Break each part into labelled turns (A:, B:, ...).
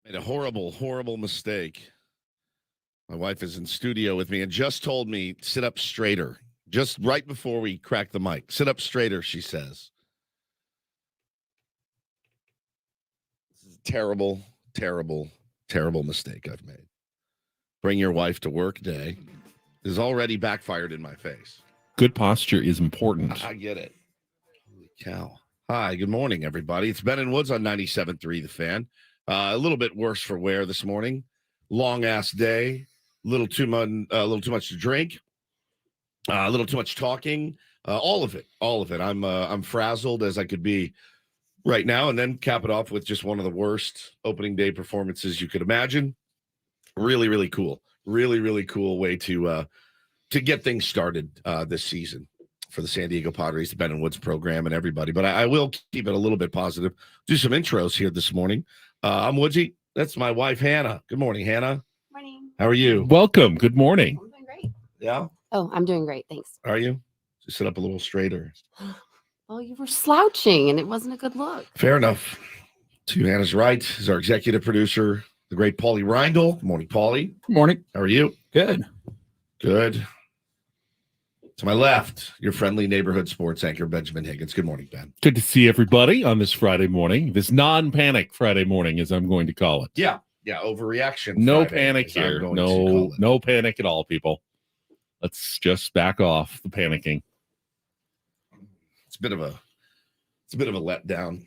A: Made a horrible, horrible mistake. My wife is in studio with me and just told me, sit up straighter. Just right before we crack the mic. Sit up straighter, she says. This is a terrible, terrible, terrible mistake I've made. Bring your wife to work day is already backfired in my face.
B: Good posture is important.
A: I get it. Holy cow. Hi, good morning, everybody. It's Ben and Woods on 97.3 The Fan. A little bit worse for wear this morning. Long-ass day. A little too much to drink. A little too much talking. All of it. I'm frazzled as I could be right now, and then cap it off with just one of the worst opening day performances you could imagine. Really, really cool. Really, really cool way to get things started this season for the San Diego Padres, the Ben and Woods program, and everybody. But I will keep it a little bit positive. Do some intros here this morning. I'm Woodsy. That's my wife, Hannah. Good morning, Hannah.
C: Morning.
A: How are you?
B: Welcome. Good morning.
C: I'm doing great.
A: Yeah?
C: Oh, I'm doing great. Thanks.
A: Are you? Just sit up a little straighter.
C: Well, you were slouching and it wasn't a good look.
A: Fair enough. To Hannah's right is our executive producer, the great Paulie Ryle. Good morning, Paulie.
B: Good morning.
A: How are you?
B: Good.
A: Good. To my left, your friendly neighborhood sports anchor, Benjamin Higgins. Good morning, Ben.
B: Good to see everybody on this Friday morning, this non-panic Friday morning, as I'm going to call it.
A: Yeah, overreaction.
B: No
A: Friday,
B: panic
A: as I'm
B: here.
A: going to call it.
B: No panic at all, people. Let's just back off the panicking.
A: It's a bit of a letdown.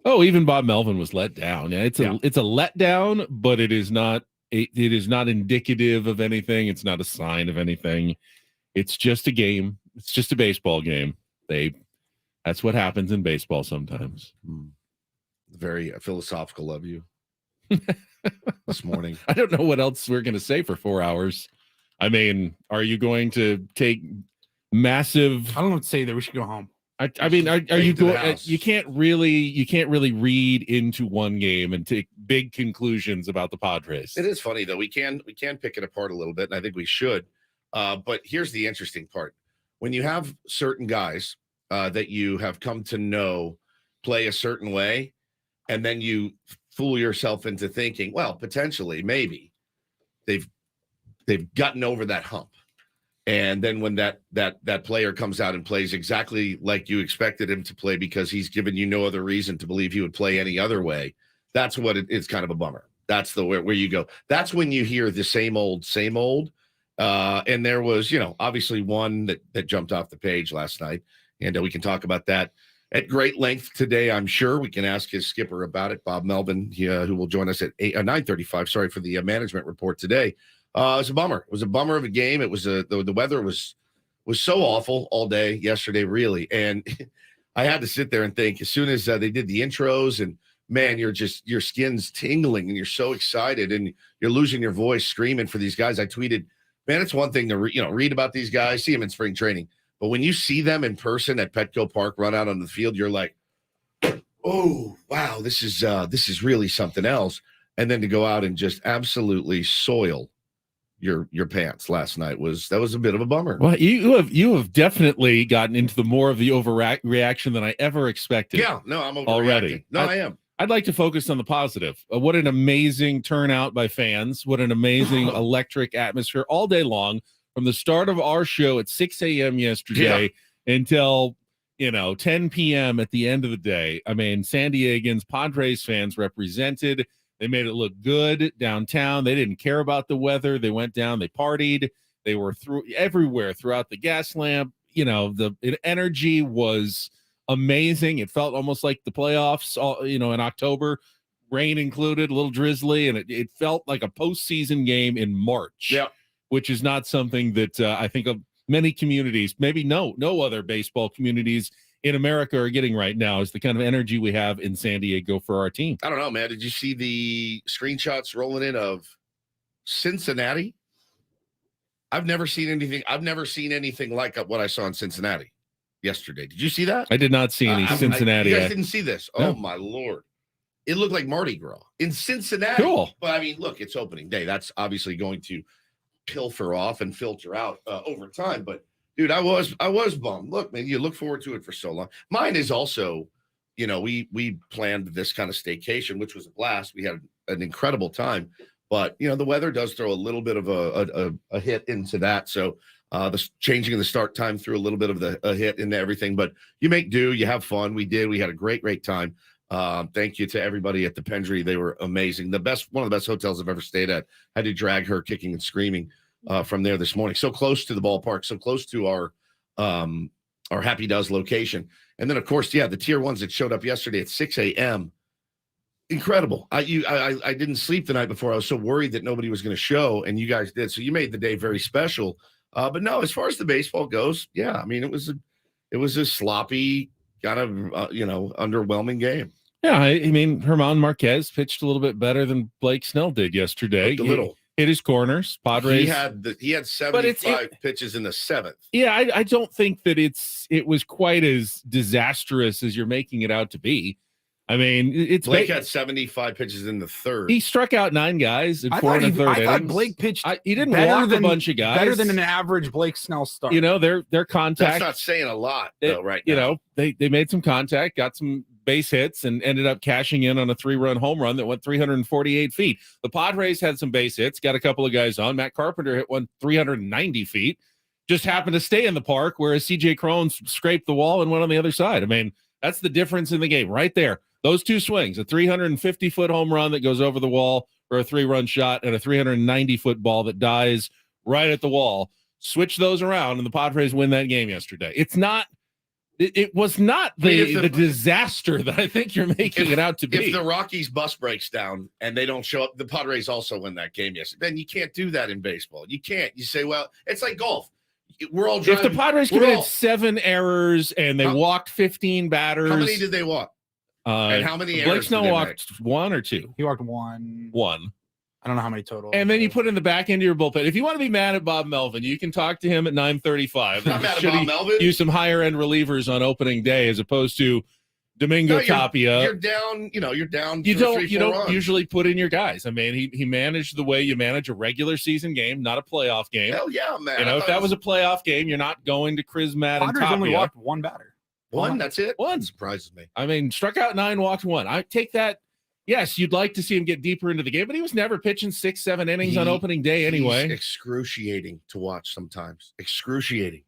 B: Oh, even Bob Melvin was let down. Yeah, it's a letdown, but it is not indicative of anything. It's not a sign of anything. It's just a game. It's just a baseball game. That's what happens in baseball sometimes.
A: Very philosophical of you this morning.
B: I don't know what else we're going to say for 4 hours. I mean, are you going to take massive?
D: I don't know what to say there. We should go home.
B: I mean, are you going?
A: House.
B: You can't really read into one game and take big conclusions about the Padres.
A: It is funny though. We can pick it apart a little bit, and I think we should. But here's the interesting part: when you have certain guys that you have come to know play a certain way, and then you fool yourself into thinking, well, potentially, maybe they've gotten over that hump. And then when that player comes out and plays exactly like you expected him to play because he's given you no other reason to believe he would play any other way, that's what it's kind of a bummer. That's where you go. That's when you hear the same old. And there was, obviously one that jumped off the page last night. And we can talk about that at great length today, I'm sure. We can ask his skipper about it, Bob Melvin, who will join us at 9:35. Sorry for the management report today. It was a bummer. It was a bummer of a game. It was the weather was so awful all day yesterday, really. And I had to sit there and think as soon as they did the intros and man, your skin's tingling and you're so excited and you're losing your voice screaming for these guys. I tweeted, man, it's one thing to read about these guys, see them in spring training, but when you see them in person at Petco Park, run out on the field, you're like, oh wow, this is really something else. And then to go out and just absolutely soil your pants last night was a bit of a bummer.
B: Well, you have definitely gotten into the more of the overreaction than I ever expected.
A: Yeah, no, I'm overreacting.
B: Already.
A: I am.
B: I'd like to focus on the positive. What an amazing turnout by fans. What an amazing electric atmosphere all day long from the start of our show at 6 a.m. yesterday until 10 p.m. at the end of the day. I mean, San Diegans, Padres fans represented. They made it look good downtown. They didn't care about the weather. They went down. They partied. They were everywhere throughout the gas lamp. The energy was amazing. It felt almost like the playoffs, in October, rain included, a little drizzly, and it felt like a postseason game in March, which is not something that I think of many communities, maybe no other baseball communities in America are getting right now, is the kind of energy we have in San Diego for our team.
A: I don't know, man. Did you see the screenshots rolling in of Cincinnati? I've never seen anything like what I saw in Cincinnati yesterday. Did you see that?
B: I did not see any Cincinnati.
A: You guys didn't see this?
B: No.
A: Oh, my Lord. It looked like Mardi Gras in Cincinnati.
B: Cool.
A: But, I mean, look, it's opening day. That's obviously going to pilfer off and filter out over time. But, dude, I was bummed. Look, man, you look forward to it for so long. Mine is also, we planned this kind of staycation, which was a blast. We had an incredible time. But the weather does throw a little bit of a hit into that. So the changing of the start time threw a little bit of a hit into everything. But you make do. You have fun. We did. We had a great time. Thank you to everybody at the Pendry. They were amazing. One of the best hotels I've ever stayed at. Had to drag her kicking and screaming from there this morning. So close to the ballpark. So close to our Happy Does location. And then, of course, the tier ones that showed up yesterday at 6 a.m. Incredible. I didn't sleep the night before. I was so worried that nobody was going to show, and you guys did. So you made the day very special. But no, as far as the baseball goes, I mean, it was a sloppy, kind of underwhelming game.
B: Yeah, I mean, German Marquez pitched a little bit better than Blake Snell did yesterday. Hit his corners. Padres. He had
A: 75 pitches in the seventh.
B: Yeah, I don't think that it was quite as disastrous as you're making it out to be. I mean,
A: Blake had 75 pitches in the third.
B: He struck out 9 guys in 4 and a third innings.
D: I thought Blake pitched.
B: He didn't walk a bunch of guys.
D: Better than an average Blake Snell start.
B: Their contact.
A: That's not saying a lot, though, right now.
B: They made some contact, got some base hits, and ended up cashing in on a 3-run home run that went 348 feet. The Padres had some base hits, got a couple of guys on. Matt Carpenter hit one 390 feet. Just happened to stay in the park, whereas C.J. Cron scraped the wall and went on the other side. I mean, that's the difference in the game right there. Those two swings, a 350-foot home run that goes over the wall for a 3-run shot and a 390-foot ball that dies right at the wall. Switch those around, and the Padres win that game yesterday. It was not the disaster that I think you're making it out to be.
A: If the Rockies bus breaks down and they don't show up, the Padres also win that game yesterday. Then you can't do that in baseball. You can't. You say, well, it's like golf. We're all driving.
B: If the Padres committed 7 errors and they walked 15 batters.
A: How many did they walk? And how many errors?
B: Blake Snell walked 1 or 2.
D: He walked 1.
B: 1.
D: I don't know how many total.
B: And then you put in the back end of your bullpen. If you want to be mad at Bob Melvin, you can talk to him at 9:35.
A: Not mad at Bob Melvin.
B: Use some higher end relievers on opening day as opposed to Domingo Tapia.
A: You're down. You're down.
B: You don't usually put in your guys. I mean, he managed the way you manage a regular season game, not a playoff game.
A: Hell yeah, man.
B: If that was a playoff game, you're not going to Crismat and Tapia.
D: Only walked 1 batter.
A: One, that's it.
B: 1
A: surprises me.
B: I mean, struck out 9, walked 1. I take that. Yes, you'd like to see him get deeper into the game, but he was never pitching 6-7 innings on opening day anyway.
A: Excruciating to watch sometimes. Excruciating.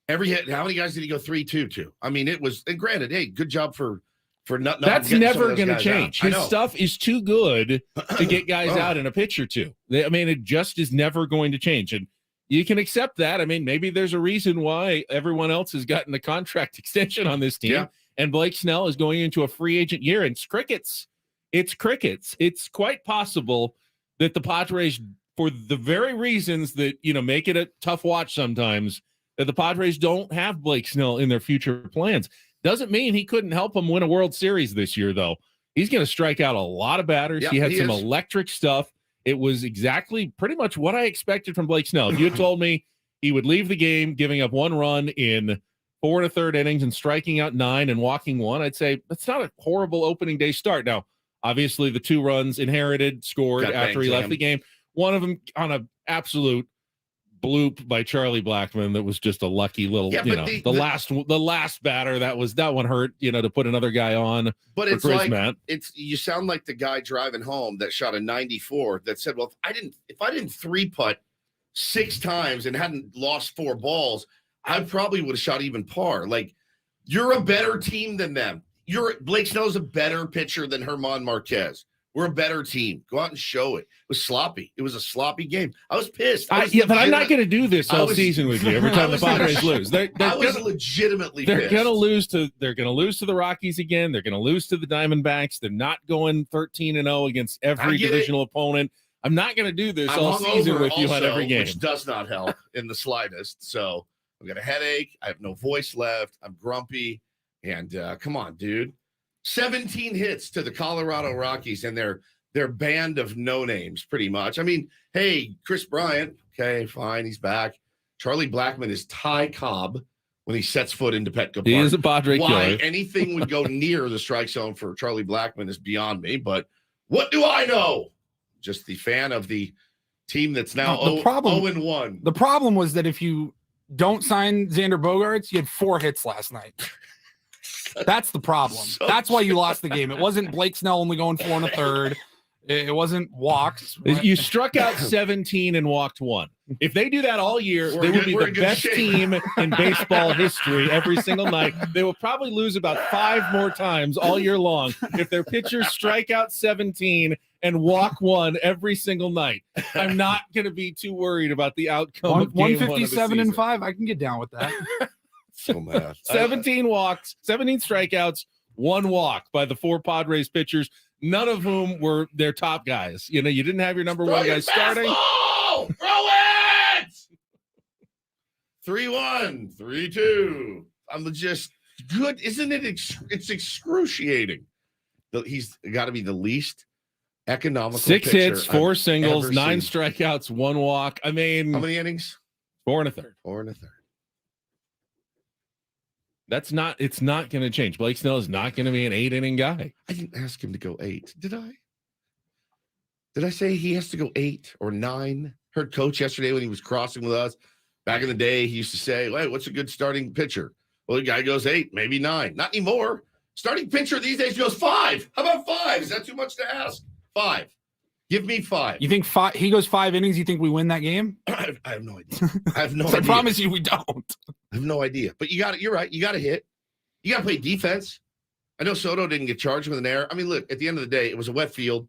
A: Every hit. How many guys did he go 3-2 to? I mean, it was. And granted, hey, good job for not.
B: That's never going to change. His stuff is too good to get guys out in a pitch or two. I mean, it just is never going to change, and you can accept that. I mean, maybe there's a reason why everyone else has gotten a contract extension on this team, and Blake Snell is going into a free agent year. And it's crickets. It's quite possible that the Padres, for the very reasons that make it a tough watch sometimes, that the Padres don't have Blake Snell in their future plans. Doesn't mean he couldn't help them win a World Series this year, though. He's going to strike out a lot of batters. He had some electric stuff. It was exactly pretty much what I expected from Blake Snell. If you had told me he would leave the game giving up 1 run in 4 1/3 innings and striking out 9 and walking 1, I'd say that's not a horrible opening day start. Now, obviously, the 2 runs scored after he left the game. One of them on an absolute bloop by Charlie Blackmon that was just a lucky little, the last batter that one hurt, to put another guy on.
A: But it's like you sound like the guy driving home that shot a 94 that said, well, if I didn't 3-putt 6 times and hadn't lost 4 balls, I probably would have shot even par. Like, you're a better team than them. Blake Snell's a better pitcher than German Marquez. We're a better team. Go out and show it. It was sloppy. It was a sloppy game. I was pissed.
B: But I'm not going to do this all season with you every time the Padres lose.
A: I was legitimately pissed.
B: They're going to lose to the Rockies again. They're going to lose to the Diamondbacks. They're not going 13-0 against every divisional opponent. I'm not going to do this all season with you on every game.
A: Which does not help in the slightest. So I've got a headache. I have no voice left. I'm grumpy. And come on, dude. 17 hits to the Colorado Rockies and their band of no-names, pretty much. I mean, hey, Chris Bryant, okay, fine, he's back. Charlie Blackmon is Ty Cobb when he sets foot into Petco Park.
B: He is a Padre killer.
A: Why anything would go near the strike zone for Charlie Blackmon is beyond me, but what do I know? Just the fan of the team that's now 0-1.
D: The problem was that if you don't sign Xander Bogaerts, you had 4 hits last night. That's the problem. That's why you lost the game. It wasn't Blake Snell only going 4 1/3. It wasn't walks.
B: You struck out 17 and walked 1. If they do that all year, they would be the best team in baseball history every single night. They will probably lose about 5 more times all year long if their pitchers strike out 17 and walk 1 every single night. I'm not going to be too worried about the outcome of game
D: 157 and 5. I can get down with that.
A: So mad.
B: 17 walks, 17 strikeouts, 1 walk by the 4 Padres pitchers, none of whom were their top guys. You know, you didn't have your number 1 guy starting.
A: Throw it! 3-1, 3-2. I'm just good. Isn't it? It's excruciating. He's got to be the least economical
B: 6 hits, 4 singles,
A: ever
B: 9
A: seen.
B: strikeouts, 1 walk. I mean,
A: How many innings?
B: 4 1/3.
A: 4 1/3.
B: It's not going to change. Blake Snell is not going to be an 8-inning guy.
A: I didn't ask him to go 8, did I? Did I say he has to go 8 or 9? Heard Coach yesterday when he was crossing with us. Back in the day, he used to say, "Hey, what's a good starting pitcher?" Well, the guy goes 8, maybe 9. Not anymore. Starting pitcher these days goes 5. How about 5? Is that too much to ask? 5. Give me 5.
D: You think he goes 5 innings? You think we win that game?
A: I have no idea. I have no
D: I
A: idea.
D: promise you we don't.
A: I have no idea. But you're right. You got to hit. You got to play defense. I know Soto didn't get charged with an error. I mean, look, at the end of the day, it was a wet field.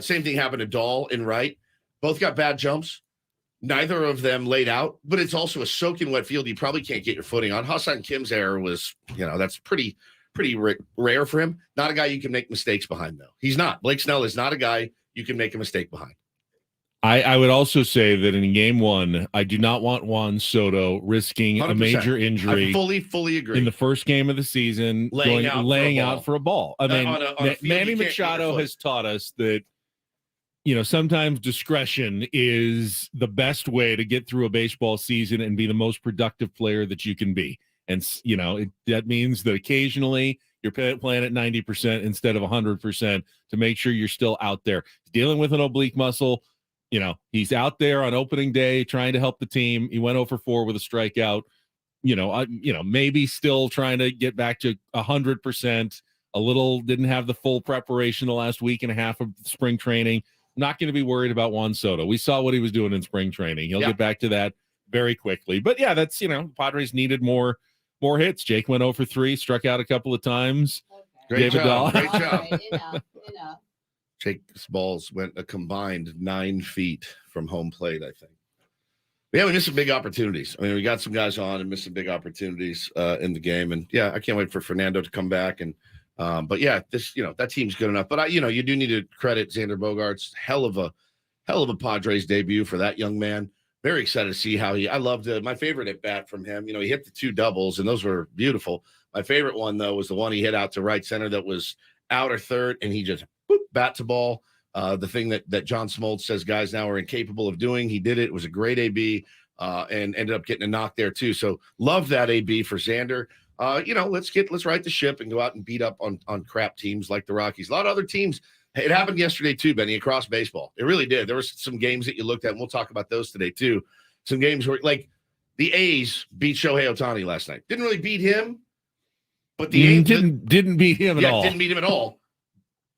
A: Same thing happened to Dahl and Wright. Both got bad jumps. Neither of them laid out, but it's also a soaking wet field. You probably can't get your footing on. Hassan Kim's error was, that's pretty rare for him. Not a guy you can make mistakes behind, though. He's not. Blake Snell is not a guy you can make a mistake behind.
B: I would also say that in game 1, I do not want Juan Soto risking
A: 100%.
B: a major injury.
A: I fully agree.
B: In the first game of the season, laying out for a ball. I mean,
A: on a field
B: Manny
A: you can't get your
B: Machado
A: foot.
B: has taught us that, sometimes discretion is the best way to get through a baseball season and be the most productive player that you can be. And, that means that occasionally you're playing at 90% instead of 100% to make sure you're still out there. Dealing with an oblique muscle, he's out there on opening day trying to help the team. He went 0 for 4 with a strikeout. Maybe still trying to get back to 100%. Didn't have the full preparation the last week and a half of spring training. Not going to be worried about Juan Soto. We saw what he was doing in spring training. He'll get back to that very quickly. But yeah, that's, Padres needed more hits. Jake went 0 for 3, struck out a couple of times.
A: Great
B: David
A: job.
B: Dahl.
A: Great job.
C: Enough.
A: Jake's balls went a combined 9 feet from home plate, I think. But yeah, we missed some big opportunities. I mean, we got some guys on and missed some big opportunities in the game. And yeah, I can't wait for Fernando to come back. And but yeah, this that team's good enough. But you do need to credit Xander Bogaerts. Hell of a Padres debut for that young man. Very excited to see how I loved my favorite at bat from him. He hit the 2 doubles and those were beautiful. My favorite one though was the one he hit out to right center that was out or third, and he just bat to ball. The thing that John Smoltz says guys now are incapable of doing. He did it. It was a great AB and ended up getting a knock there too. So love that AB for Xander. Let's right the ship and go out and beat up on crap teams like the Rockies. A lot of other teams. It happened yesterday too, Benny, across baseball. It really did. There were some games that you looked at, and we'll talk about those today too. Some games where, like, the A's beat Shohei Ohtani last night. Didn't really beat him, but the A's
B: didn't beat him at all.
A: Didn't beat him at all.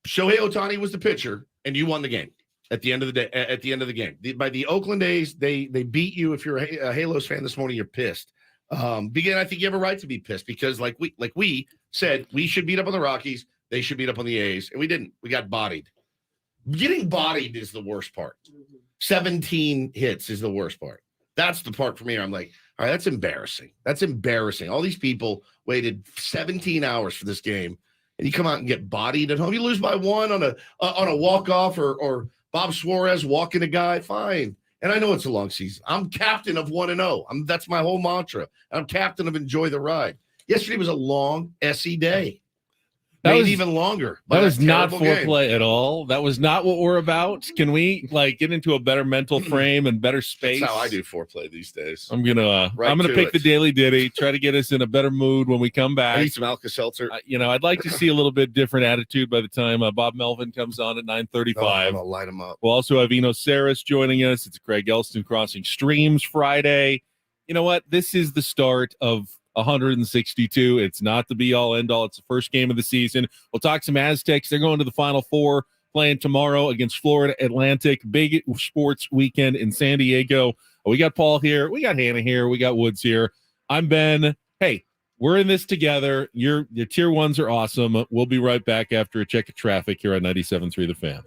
A: Shohei Ohtani was the pitcher, and you won the game at the end of the day. At the end of the game, by the Oakland A's, they beat you. If you're a Halos fan this morning, you're pissed. I think you have a right to be pissed because, like we said, we should beat up on the Rockies. They should beat up on the A's, and we didn't. We got bodied. Getting bodied is the worst part. 17 hits is the worst part. That's the part for me. I'm like, all right, that's embarrassing. That's embarrassing. All these people waited 17 hours for this game, and you come out and get bodied at home. You lose by 1 on a walk-off or Bob Suarez walking a guy, fine. And I know it's a long season. I'm captain of 1-0. That's my whole mantra. I'm captain of enjoy the ride. Yesterday was a long SE day. Made even longer.
B: That was not
A: terrible
B: foreplay at all. That was not what we're about. Can we get into a better mental frame and better space?
A: That's how I do foreplay these days.
B: I'm gonna pick the Daily Ditty, try to get us in a better mood when we come back.
A: I need some Alka-Seltzer.
B: I'd like to see a little bit different attitude by the time Bob Melvin comes on at 9:35.
A: I'll light him up.
B: We'll also have Eno Sarris joining us. It's Craig Elston Crossing Streams Friday. You know what? This is the start of 162. It's not the be-all, end-all. It's the first game of the season. We'll talk some Aztecs. They're going to the Final Four playing tomorrow against Florida Atlantic. Big sports weekend in San Diego. We got Paul here. We got Hannah here. We got Woods here. I'm Ben. Hey, we're in this together. Your tier ones are awesome. We'll be right back after a check of traffic here on 97.3 The Fan.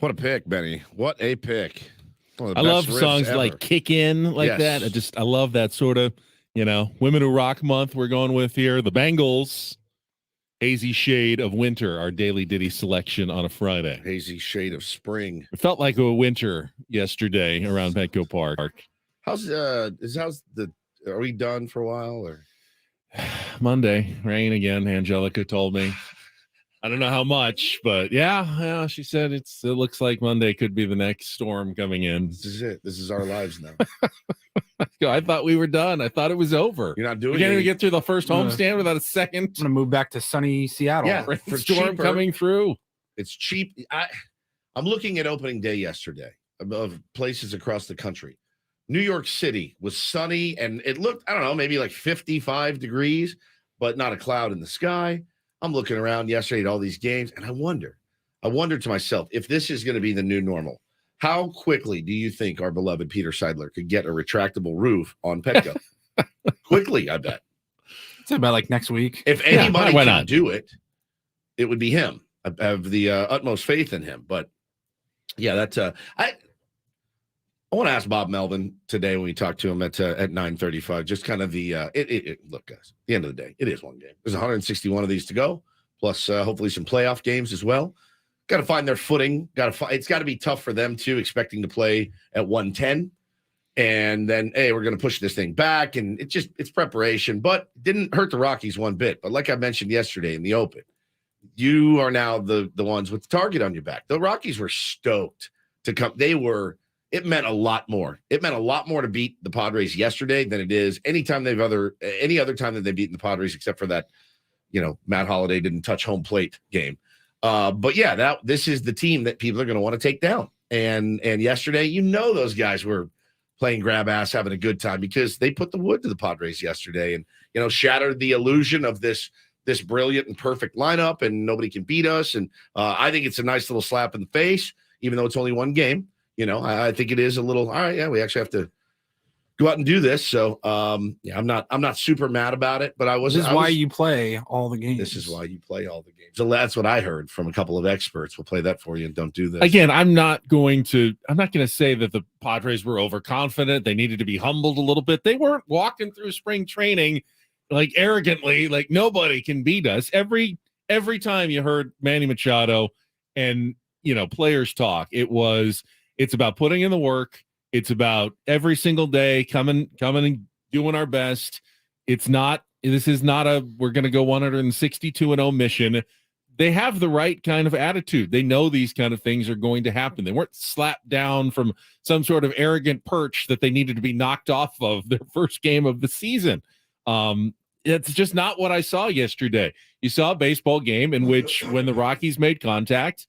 A: What a pick, Benny. What a pick. One of the
B: I
A: best
B: love
A: riffs
B: songs
A: ever.
B: like Kick In like
A: Yes.
B: that. I love that sort of, Women Who Rock month we're going with here. The Bangles, Hazy Shade of Winter, our daily ditty selection on a Friday.
A: Hazy shade of spring.
B: It felt like a winter yesterday around Petco Park.
A: Are we done for a while or?
B: Monday, rain again, Angelica told me. I don't know how much, but yeah, she said it looks like Monday could be the next storm coming in.
A: This is it. This is our lives now.
B: I thought we were done. I thought it was over.
A: You're not doing
B: We can't
A: it.
B: even get through the first homestand without a second
D: I'm gonna move back to sunny Seattle.
A: Yeah, for
B: storm
A: cheaper.
B: coming through.
A: It's cheap. I'm looking at opening day yesterday of places across the country. New York City was sunny and it looked, I don't know, maybe like 55 degrees, but not a cloud in the sky. I'm looking around yesterday at all these games and I wonder to myself, if this is going to be the new normal, how quickly do you think our beloved Peter Seidler could get a retractable roof on Petco? Quickly, I bet.
D: It's about like next week.
A: If anybody
B: why
A: can
B: not?
A: do it, it would be him. I have the utmost faith in him. But yeah, that's I want to ask Bob Melvin today when we talk to him at 9:35. Just kind of the look, guys. At the end of the day, it is one game. There's 161 of these to go, plus hopefully some playoff games as well. Got to find their footing. It's got to be tough for them too, expecting to play at 110. And then, hey, we're going to push this thing back. And it's preparation, but didn't hurt the Rockies one bit. But like I mentioned yesterday in the open, you are now the ones with the target on your back. The Rockies were stoked to come. It meant a lot more. It meant a lot more to beat the Padres yesterday than it is any other time that they've beaten the Padres, except for that, Matt Holliday didn't touch home plate game. But yeah, this is the team that people are going to want to take down. And yesterday, those guys were playing grab ass, having a good time because they put the wood to the Padres yesterday and, shattered the illusion of this brilliant and perfect lineup and nobody can beat us. And I think it's a nice little slap in the face, even though it's only one game. I think it is a little, all right, yeah, we actually have to go out and do this. So, I'm not super mad about it, but
D: This is why you play all the games.
A: This is why you play all the games. So that's what I heard from a couple of experts. We'll play that for you and don't do this.
B: Again, I'm not going to say that the Padres were overconfident. They needed to be humbled a little bit. They weren't walking through spring training like arrogantly, like nobody can beat us. Every time you heard Manny Machado and, players talk, it's about putting in the work. It's about every single day coming and doing our best. This is not we're going to go 162-0 mission. They have the right kind of attitude. They know these kind of things are going to happen. They weren't slapped down from some sort of arrogant perch that they needed to be knocked off of their first game of the season. It's just not what I saw yesterday. You saw a baseball game in which when the Rockies made contact,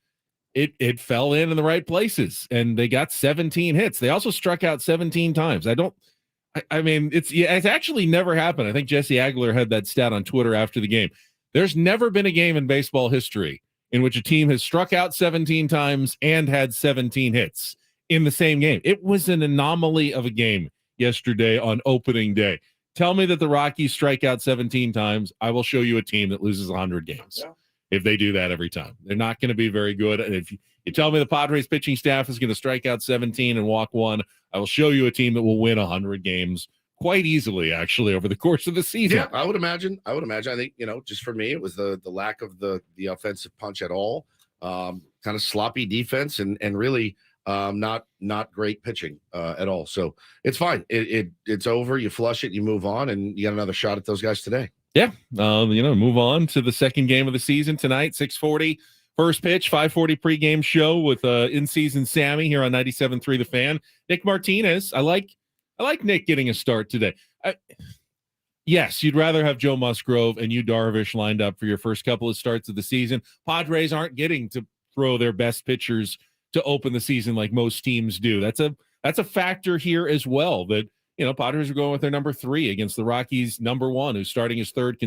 B: it fell in the right places and they got 17 hits. They also struck out 17 times. It's actually never happened. I think Jesse Agler had that stat on Twitter after the game. There's never been a game in baseball history in which a team has struck out 17 times and had 17 hits in the same game. It was an anomaly of a game yesterday on opening day. Tell me that the Rockies strike out 17 times. I will show you a team that loses 100 games. Yeah. If they do that every time, they're not going to be very good. And if you tell me the Padres pitching staff is going to strike out 17 and walk one, I will show you a team that will win 100 games quite easily, actually, over the course of the season.
A: Yeah, I would imagine. I think, just for me, it was the lack of the offensive punch at all, kind of sloppy defense and really not great pitching at all. So it's fine. It's over. You flush it, you move on, and you got another shot at those guys today.
B: Yeah, move on to the second game of the season tonight, 6:40 first pitch, 5:40 pregame show with in-season Sammy here on 97.3 The Fan. Nick Martinez, I like Nick getting a start today. Yes, you'd rather have Joe Musgrove and Yu Darvish lined up for your first couple of starts of the season. Padres aren't getting to throw their best pitchers to open the season like most teams do. That's a factor here as well, that Padres are going with their number 3 against the Rockies' number 1, who's starting his third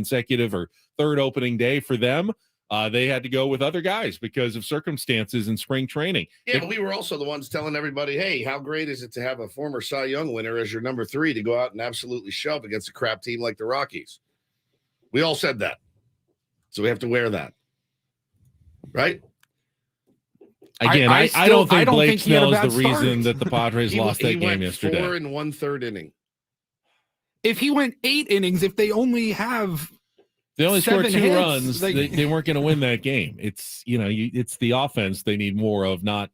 B: opening day for them. They had to go with other guys because of circumstances in spring training.
A: Yeah, but we were also the ones telling everybody, hey, how great is it to have a former Cy Young winner as your number 3 to go out and absolutely shove against a crap team like the Rockies? We all said that. So we have to wear that. Right?
B: Again, I
D: still-
B: don't think Blake
D: he had a
B: Snell is the
D: bad
B: reason
D: start.
B: that the Padres lost that
A: he
B: game
A: went
B: yesterday.
A: 4 1/3 inning.
D: If he went 8 innings, if they only have
B: They only scored
D: 7
B: 2
D: hits,
B: runs.
D: like-
B: They weren't going to win that game. It's it's the offense they need more of. Not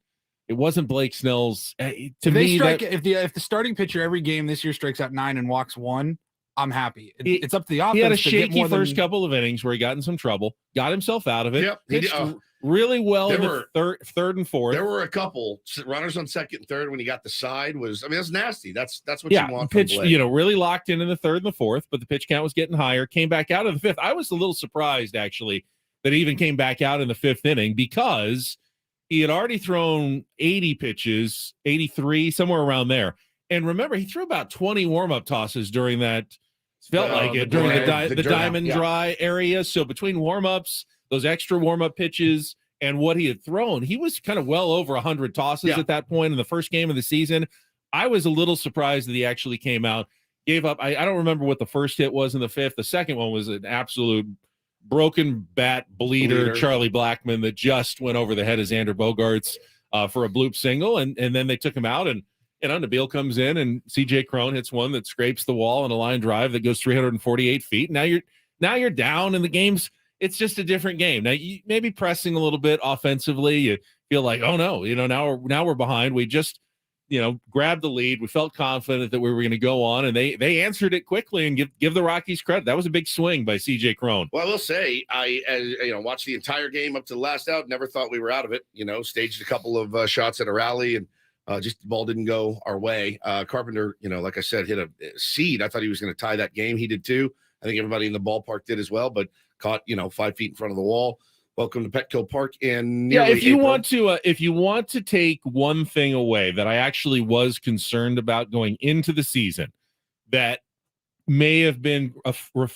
B: it wasn't Blake Snell's. To
D: if
B: me,
D: they strike, if the starting pitcher every game this year strikes out 9 and walks 1, I'm happy. It's up to the offense.
B: he had a
D: to get
B: shaky
D: more
B: first
D: than,
B: couple of innings where he got in some trouble, got himself out of it.
A: Yep, he did.
B: Pitched really well in
A: There
B: the third and fourth.
A: There were a couple runners on second and third when he got the side. That's nasty. That's what
B: Yeah,
A: you want.
B: pitched,
A: from Blake.
B: really locked in the third and the fourth, but the pitch count was getting higher. Came back out of the fifth. I was a little surprised actually that he even came back out in the fifth inning because he had already thrown 80 pitches, 83, somewhere around there. And remember, he threw about 20 warm-up tosses during that. Felt like it during the diamond dry area. So between warm-ups, those extra warm-up pitches, and what he had thrown, he was kind of well over 100 tosses at that point in the first game of the season. I was a little surprised that he actually came out, gave up. I don't remember what the first hit was in the fifth. The second one was an absolute broken bat bleeder. Charlie Blackmon that just went over the head of Xander Bogaerts for a bloop single, and then they took him out, and Nabil comes in, and CJ Cron hits one that scrapes the wall on a line drive that goes 348 feet. Now you're down, and the game's it's just a different game. Now you may be pressing a little bit offensively. You feel like, oh no, now we're behind. We just grabbed the lead. We felt confident that we were going to go on, and they answered it quickly. And give the Rockies credit. That was a big swing by CJ Cron.
A: Well, I will say, I watched the entire game up to the last out. Never thought we were out of it. Staged a couple of shots at a rally, and just the ball didn't go our way. Carpenter, like I said, hit a seed. I thought he was going to tie that game. He did too. I think everybody in the ballpark did as well, but caught 5 feet in front of the wall. Welcome to Petco Park in
B: if you
A: April.
B: want to take one thing away that I actually was concerned about going into the season that may have been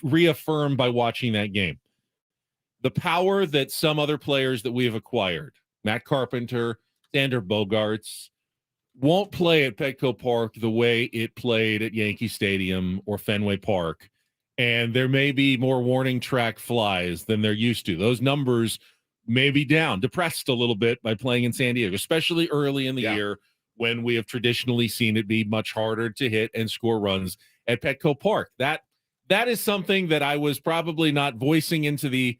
B: reaffirmed by watching that game, the power that some other players that we have acquired, Matt Carpenter, Xander Bogaerts, won't play at Petco Park the way it played at Yankee Stadium or Fenway Park. And there may be more warning track flies than they're used to. Those numbers may be down, depressed a little bit by playing in San Diego, especially early in the year when we have traditionally seen it be much harder to hit and score runs at Petco Park. That is something that I was probably not voicing into the,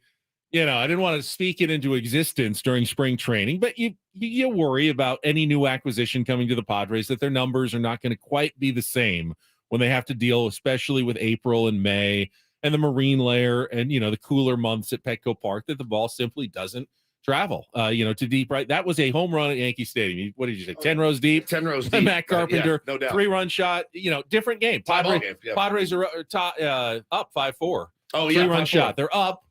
B: I didn't want to speak it into existence during spring training, but you worry about any new acquisition coming to the Padres that their numbers are not going to quite be the same when they have to deal, especially with April and May and the marine layer and, the cooler months at Petco Park, that the ball simply doesn't travel, to deep right. That was a home run at Yankee Stadium. What did you say? 10 rows deep.
A: 10 rows deep.
B: Matt Carpenter,
A: no doubt.
B: 3-run shot, different game. Padres are up 5-4. Oh, yeah. 3-run shot. They're up.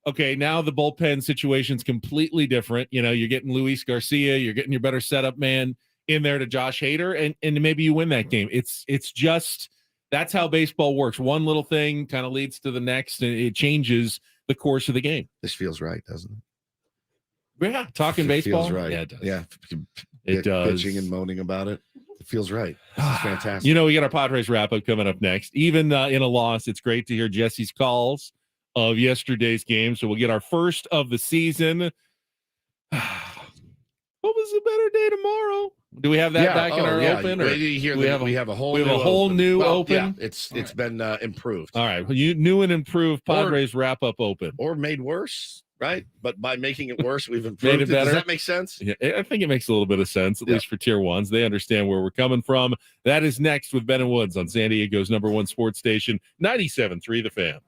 B: Okay, now the bullpen situation's completely different. You're getting Luis Garcia. You're getting your better setup man in there to Josh Hader, and maybe you win that game. It's just that's how baseball works. One little thing kind of leads to the next, and it changes the course of the game.
A: This feels right, doesn't it?
B: Yeah, talking baseball
A: feels right.
B: Yeah, it does.
A: Yeah,
B: it does.
A: Pitching and moaning about it. It feels right. This is fantastic.
B: We got our Padres wrap up coming up next. Even in a loss, it's great to hear Jesse's calls of yesterday's game. So we'll get our first of the season. What was a better day tomorrow? Do we have that back in our open? Or
A: we have a whole
B: new open.
A: Yeah, it's been improved.
B: All right, well, you new and improved Padres wrap up open,
A: or made worse, right? But by making it worse, we've improved
B: made it better.
A: Does that make sense?
B: Yeah, I think it makes a little bit of sense, at least for tier ones. They understand where we're coming from. That is next with Ben and Woods on San Diego's #1 sports station, 97.3 The Fan.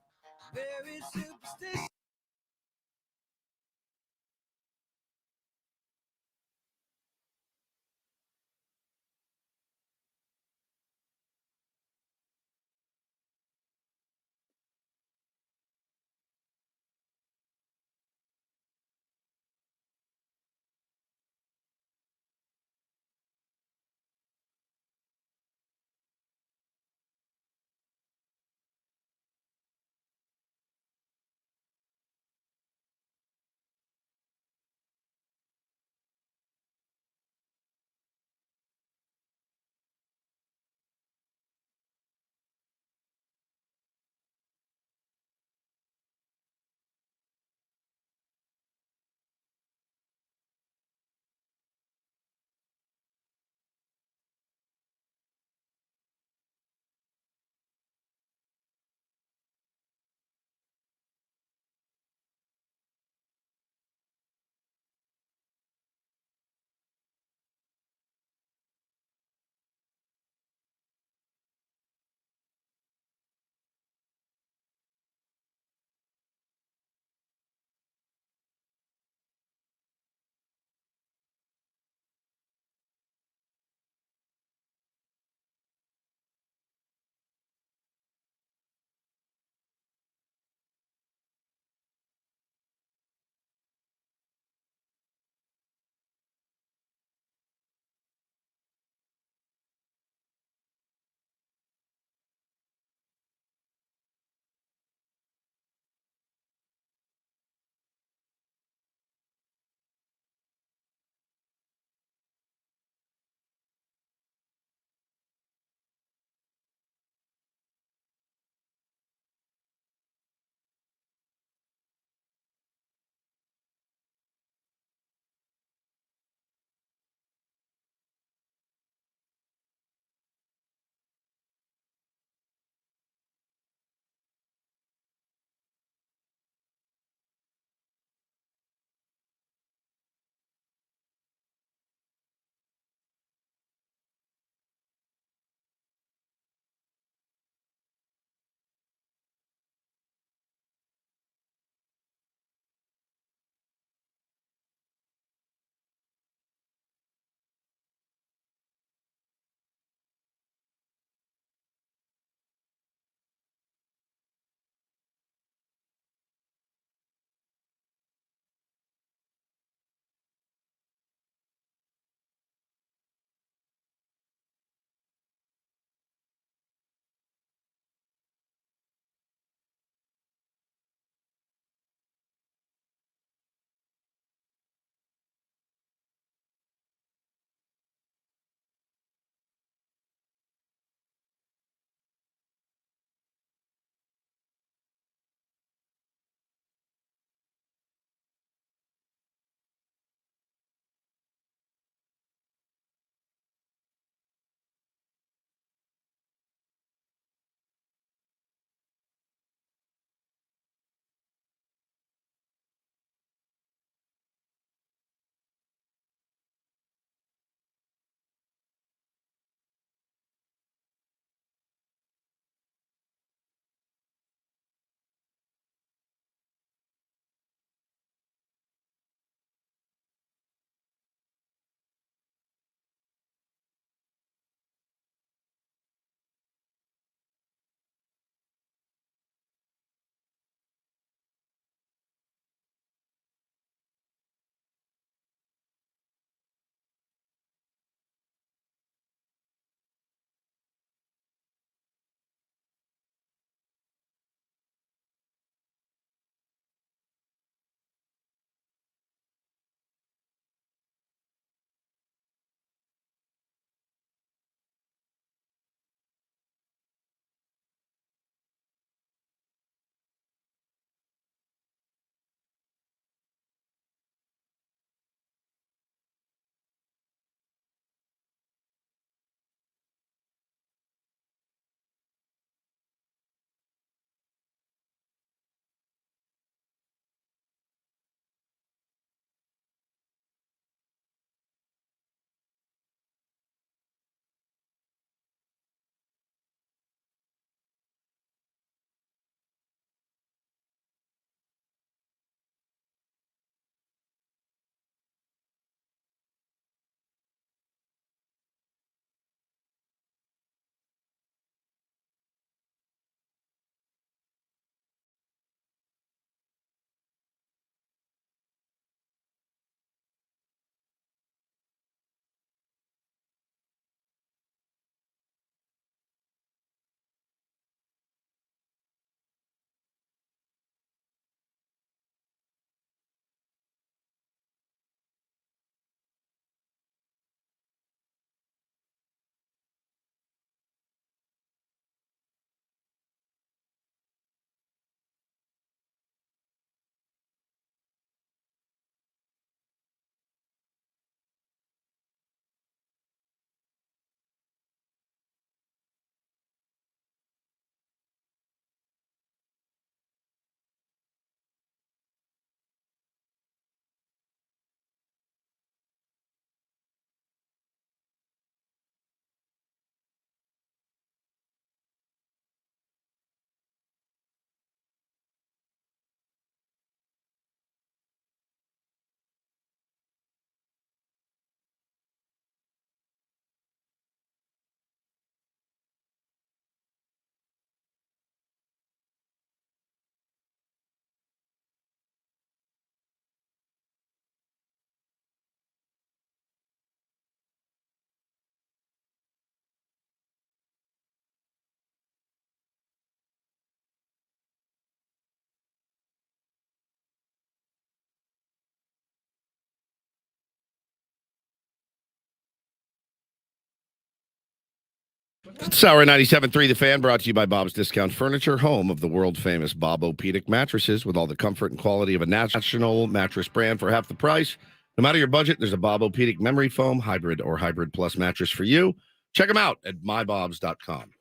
A: It's Hour 97.3 The Fan, brought to you by Bob's Discount Furniture, home of the world-famous Bob-O-Pedic mattresses with all the comfort and quality of a national mattress brand for half the price. No matter your budget, there's a Bob-O-Pedic memory foam, hybrid or hybrid plus mattress for you. Check them out at mybobs.com.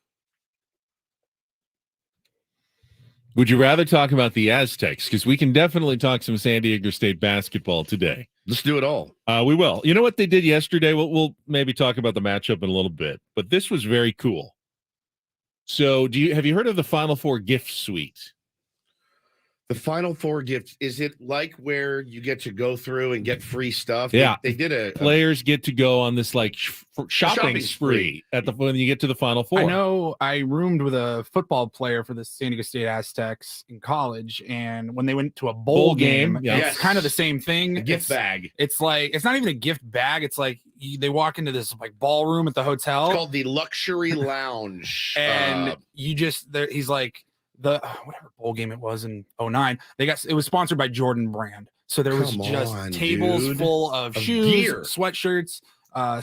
B: Would you rather talk about the Aztecs? Because we can definitely talk some San Diego State basketball today.
A: Let's do it all.
B: We will. You know what they did yesterday? We'll maybe talk about the matchup in a little bit, but this was very cool. So have you heard of the Final Four gift suite?
A: The Final Four gift, is it like where you get to go through and get free stuff?
B: Yeah.
A: They did
B: players get to go on this like shopping spree when you get to the Final Four.
D: I know I roomed with a football player for the San Diego State Aztecs in college, and when they went to a bowl game, it's kind of the same thing.
A: A gift bag.
D: It's like, it's not even a gift bag. It's like they walk into this like ballroom at the hotel.
A: It's called the Luxury Lounge.
D: And he's like, the whatever bowl game it was in 2009, it was sponsored by Jordan Brand. So there was tables full of shoes,
A: gear,
D: sweatshirts,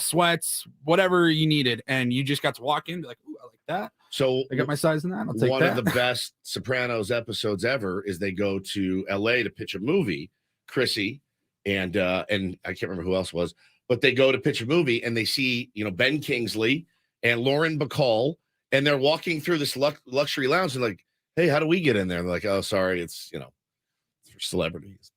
D: sweats, whatever you needed, and you just got to walk in and be like, ooh, I like that.
A: So
D: I got my size in that. I'll take
A: one
D: that.
A: of the best Sopranos episodes ever is they go to LA to pitch a movie, Chrissy and I can't remember who else was, but they go to pitch a movie and they see, Ben Kingsley and Lauren Bacall, and they're walking through this luxury lounge and like, hey, how do we get in there? And they're like, oh, sorry, it's for celebrities.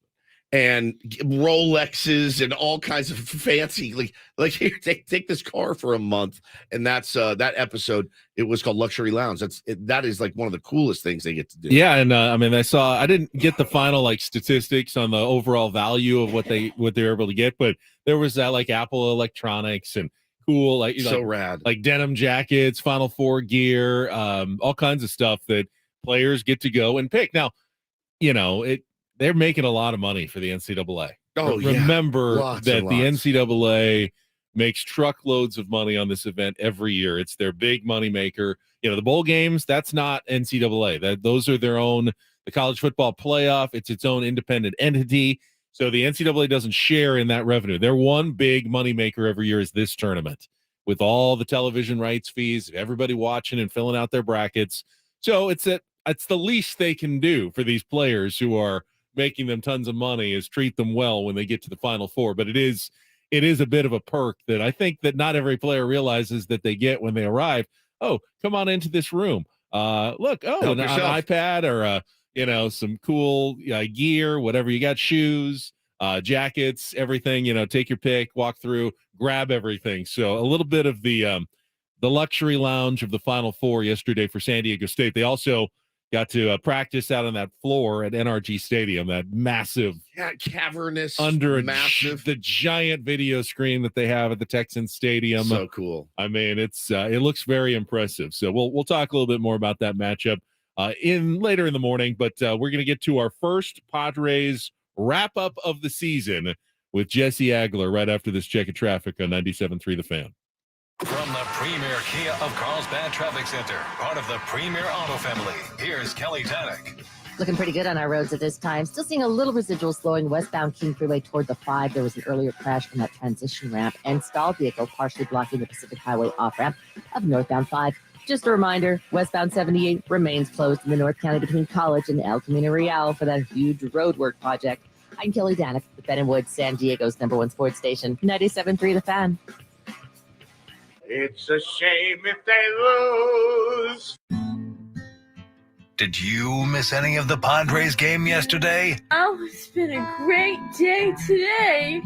A: And Rolexes and all kinds of fancy, like here, take this car for a month. And that's that episode. It was called Luxury Lounge. That is like one of the coolest things they get to do.
B: Yeah, and I didn't get the final like statistics on the overall value of what they were able to get, but there was that like Apple electronics and cool
A: rad,
B: like denim jackets, Final Four gear, all kinds of stuff that players get to go and pick. Now, they're making a lot of money for the NCAA.
A: Oh,
B: remember
A: lots
B: that
A: and
B: the
A: lots.
B: NCAA makes truckloads of money on this event every year. It's their big money maker. The bowl games, that's not NCAA. Those are their own. The college football playoff, it's its own independent entity. So the NCAA doesn't share in that revenue. Their one big money maker every year is this tournament, with all the television rights fees, everybody watching and filling out their brackets. So it's the least they can do for these players who are making them tons of money, is treat them well when they get to the Final Four. But it is a bit of a perk that I think that not every player realizes that they get when they arrive. Oh, come on into this room. Look, an iPad or some cool gear, whatever you got, shoes, jackets, everything. Take your pick, walk through, grab everything. So a little bit of the luxury lounge of the Final Four yesterday for San Diego State. They also got to practice out on that floor at NRG Stadium, that massive,
A: cavernous,
B: massive, the giant video screen that they have at the Texans Stadium.
A: So cool.
B: I mean, it looks very impressive. So we'll talk a little bit more about that matchup later in the morning. But we're going to get to our first Padres wrap up of the season with Jesse Agler right after this check of traffic on 97.3 The Fan.
E: From the premier Kia of Carlsbad Traffic Center, part of the Premier Auto family, here's Kelly Tannick.
F: Looking pretty good on our roads at this time. Still seeing a little residual slowing westbound King Freeway toward the 5. There was an earlier crash from that transition ramp and stalled vehicle partially blocking the Pacific Highway off-ramp of northbound 5. Just a reminder, westbound 78 remains closed in the North County between College and El Camino Real for that huge roadwork project. I'm Kelly Danik with Ben & Woods, San Diego's #1 sports station, 97.3 The Fan.
G: It's a shame if they lose.
E: Did you miss any of the Padres game yesterday?
H: Oh, it's been a great day today.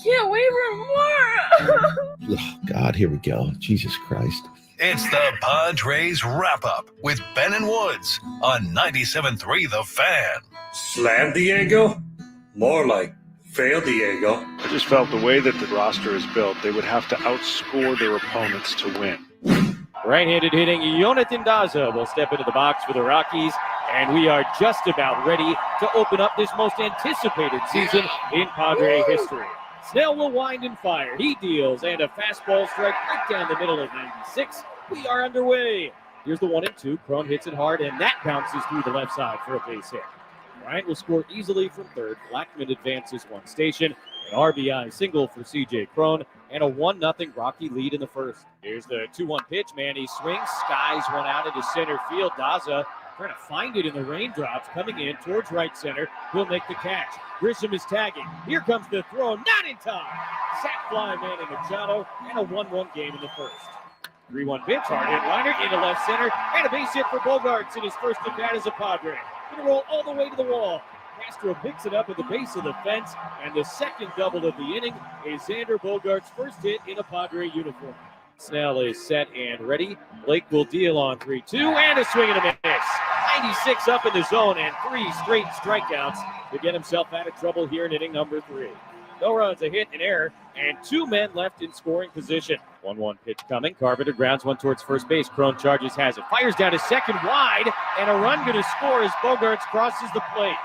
H: Can't wait for more.
A: Oh, God, here we go. Jesus Christ.
E: It's the Padres wrap-up with Ben and Woods on 97.3 The Fan.
G: Slam Diego? More like fail Diego.
I: I just felt the way that the roster is built, they would have to outscore their opponents to win.
J: Right-handed hitting Jonathan Daza will step into the box for the Rockies, and we are just about ready to open up this most anticipated season in Padre history. Snell will wind and fire. He deals, and a fastball strike right down the middle of 96. We are underway. Here's the 1-2. Cron hits it hard, and that bounces through the left side for a base hit. Bryant will score easily from third. Blackman advances one station, An RBI single for C.J. Cron, and a 1-0 Rocky lead in the first. Here's the 2-1 pitch. Manny swings, skies one out into center field. Daza trying to find it in the raindrops, coming in towards right center. He'll make the catch. Grisham is tagging. Here comes the throw, not in time. Sack fly Manny Machado, and a 1-1 game in the first. 3-1 pitch, hard hit liner into left center, and a base hit for Bogaerts in his first at bat as a Padre. Gonna roll all the way to the wall. Castro picks it up at the base of the fence, and the second double of the inning is Xander Bogaerts' first hit in a Padre uniform. Snell is set and ready. Blake will deal on 3-2, and a swing and a miss. 96 up in the zone, and 3 straight strikeouts to get himself out of trouble here in inning number 3. No runs, a hit, an error, and 2 men left in scoring position. 1-1 pitch coming. Carpenter grounds one towards first base. Cron charges, has it. Fires down to second wide, and a run going to score as Bogaerts crosses the plate.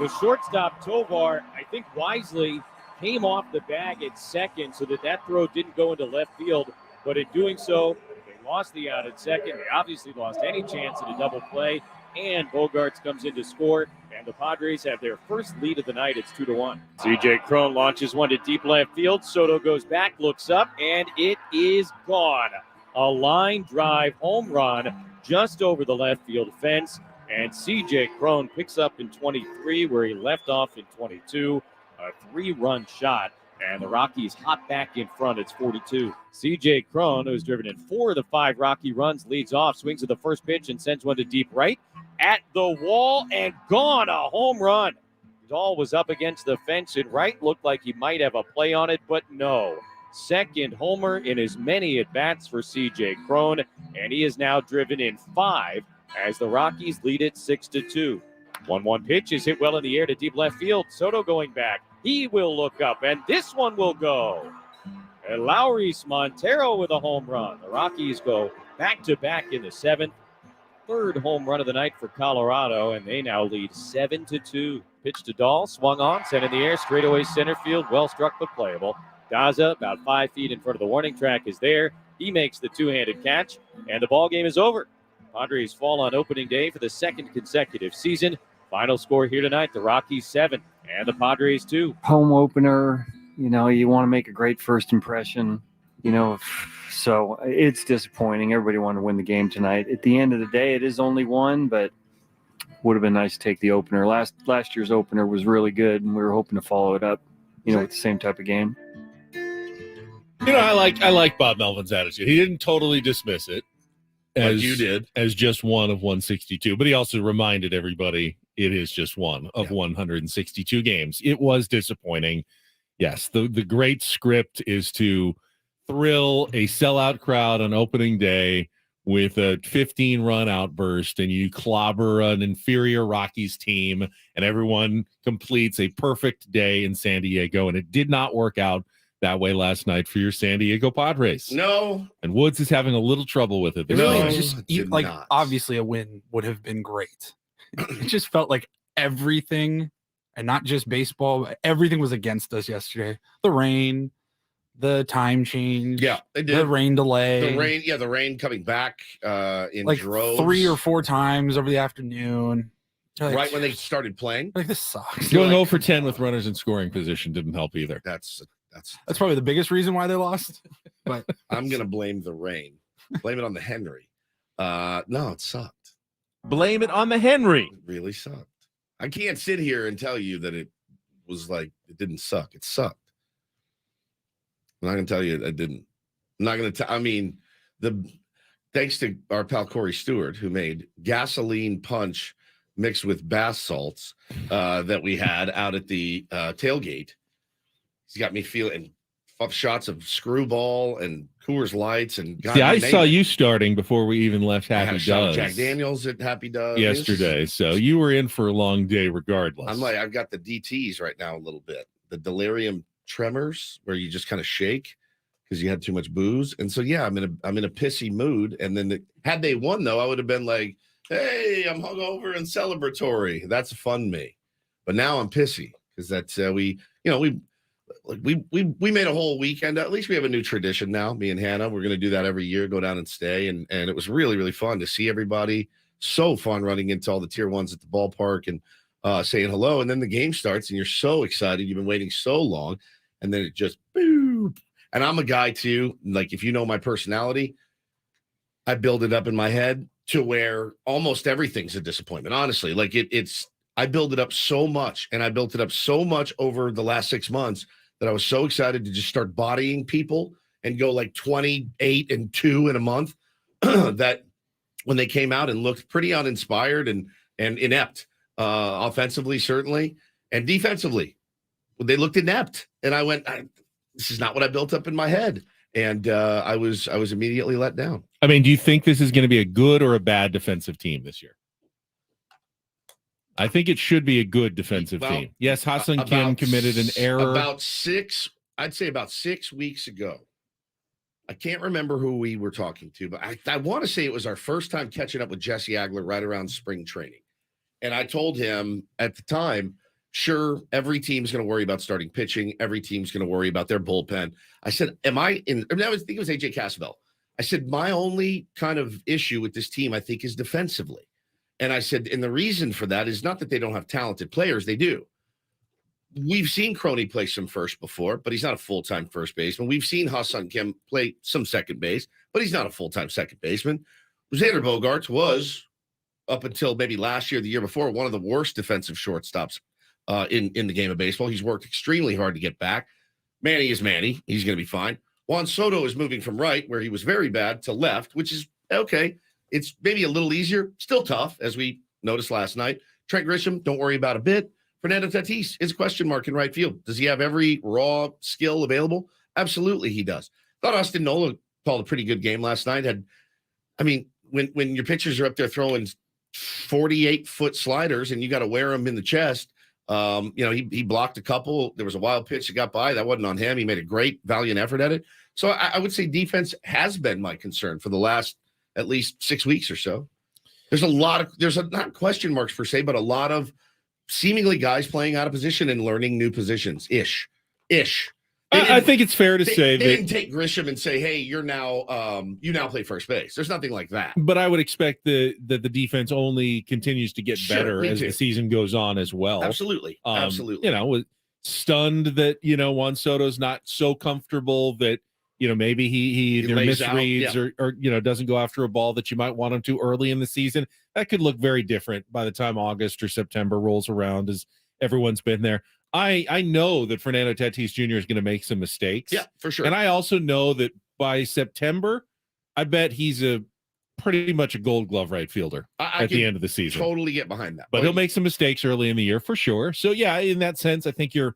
J: The shortstop, Tovar, I think wisely came off the bag at second so that throw didn't go into left field. But in doing so, they lost the out at second. They obviously lost any chance at a double play. And Bogaerts comes in to score. And the Padres have their first lead of the night. It's 2-1. C.J. Cron launches one to deep left field. Soto goes back, looks up, and it is gone. A line drive home run just over the left field fence. And C.J. Cron picks up in 23 where he left off in 22. A 3-run shot. And the Rockies hop back in front. It's 42. C.J. Cron, who's driven in 4 of the 5 Rocky runs, leads off, swings at the first pitch and sends one to deep right. At the wall and gone. A home run. Dahl was up against the fence and right. Looked like he might have a play on it, but no. Second homer in as many at-bats for C.J. Cron. And he is now driven in 5 as the Rockies lead it 6-2. 1-1 pitch is hit well in the air to deep left field. Soto going back. He will look up, and this one will go. And Lowry's Montero with a home run. The Rockies go back-to-back in the 7th. 3rd home run of the night for Colorado, and they now lead 7-2. Pitch to Dahl, swung on, sent in the air, straightaway center field, well struck but playable. Daza, about 5 feet in front of the warning track, is there. He makes the two-handed catch, and the ball game is over. Padres fall on opening day for the 2nd consecutive season. Final score here tonight, the Rockies 7 and the Padres 2.
K: Home opener, you want to make a great first impression, so it's disappointing. Everybody wanted to win the game tonight. At the end of the day, it is only one, but would have been nice to take the opener. Last year's opener was really good, and we were hoping to follow it up, with the same type of game.
B: I like Bob Melvin's attitude. He didn't totally dismiss it. As
A: you did,
B: as just one of 162, but he also reminded everybody it is just one of 162 games. It was disappointing. Yes, the great script is to thrill a sellout crowd on opening day with a 15-run outburst, and you clobber an inferior Rockies team, and everyone completes a perfect day in San Diego, and it did not work out that way last night for your San Diego Padres.
A: No.
B: And Woods is having a little trouble with it.
D: Obviously a win would have been great. It just felt like everything, and not just baseball, but everything was against us yesterday. The rain, the time change.
A: Yeah, they did.
D: The rain delay.
A: The rain coming back in
D: like
A: droves.
D: 3 or 4 times over the afternoon.
A: Right when they started playing.
D: Like, this sucks.
B: Going 0 for 10 with runners in scoring position didn't help either.
A: That's
D: probably the biggest reason why they lost. But
A: I'm gonna blame the rain. Blame it on the Henry. No, it sucked.
B: Blame it on the Henry.
A: It really sucked. I can't sit here and tell you that it was like it didn't suck. It sucked. I'm not gonna tell you it didn't. I'm not gonna tell. I mean, thanks to our pal Corey Stewart, who made gasoline punch mixed with bath salts that we had out at the tailgate. He's got me feeling shots of Screwball and Coors Lights and God.
B: See, I saw you starting before we even left Happy
A: I had a shot of
B: Does
A: Jack Daniels at Happy Does
B: yesterday, so you were in for a long day regardless.
A: I'm like, I've got the DTs right now a little bit, the delirium tremors where you just kind of shake because you had too much booze, and so yeah, I'm in a pissy mood. And then had they won though, I would have been like, hey, I'm hungover and celebratory. That's fun me, but now I'm pissy because that's we made a whole weekend. At least we have a new tradition now. Me and Hannah, we're going to do that every year, go down and stay. And it was really, really fun to see everybody. So fun running into all the tier ones at the ballpark and saying hello. And then the game starts and you're so excited. You've been waiting so long. and then it just boop. And I'm a guy too, like if you know my personality, I build it up in my head to where almost everything's a disappointment. Honestly, like I build it up so much, and I built it up so much over the last 6 months that I was so excited to just start bodying people and go like 28-2 in a month that when they came out and looked pretty uninspired and inept, offensively, certainly, and defensively, they looked inept. And I went, this is not what I built up in my head. And I was immediately let down.
B: I mean, do you think this is going to be a good or a bad defensive team this year? I think it should be a good defensive team. Yes, Ha-Seong Kim committed an error.
A: I'd say about 6 weeks ago. I can't remember who we were talking to, but I want to say it was our first time catching up with Jesse Agler right around spring training. And I told him at the time, sure, every team's going to worry about starting pitching. Every team's going to worry about their bullpen. I said, I think it was AJ Casabell. I said, my only kind of issue with this team, I think, is defensively. And I said, and the reason for that is not that they don't have talented players. They do. We've seen Crony play some first before, but he's not a full-time first baseman. We've seen Ha-Seong Kim play some second base, but he's not a full-time second baseman. Xander Bogaerts was, up until maybe last year, the year before, one of the worst defensive shortstops in the game of baseball. He's worked extremely hard to get back. Manny is Manny. He's going to be fine. Juan Soto is moving from right, where he was very bad, to left, which is okay. It's maybe a little easier, still tough, as we noticed last night. Trent Grisham, don't worry about a bit. Fernando Tatis is a question mark in right field. Does he have every raw skill available? Absolutely, he does. Thought Austin Nola called a pretty good game last night. When your pitchers are up there throwing 48-foot sliders and you got to wear them in the chest, he blocked a couple. There was a wild pitch that got by. That wasn't on him. He made a great, valiant effort at it. So I would say defense has been my concern for the last at least 6 weeks or so. There's not question marks per se, but a lot of seemingly guys playing out of position and learning new positions ish.
B: I think it's fair to say
A: they didn't take Grisham and say, hey, you now play first base. There's nothing like that.
B: But I would expect that the defense only continues to get better as the season goes on as well.
A: Absolutely.
B: Stunned that, Juan Soto's not so comfortable that, maybe he either misreads or doesn't go after a ball that you might want him to early in the season. That could look very different by the time August or September rolls around, as everyone's been there. I know that Fernando Tatis Jr. is going to make some mistakes.
A: Yeah, for sure.
B: And I also know that by September, I bet he's pretty much a Gold Glove right fielder at the end of the season.
A: Totally get behind that.
B: But he'll make some mistakes early in the year for sure. So yeah, in that sense, I think you're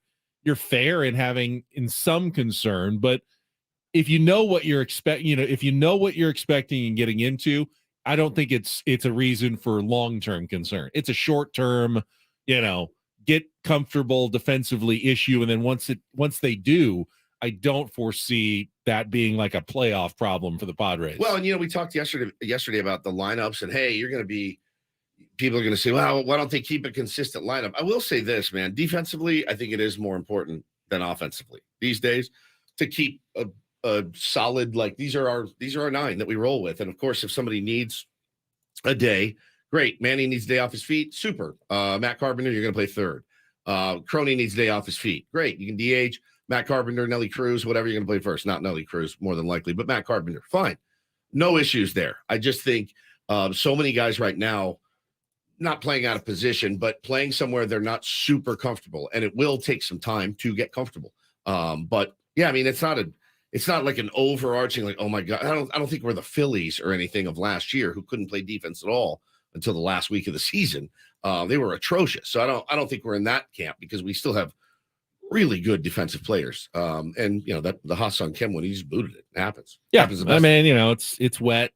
B: fair in having some concern. But if you know what you're expecting and getting into, I don't think it's a reason for long-term concern. It's a short-term, get comfortable defensively issue. And then once they do, I don't foresee that being like a playoff problem for the Padres.
A: Well, and we talked yesterday about the lineups, and hey, people are going to say, well, why don't they keep a consistent lineup? I will say this, man, defensively, I think it is more important than offensively these days to keep a solid, like these are our 9 that we roll with. And of course, if somebody needs a day, great. Manny needs a day off his feet. Super. Matt Carpenter, you're going to play third. Crony needs a day off his feet. Great. You can DH Matt Carpenter, Nelly Cruz, whatever you're going to play first. Not Nelly Cruz, more than likely, but Matt Carpenter. Fine. No issues there. I just think so many guys right now not playing out of position, but playing somewhere they're not super comfortable, and it will take some time to get comfortable. But yeah, I mean, it's not like an overarching, like, oh my God, I don't think we're the Phillies or anything of last year who couldn't play defense at all until the last week of the season. They were atrocious. So I don't think we're in that camp, because we still have really good defensive players. And that the Ha-Seong Kim one, he just booted it. It happens.
B: Yeah.
A: Happens the
B: I
A: best.
B: mean, it's wet,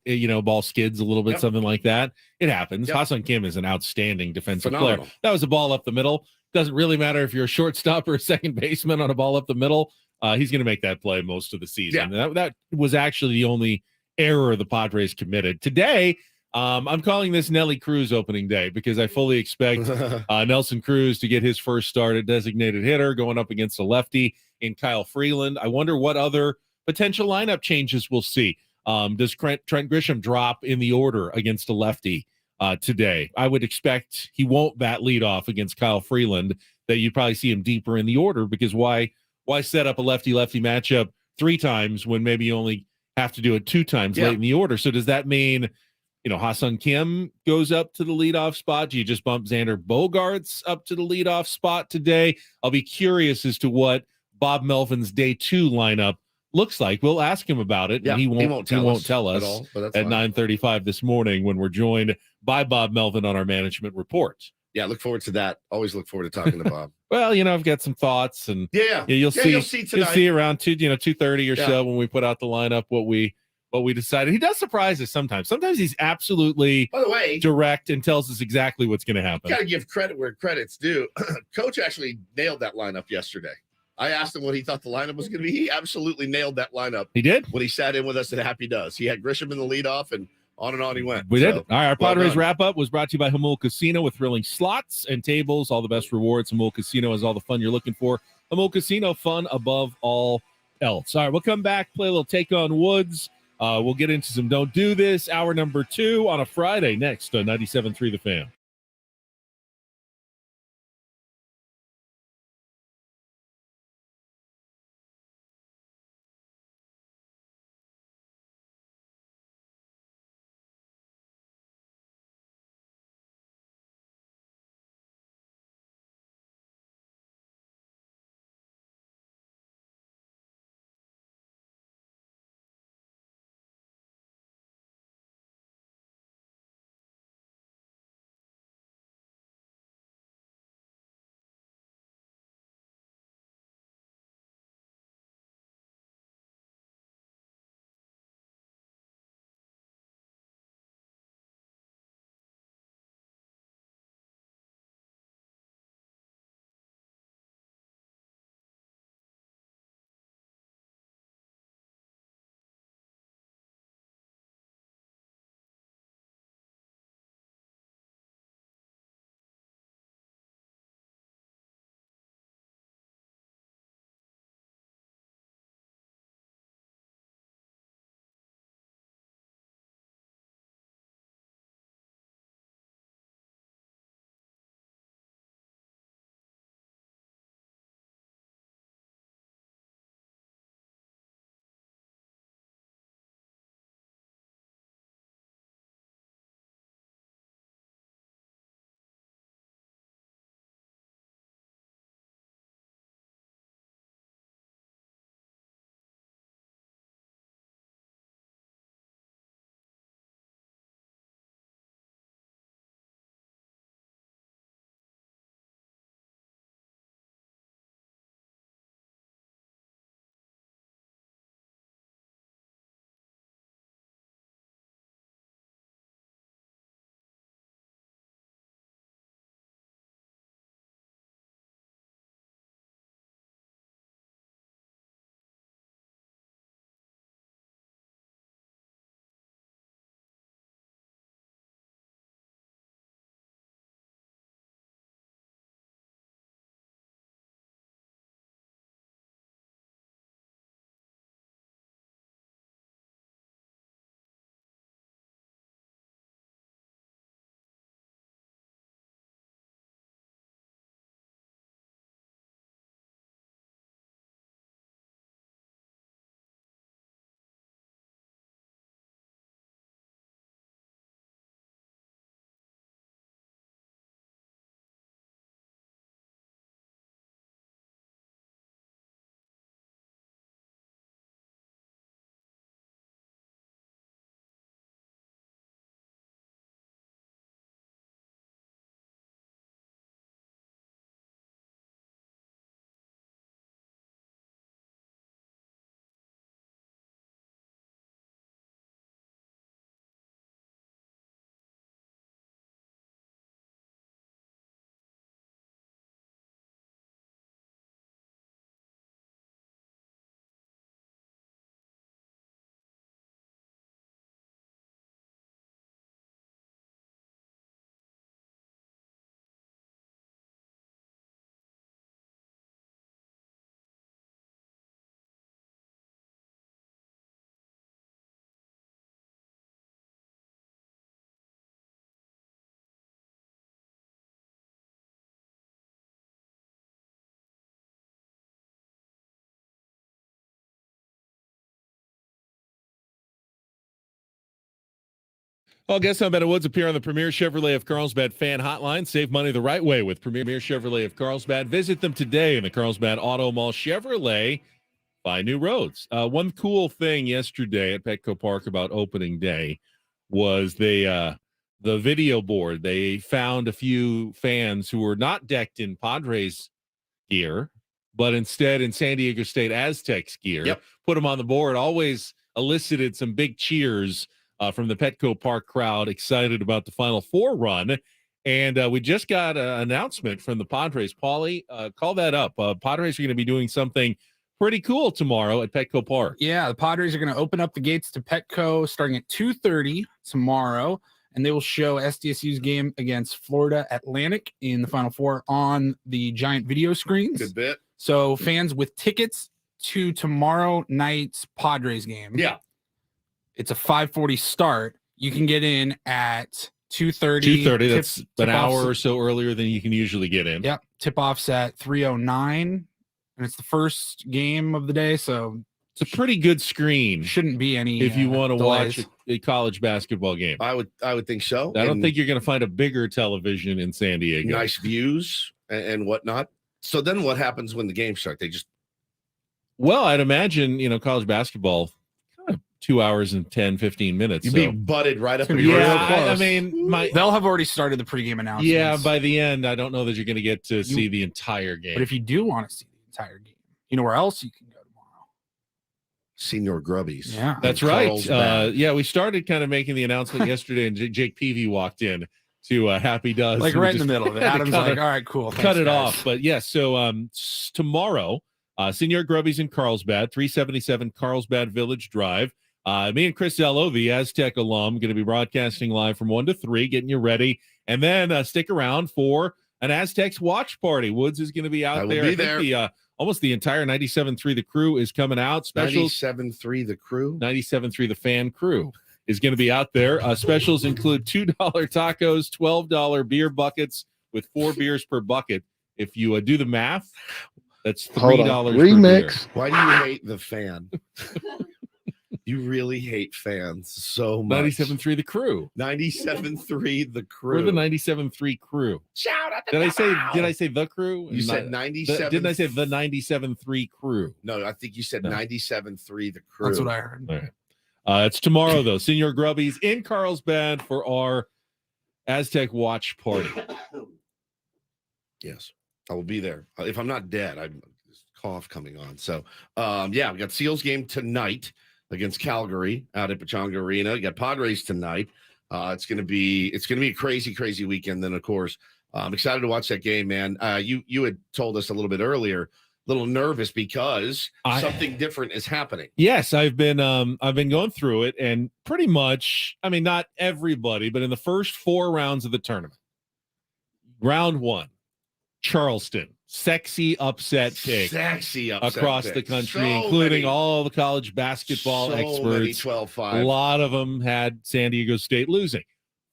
B: ball skids a little bit, something like that. It happens.
A: Yep.
B: Ha-Seong Kim is an outstanding defensive
A: Phenomenal.
B: player. That was a ball up the middle. Doesn't really matter if you're a shortstop or a second baseman on a ball up the middle. He's going to make that play most of the season.
A: Yeah.
B: That was actually the only error the Padres committed. Today, I'm calling this Nelly Cruz opening day, because I fully expect Nelson Cruz to get his first start at designated hitter going up against a lefty in Kyle Freeland. I wonder what other potential lineup changes we'll see. Does Trent Grisham drop in the order against a lefty today? I would expect he won't bat leadoff against Kyle Freeland, that you'd probably see him deeper in the order, because why why set up a lefty-lefty matchup 3 times when maybe you only have to do it 2 times late in the order? So does that mean, Ha-Sung Kim goes up to the leadoff spot? Do you just bump Xander Bogaerts up to the leadoff spot today? I'll be curious as to what Bob Melvin's day 2 lineup looks like. We'll ask him about it, and he won't tell us
A: at all, but that's
B: at
A: fine.
B: 9:35 this morning when we're joined by Bob Melvin on our management report.
A: Yeah, look forward to that. Always look forward to talking to Bob.
B: Well, I've got some thoughts, and
A: you'll see
B: you'll
A: tonight.
B: see around 2:30 or so when we put out the lineup what we decided. He does surprise us sometimes. Sometimes he's absolutely,
A: by the way,
B: direct and tells us exactly what's going to happen.
A: Got to give credit where credit's due. Coach actually nailed that lineup yesterday. I asked him what he thought the lineup was going to be. He absolutely nailed that lineup.
B: He did
A: when he sat in with us at Happy Does. He had Grisham in the leadoff, and on he went.
B: We did. All right, our Padres
A: done.
B: wrap up was brought to you by Hamul Casino with thrilling slots and tables, all the best rewards. Hamul Casino has all the fun you're looking for. Hamul Casino, fun above all else. All right, we'll come back, play a little Take on Woods. We'll get into some Don't Do This, hour number 2 on a Friday next on 97.3 The Fan. Well, guests on Better Woods appear on the Premier Chevrolet of Carlsbad fan hotline. Save money the right way with Premier Chevrolet of Carlsbad. Visit them today in the Carlsbad Auto Mall. Chevrolet, find new roads. One cool thing yesterday at Petco Park about opening day was the video board. They found a few fans who were not decked in Padres gear, but instead in San Diego State Aztecs gear.
A: Yep.
B: Put them on the board. Always elicited some big cheers from the Petco Park crowd, excited about the Final Four run. And we just got an announcement from the Padres. Paulie, call that up. Padres are going to be doing something pretty cool tomorrow at Petco Park.
D: Yeah, the Padres are going to open up the gates to Petco starting at 2:30 tomorrow, and they will show SDSU's game against Florida Atlantic in the Final Four on the giant video screens.
A: Good bit.
D: So fans with tickets to tomorrow night's Padres game.
A: Yeah.
D: It's a 5:40 start. You can get in at 2:30.
B: 2:30. That's an hour or so earlier than you can usually get in.
D: Yep. Tip-off's at 3:09, and it's the first game of the day, so
B: it's a pretty good screen.
D: Shouldn't be any
B: if you want to
D: delays.
B: watch a college basketball game.
A: I would think so.
B: I don't think you're going to find a bigger television in San Diego.
A: Nice views and whatnot. So then what happens when the games start? They just
B: Well, I'd imagine, college basketball, kind of 2 hours and 10, 15 minutes.
A: you'd be butted right up in
D: Yeah,
A: your
B: I mean,
D: they'll have already started the pregame announcements.
B: yeah, by the end, I don't know that you're going to get to see the entire game.
D: But if you do want to see the entire game, you know where else you can go tomorrow?
A: Senior Grubbies.
D: Yeah.
B: That's right. We started kind of making the announcement yesterday, and Jake Peavy walked in to Happy Does.
D: Like
B: and
D: right in
B: just
D: the middle of it.
B: had to
D: Adam's
B: cut
D: like, all right, cool.
B: cut
D: thanks,
B: it
D: guys."
B: off. But yes, so tomorrow, Senior Grubbies in Carlsbad, 377 Carlsbad Village Drive. Me and Chris Zello, the Aztec alum, going to be broadcasting live from 1 to 3, getting you ready. And then stick around for an Aztecs watch party. Woods is going to be out there.
A: I think
B: almost the entire 97.3 The Crew is coming out. Specials
A: 97.3 The Crew.
B: 97.3 The Fan Crew is going to be out there. Specials include $2 tacos, $12 beer buckets with 4 beers per bucket. If you do the math, that's $3 per beer.
A: Why do you hate the fan? You really hate fans so much.
B: 97.3 The Crew.
A: 97.3 The Crew.
B: We're the 97.3 Crew.
A: Shout out!
B: Did I say The Crew?
A: You said 97.
B: Didn't I say the 97.3 Crew?
A: No, I think you said
B: No.
A: 97.3 The Crew.
D: That's what I heard.
B: All right. It's tomorrow, though. Senior Grubbies in Carlsbad for our Aztec watch party.
A: Yes, I will be there. If I'm not dead, I'm cough coming on. So, we got Seals game tonight against Calgary out at Pechanga Arena. You got Padres tonight. It's gonna be a crazy weekend. Then, of course, I'm excited to watch that game, man. You had told us a little bit earlier, a little nervous because something different is happening.
B: Yes, I've been going through it, and pretty much, I mean, not everybody, but in the first 4 rounds of the tournament, round 1, Charleston, sexy upset pick across the country, including all the college basketball experts.
A: 12-5.
B: A lot of them had San Diego State losing.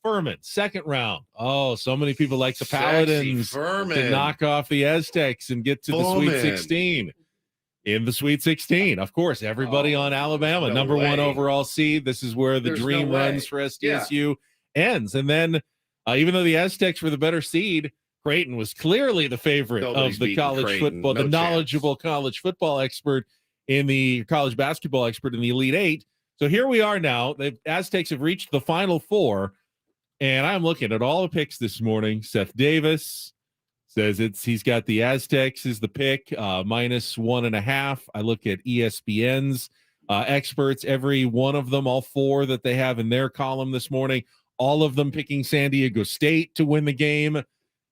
B: Furman, second round. Oh, so many people like the Paladins to knock off the Aztecs and get to the Sweet 16. In the Sweet 16, of course, everybody on Alabama, number 1 overall seed. This is where the dream runs for SDSU ends. And then, even though the Aztecs were the better seed, Creighton was clearly the favorite of the college football, the knowledgeable college football expert in the college basketball expert in the Elite 8. So here we are now. The Aztecs have reached the Final Four, and I'm looking at all the picks this morning. Seth Davis says he's got the Aztecs as the pick, -1.5. I look at ESPN's experts, every one of them, all 4 that they have in their column this morning, all of them picking San Diego State to win the game.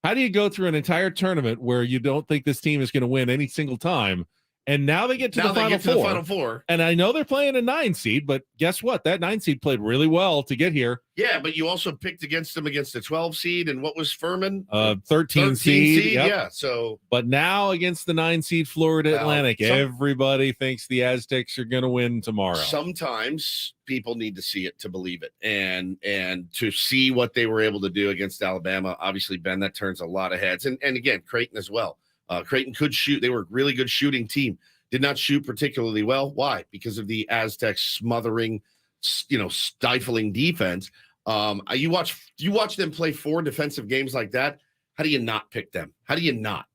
B: How do you go through an entire tournament where you don't think this team is going to win any single time? And now they get to the Final Four. And I know they're playing a 9 seed, but guess what? That 9 seed played really well to get here.
A: Yeah, but you also picked against them against a 12 seed. And what was Furman?
B: 13 seed. Yep.
A: Yeah. So,
B: but now against the 9 seed Florida Atlantic, everybody thinks the Aztecs are going to win tomorrow.
A: Sometimes people need to see it to believe it, and to see what they were able to do against Alabama. Obviously, Ben, that turns a lot of heads, and again, Creighton as well. Creighton could shoot. They were a really good shooting team. Did not shoot particularly well. Why? Because of the Aztecs smothering, stifling defense. You watch them play 4 defensive games like that. How do you not pick them? How do you not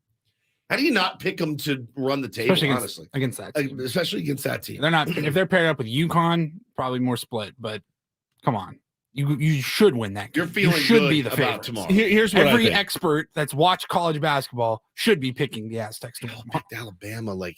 A: pick them to run the table?
D: Especially against that team.
A: Especially against that team.
D: They're not. If they're paired up with UConn, probably more split. But come on, you should win that game.
A: You're feeling
D: you should
A: good
D: be the
A: about
D: favorite
A: tomorrow.
B: Here's what
D: every
B: I think.
D: expert that's watched college basketball should be picking the Aztecs to win.
A: Picked Alabama like.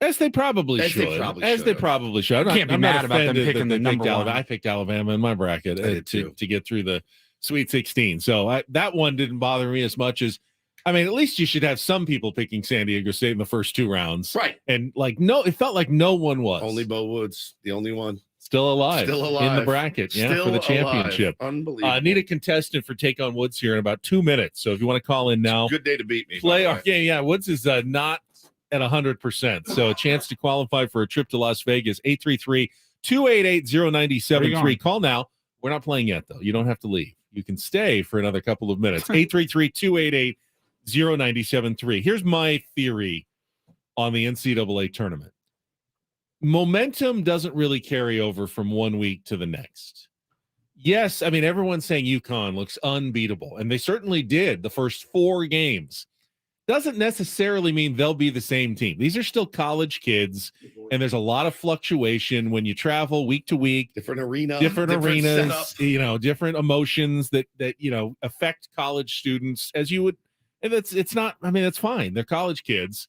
B: As they probably should. They probably should.
D: Can't be mad about them picking the number one.
B: I picked Alabama in my bracket to get through the Sweet 16. So that one didn't bother me as much as, at least you should have some people picking San Diego State in the first 2 rounds.
A: Right.
B: And it felt like no one was.
A: Only Bo Woods, the only one.
B: Still alive in the bracket.
A: Still
B: for the championship.
A: Alive. Unbelievable.
B: Need a contestant for Take on Woods here in about 2 minutes. So if you want to call in now.
A: Good day to beat me.
B: Play our game. Yeah, Woods is not at 100%. So a chance to qualify for a trip to Las Vegas. 833-288-0973. Call now. We're not playing yet, though. You don't have to leave. You can stay for another couple of minutes. 833-288-0973. Here's my theory on the NCAA tournament. Momentum doesn't really carry over from one week to the next. Yes, everyone's saying UConn looks unbeatable, and they certainly did the first 4 games. Doesn't necessarily mean they'll be the same team. These are still college kids, and there's a lot of fluctuation when you travel week to week.
A: Different arenas,
B: different emotions that affect college students as you would. And it's not. That's fine. They're college kids.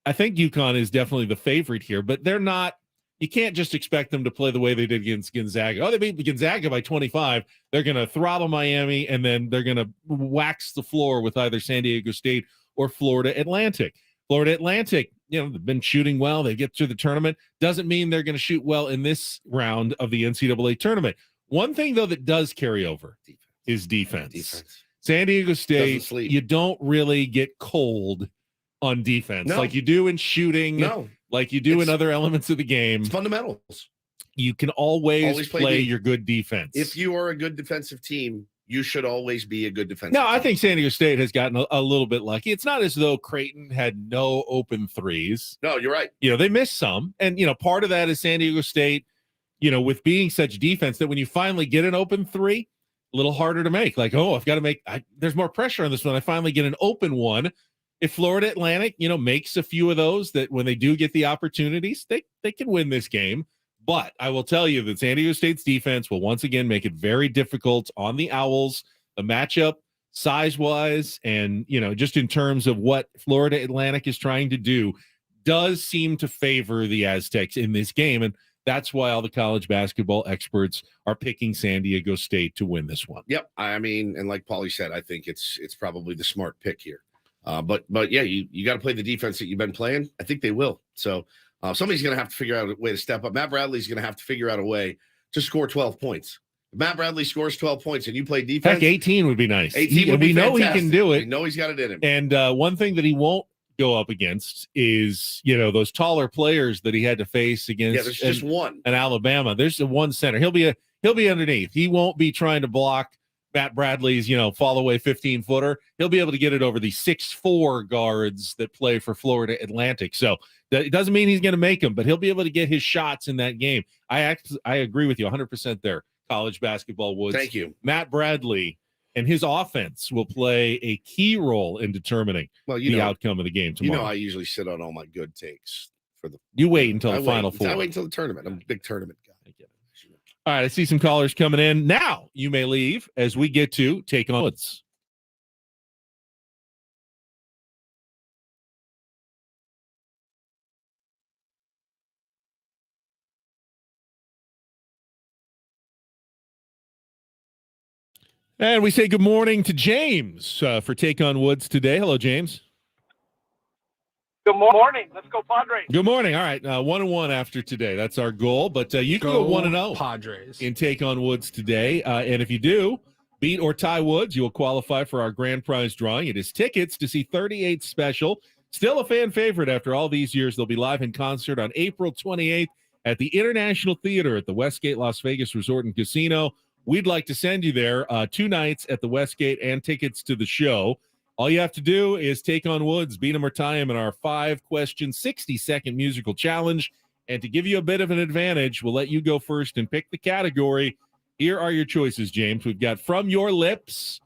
B: I think UConn is definitely the favorite here, but they're not. You can't just expect them to play the way they did against Gonzaga. Oh, they beat Gonzaga by 25. They're going to throttle Miami, and then they're going to wax the floor with either San Diego State or Florida Atlantic. Florida Atlantic, they've been shooting well. They get through the tournament. Doesn't mean they're going to shoot well in this round of the NCAA tournament. One thing, though, that does carry over is defense. San Diego State, you don't really get cold on defense like you do in shooting, like you do in other elements of the game.
A: It's fundamentals.
B: You can always play your good defense.
A: If you are a good defensive team, you should always be a good defensive
B: team.
A: I
B: think San Diego State has gotten a little bit lucky. It's not as though Creighton had no open threes.
A: No, you're right.
B: They missed some. And, part of that is San Diego State, with being such defense that when you finally get an open three, a little harder to make. Like, I've got to there's more pressure on this one. I finally get an open one. If Florida Atlantic, makes a few of those, that when they do get the opportunities, they can win this game. But I will tell you that San Diego State's defense will once again make it very difficult on the Owls. The matchup, size-wise, and, just in terms of what Florida Atlantic is trying to do, does seem to favor the Aztecs in this game. And that's why all the college basketball experts are picking San Diego State to win this one.
A: Yep. And like Paulie said, I think it's probably the smart pick here. But yeah, you got to play the defense that you've been playing. I think they will. So somebody's going to have to figure out a way to step up. Matt Bradley's going to have to figure out a way to score 12 points. If Matt Bradley scores 12 points and you play defense,
B: heck, 18 would be nice.
A: 18 would be
B: we know
A: fantastic.
B: He can do it.
A: We know he's got it in him.
B: And one thing that he won't go up against is, those taller players that he had to face against.
A: Yeah, there's just one.
B: In Alabama, there's the one center. He'll be underneath. He won't be trying to block Matt Bradley's, fall away 15-footer. He'll be able to get it over the 6'4" guards that play for Florida Atlantic. So it doesn't mean he's going to make them, but he'll be able to get his shots in that game. I agree with you 100% there. College basketball Woods.
A: Thank you.
B: Matt Bradley and his offense will play a key role in determining the outcome of the game tomorrow.
A: I usually sit on all my good takes for the.
B: You wait until the Final Four.
A: I wait until the tournament. I'm a big tournament guy.
B: All right, I see some callers coming in. Now you may leave as we get to Take on Woods. And we say good morning to James for Take on Woods today. Hello, James.
L: Good morning. Let's go Padres.
B: Good morning. All right, 1-1 after today. That's our goal. But you can go 1-0
D: Padres
B: in Take on Woods today. And if you do beat or tie Woods, you will qualify for our grand prize drawing. It is tickets to see 38 Special. Still a fan favorite after all these years. They'll be live in concert on April 28th at the International Theater at the Westgate Las Vegas Resort and Casino. We'd like to send you there 2 nights at the Westgate and tickets to the show. All you have to do is take on Woods, beat him or tie him in our 5-question, 60-second musical challenge. And to give you a bit of an advantage, we'll let you go first and pick the category. Here are your choices, James. We've got From Your Lips,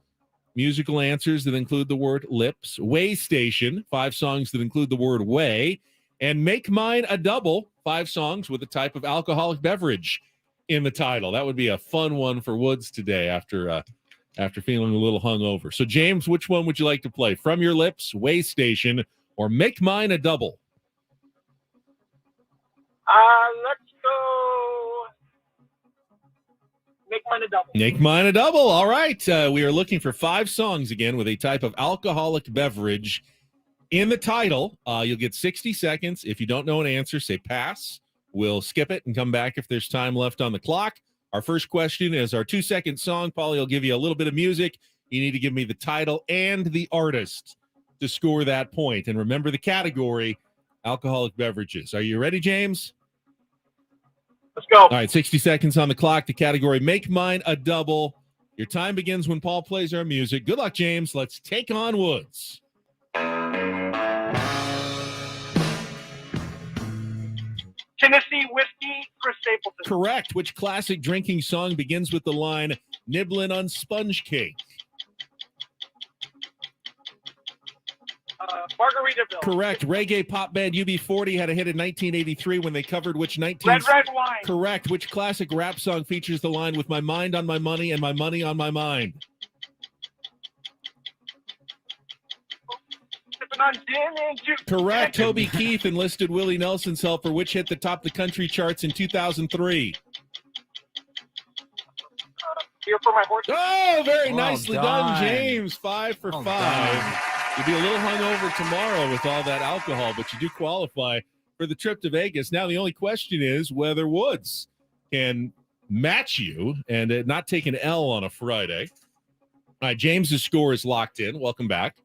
B: musical answers that include the word lips, Way Station, 5 songs that include the word way, and Make Mine a Double, 5 songs with a type of alcoholic beverage in the title. That would be a fun one for Woods today after feeling a little hungover. So, James, which one would you like to play? From Your Lips, Way Station, or Make Mine a Double?
L: Let's go. Make mine a double.
B: Make Mine a Double. All right. We are looking for 5 songs again with a type of alcoholic beverage in the title. You'll get 60 seconds. If you don't know an answer, say pass. We'll skip it and come back if there's time left on the clock. Our first question is our 2-second song. Paulie will give you a little bit of music. You need to give me the title and the artist to score that point. And remember the category, alcoholic beverages. Are you ready, James?
L: Let's go.
B: All right, 60 seconds on the clock. The category, Make Mine a Double. Your time begins when Paul plays our music. Good luck, James. Let's take on Woods.
L: Tennessee whiskey, Chris Stapleton.
B: Correct. Which classic drinking song begins with the line, Nibbling on Sponge Cake?
L: Margaritaville.
B: Correct. Reggae pop band UB40 had a hit in 1983 when they covered which
L: Red Wine.
B: Correct. Which classic rap song features the line, with my mind on my money and my money on my mind?
L: Sipping on gin and juice.
B: Correct. Toby Keith enlisted Willie Nelson's help for which hit the top the country charts in 2003?
L: Here for my horse.
B: Oh, very
D: Well
B: nicely
D: done.
B: done, James. 5 for 5. You'll be a little hungover tomorrow with all that alcohol, but you do qualify for the trip to Vegas. Now the only question is whether Woods can match you and not take an L on a Friday. All right, James's score is locked in. Welcome back.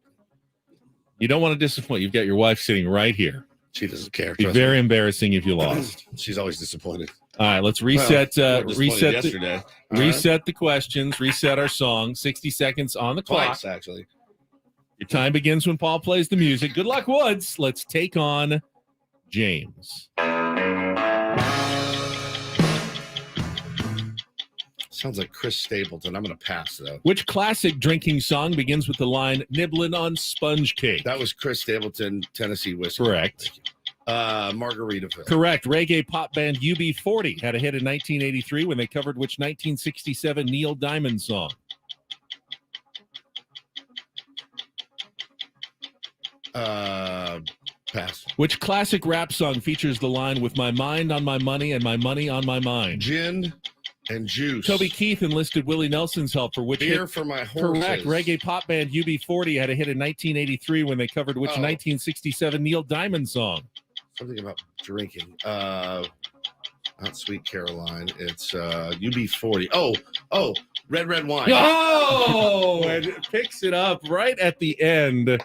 B: You don't want to disappoint. You've got your wife sitting right here.
A: She doesn't care.
B: It'd be
A: trust
B: very
A: me.
B: embarrassing if you lost.
A: She's always disappointed.
B: All right, let's reset.
A: Well, disappointed
B: Reset.
A: yesterday.
B: Reset the questions. Reset our song. 60 seconds on the clock.
A: Twice, actually.
B: Your time begins when Paul plays the music. Good luck, Woods. Let's take on James.
A: Sounds like Chris Stapleton. I'm going to pass, though.
B: Which classic drinking song begins with the line, Nibbling on Sponge Cake?
A: That was Chris Stapleton, Tennessee whiskey.
B: Correct.
A: Margaritaville.
B: Correct. Reggae pop band UB40 had a hit in 1983 when they covered which 1967 Neil Diamond song?
A: Pass.
B: Which classic rap song features the line, with my mind on my money and my money on my mind?
A: Gin and juice.
B: Toby Keith enlisted Willie Nelson's help for which
A: Beer
B: hit?
A: for my horses.
B: Correct. Reggae pop band UB40 had a hit in 1983 when they covered which 1967 Neil Diamond song?
A: Something about drinking. Not Sweet Caroline. It's UB40. Oh, Red Wine.
B: Oh, and it picks it up right at the end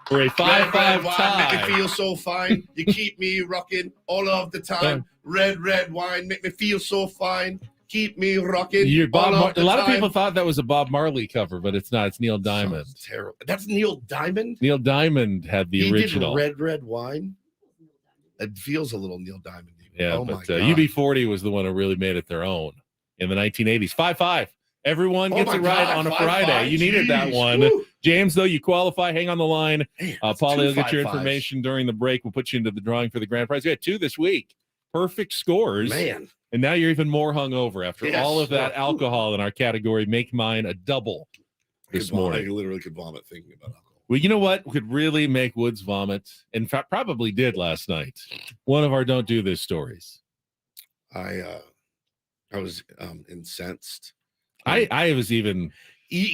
B: for a 5-5 tie.
A: Make me feel so fine. You keep me rocking all of the time. Red wine, make me feel so fine. Keep me rocking.
B: A lot
A: time.
B: of people thought that was a Bob Marley cover, but it's not. It's Neil Diamond.
A: Sounds terrible. That's Neil Diamond?
B: Neil Diamond had the original.
A: Did red wine. It feels a little Neil Diamond.
B: Yeah,
A: oh
B: but
A: my God.
B: UB40 was the one who really made it their own in the 1980s. 5-5. Everyone gets it right on a Friday. You needed that one.
A: Woo.
B: James, though, you qualify. Hang on the line. Paulie will get your
A: 5-5s.
B: information during the break. We'll put you into the drawing for the grand prize. We had 2 this week. Perfect scores.
A: Man.
B: And now you're even more hungover after
A: Yes.
B: all of that alcohol in our category. Make mine a double this morning.
A: I literally could vomit thinking about alcohol.
B: Well, you know what could really make Woods vomit? In fact, probably did last night. One of our Don't Do This stories.
A: I was incensed.
B: I was even.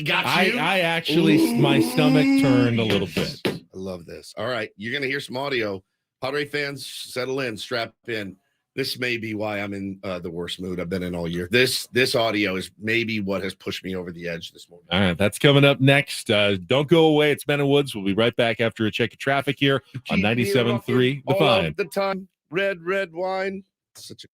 A: Got you?
B: I actually, my stomach turned a little bit.
A: I love this. All right, you're gonna hear some audio. Padre fans, settle in, strap in. This may be why I'm in the worst mood I've been in all year. This audio is maybe what has pushed me over the edge this morning.
B: All right, that's coming up next. Don't go away. It's Ben and Woods. We'll be right back after a check of traffic here on 97.3 The
A: all
B: Fine.
A: of the time. Red wine. Such a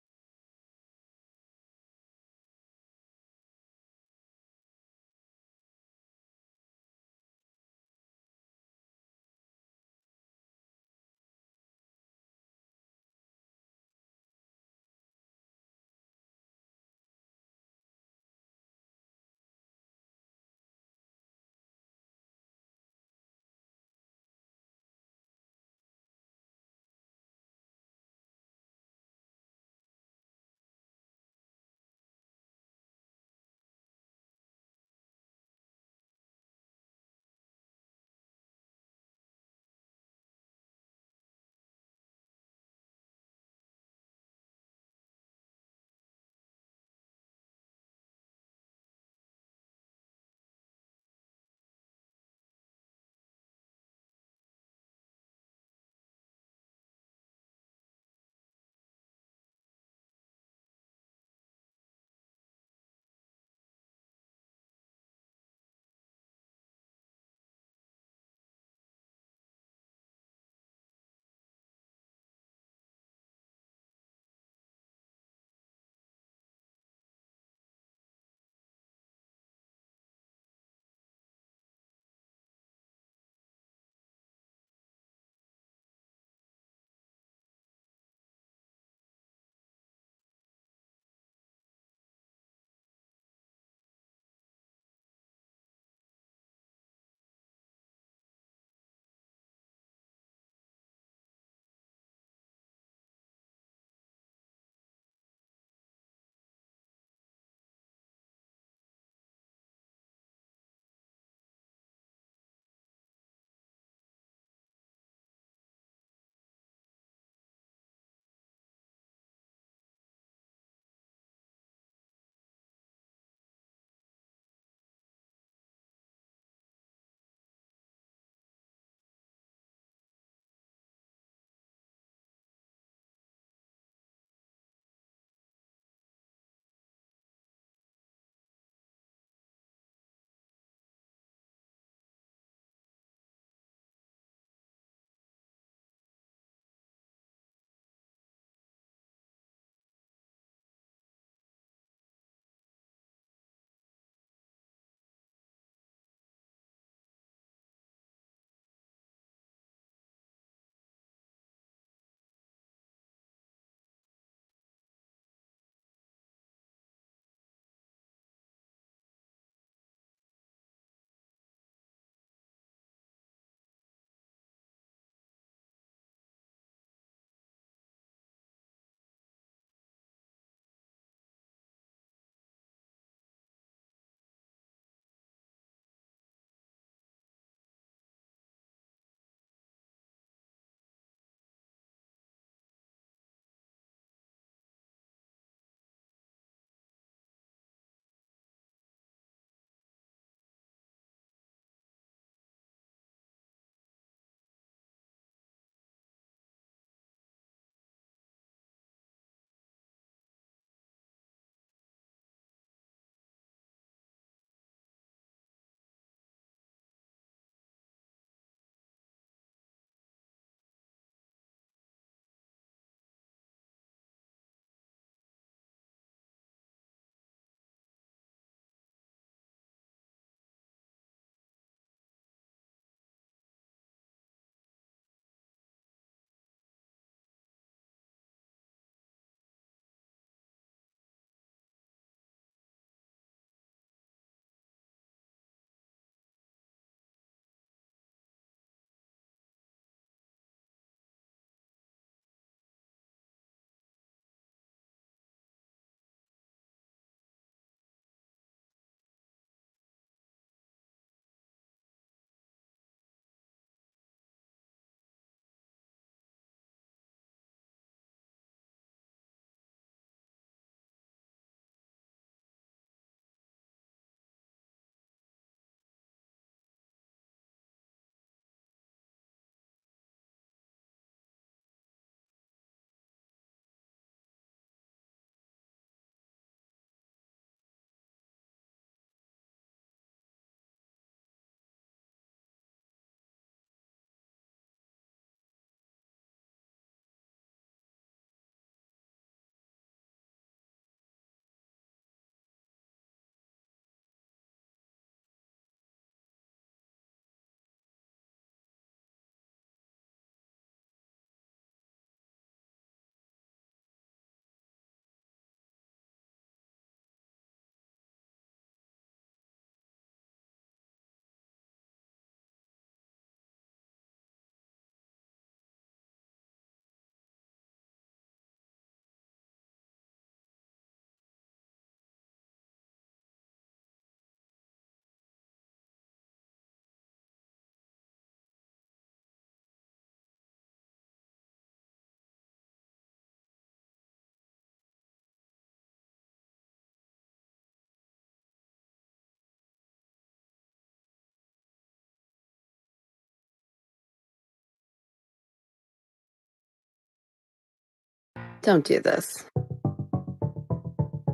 C: Don't do this.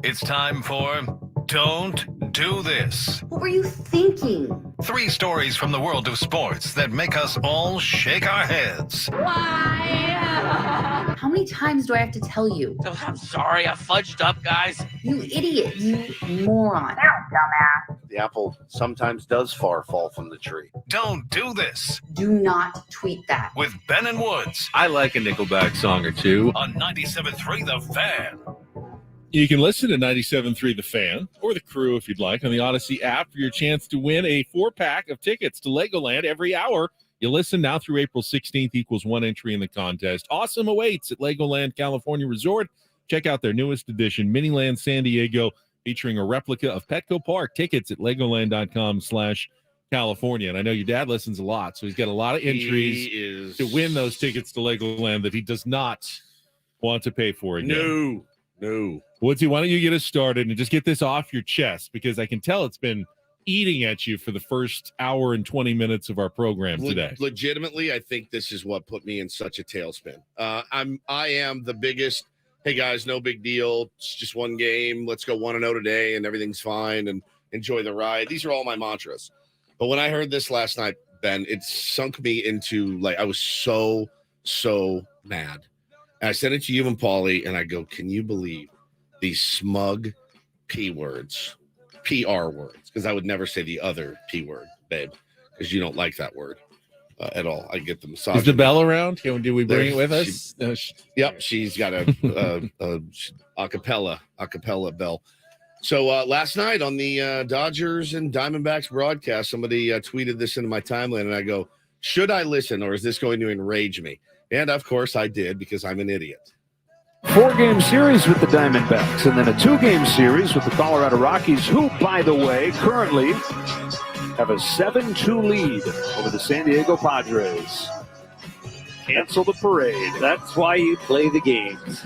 E: It's time for Don't Do This.
M: What were you thinking?
E: 3 stories from the world of sports that make us all shake our heads.
M: Why? How many times do I have to tell you?
N: I'm sorry, I fudged up, guys.
M: You idiot. You moron. Dumbass.
O: The apple sometimes does fall from the tree.
E: Don't Do This
M: Do not tweet that.
E: with Ben and Woods
B: I like a Nickelback song or two.
E: on 97.3 The Fan.
B: You can listen to 97.3 The Fan or The Crew if you'd like on the Odyssey app for your chance to win a 4-pack of tickets to Legoland every hour. You listen now through April 16th equals 1 entry in the contest. Awesome awaits at Legoland California Resort. Check out their newest edition, Miniland San Diego, featuring a replica of Petco Park. Tickets at legoland.com/California. And I know your dad listens a lot, so he's got a lot of entries to win those tickets to Legoland that he does not want to pay for again.
A: No.
B: Woodsy, why don't you get us started and just get this off your chest, because I can tell it's been eating at you for the first hour and 20 minutes of our program today.
A: Legitimately, I think this is what put me in such a tailspin. I am the biggest, hey guys, no big deal. It's just one game. Let's go 1-0 today and everything's fine and enjoy the ride. These are all my mantras. But when I heard this last night, Ben, it sunk me into, like, I was so mad. And I sent it to you and Paulie, and I go, can you believe these smug P words, PR words? Because I would never say the other P word, babe, because you don't like that word at all. I get the massage.
B: Is the bell around? Did we bring it with us?
A: Yep, she's got a acapella bell. So last night on the Dodgers and Diamondbacks broadcast, somebody tweeted this into my timeline, and I go, should I listen, or is this going to enrage me? And, of course, I did, because I'm an idiot.
I: 4-game series with the Diamondbacks, and then a 2-game series with the Colorado Rockies, who, by the way, currently have a 7-2 lead over the San Diego Padres. Cancel the parade. That's why you play the games.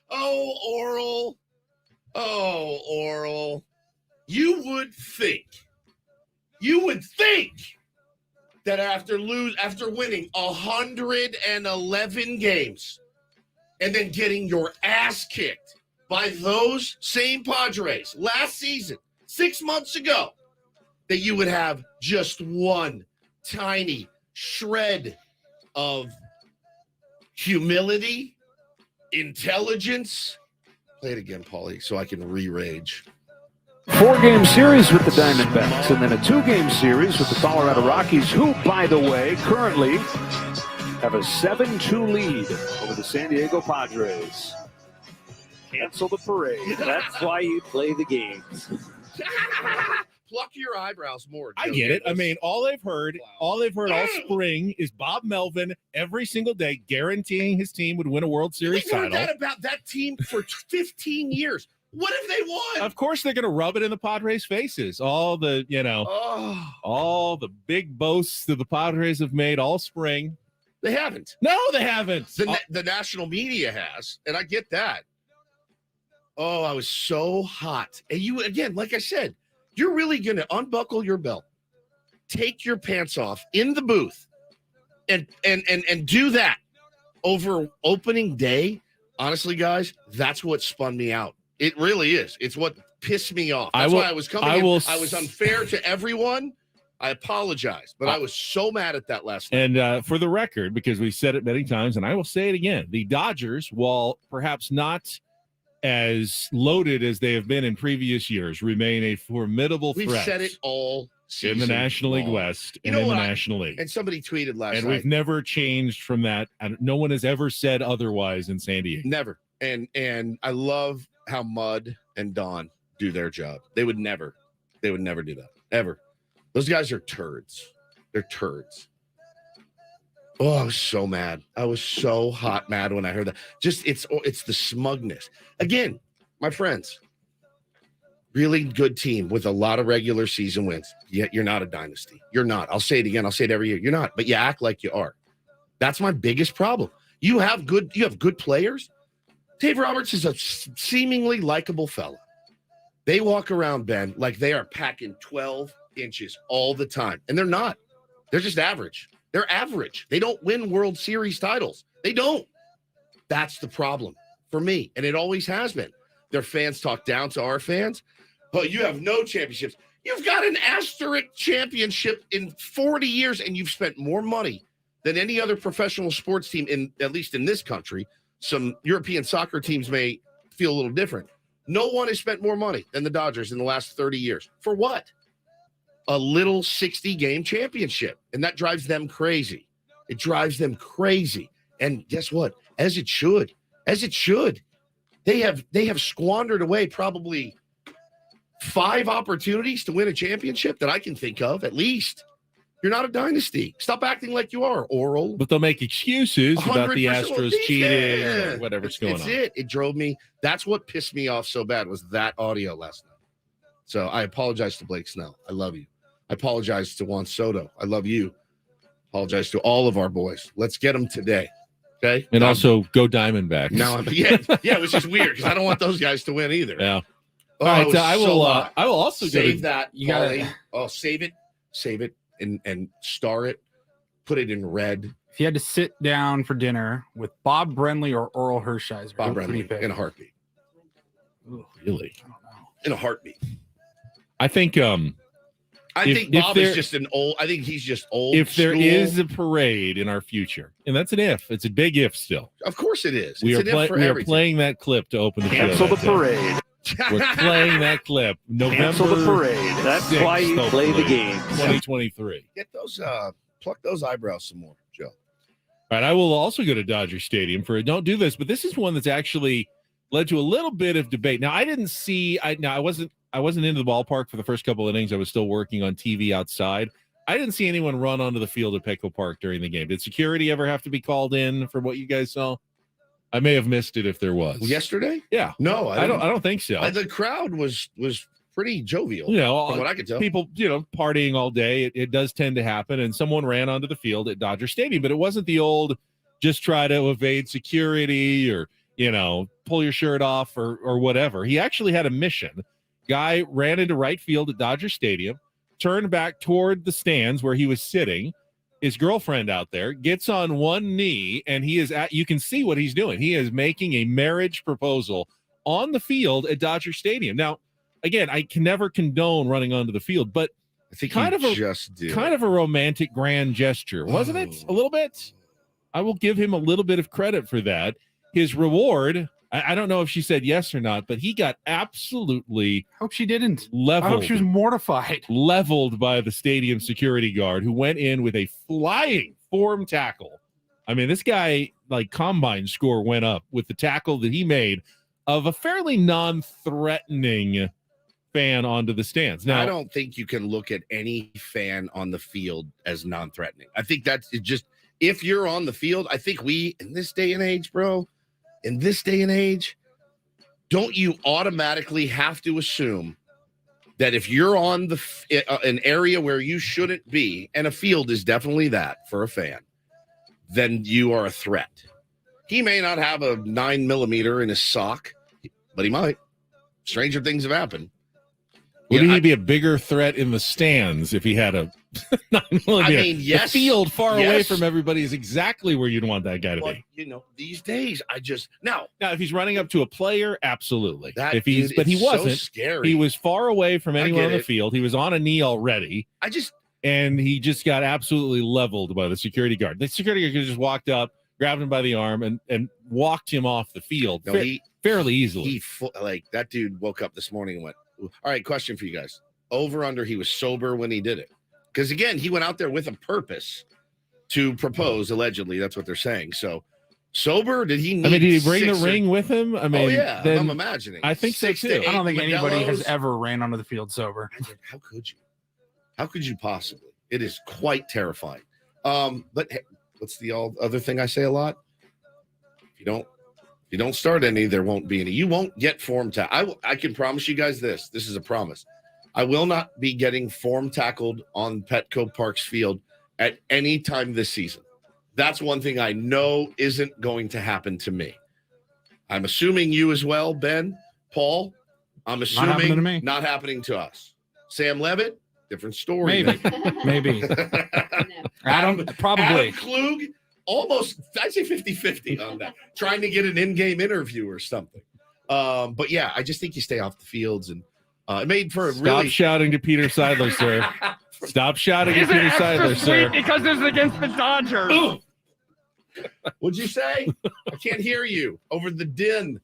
A: Oh, Oral. You would think that after winning 111 games and then getting your ass kicked by those same Padres last season, 6 months ago, that you would have just one tiny shred of humility, intelligence. Play it again, Paulie, so I can re-rage.
I: 4-game series with the Diamondbacks, and then a 2-game series with the Colorado Rockies, who, by the way, currently have a 7-2 lead over the San Diego Padres. Cancel the parade. That's why you play the games.
A: Pluck your eyebrows more.
B: I get it. I mean, all they've heard all spring is Bob Melvin every single day guaranteeing his team would win a World Series title.
A: We've heard that about that team for 15 years. What if they won?
B: Of course, they're going to rub it in the Padres' faces. All the big boasts that the Padres have made all spring.
A: They haven't.
B: No, they haven't.
A: The national media has, and I get that. Oh, I was so hot. And you, again, like I said, you're really going to unbuckle your belt, take your pants off in the booth, and do that over opening day. Honestly, guys, that's what spun me out. It really is. It's what pissed me off. That's why I was coming in. I was unfair to everyone. I apologize, but I was so mad at that last night.
B: And for the record, because we've said it many times, and I will say it again, the Dodgers, while perhaps not as loaded as they have been in previous years, remain a formidable threat.
A: We've said it all season
B: in the National League West and in the National League.
A: And somebody tweeted last night.
B: And we've never changed from that. And no one has ever said otherwise in San Diego.
A: Never. And I love how Mud and Don do their job. They would never do that. Ever. Those guys are turds. They're turds. Oh, I was so mad. I was so hot mad when I heard that. Just it's the smugness. Again, my friends, really good team with a lot of regular season wins. Yet you're not a dynasty. You're not. I'll say it again. I'll say it every year. You're not, but you act like you are. That's my biggest problem. You have good players. Dave Roberts is a seemingly likable fella. They walk around, Ben, like they are packing 12 inches all the time. And they're not. They're just average. They're average. They don't win World Series titles. They don't. That's the problem for me, and it always has been. Their fans talk down to our fans. But you have no championships. You've got an asterisk championship in 40 years, and you've spent more money than any other professional sports team, in at least in this country. Some European soccer teams may feel a little different. No one has spent more money than the Dodgers in the last 30 years. For what? A little 60-game championship. And that drives them crazy. It drives them crazy. And guess what? As it should. As it should. They have squandered away probably 5 opportunities to win a championship that I can think of, at least. You're not a dynasty. Stop acting like you are, Oral.
B: But they'll make excuses about the Astros cheating or whatever's going on.
A: That's it. It drove me. That's what pissed me off so bad was that audio last night. So I apologize to Blake Snell. I love you. I apologize to Juan Soto. I love you. Apologize to all of our boys. Let's get them today. Okay.
B: And also go Diamondbacks.
A: Now it was just weird because I don't want those guys to win either.
B: Yeah.
A: Oh,
B: all right. I will also
A: save that. You gotta save it and star it. Put it in red.
D: If you had to sit down for dinner with Bob Brenly or Oral Hershiser,
A: Bob Brenly in a heartbeat.
B: Ooh, really?
D: I don't know.
A: In a heartbeat.
B: I think
A: I think Bob is just an old. I think he's just old.
B: If there is a parade in our future, and that's an if, it's a big if still.
A: Of course it is.
B: We are playing that clip to open the show.
I: Cancel the parade.
B: We're playing that clip.
I: Cancel the parade. That's
B: 6th,
I: why you play the game.
B: 2023.
A: Get those pluck those eyebrows some more, Joe.
B: All right, I will also go to Dodger Stadium for a don't do this, but this is one that's actually led to a little bit of debate. Now, I didn't see. I wasn't into the ballpark for the first couple innings. I was still working on TV outside. I didn't see anyone run onto the field at Petco Park during the game. Did security ever have to be called in from what you guys saw? I may have missed it if there was.
A: Yesterday?
B: Yeah.
A: No,
B: I don't think so.
A: The crowd was pretty jovial.
B: You know,
A: from what I could tell.
B: People, partying all day. It does tend to happen. And someone ran onto the field at Dodger Stadium, but it wasn't the old just try to evade security or, pull your shirt off or whatever. He actually had a mission. Guy ran into right field at Dodger Stadium, turned back toward the stands where he was sitting. His girlfriend out there gets on one knee, and you can see what he's doing. He is making a marriage proposal on the field at Dodger Stadium. Now, again, I can never condone running onto the field, but
A: I think
B: kind of a romantic grand gesture, wasn't it? A little bit. I will give him a little bit of credit for that. His reward, I don't know if she said yes or not, but he got absolutely
D: I hope she didn't.
B: Leveled.
D: I hope she was mortified.
B: Leveled by the stadium security guard who went in with a flying form tackle. I mean, this guy, combine score went up with the tackle that he made of a fairly non-threatening fan onto the stands. Now,
A: I don't think you can look at any fan on the field as non-threatening. I think that's just, if you're on the field, I think we, in this day and age, bro, don't you automatically have to assume that if you're on an area where you shouldn't be, and a field is definitely that for a fan, then you are a threat. He may not have a 9mm in his sock, but he might. Stranger things have happened.
B: Would he be a bigger threat in the stands if he had a 9mm?
A: I mean, yes.
B: The field far away from everybody is exactly where you'd want that guy to be.
A: These days, now
B: if he's running up to a player, absolutely.
A: But
B: he wasn't.
A: So scary.
B: He was far away from anyone on the field. He was on a knee already. And he just got absolutely leveled by the security guard. The security guard just walked up, grabbed him by the arm, and walked him off the field fairly easily.
A: That dude woke up this morning and went, all right, question for you guys. Over, under, he was sober when he did it. Because, again, he went out there with a purpose to propose, allegedly. That's what they're saying. So, sober, did he need
B: did he bring the ring with him? I'm
A: imagining.
B: I think so, too.
D: I don't think anybody has ever ran onto the field sober.
A: How could you? How could you possibly? It is quite terrifying. But hey, what's the other thing I say a lot? If you don't start any, there won't be any. You won't get form tackle. I can promise you guys this. This is a promise. I will not be getting form tackled on Petco Park's field at any time this season. That's one thing I know isn't going to happen to me. I'm assuming you as well, Ben, Paul. I'm assuming
D: not happening to me.
A: Not happening to us. Sam Levitt, different story.
D: Maybe. Adam, probably.
A: Adam Klug, almost, I'd say 50-50 on that. Trying to get an in-game interview or something. But yeah, I just think you stay off the fields, and it made for a
B: Stop shouting to Peter Seidler, sir. Stop shouting at Peter Seidler, sir.
L: Because it's against the Dodgers.
A: What'd you say? I can't hear you over the din.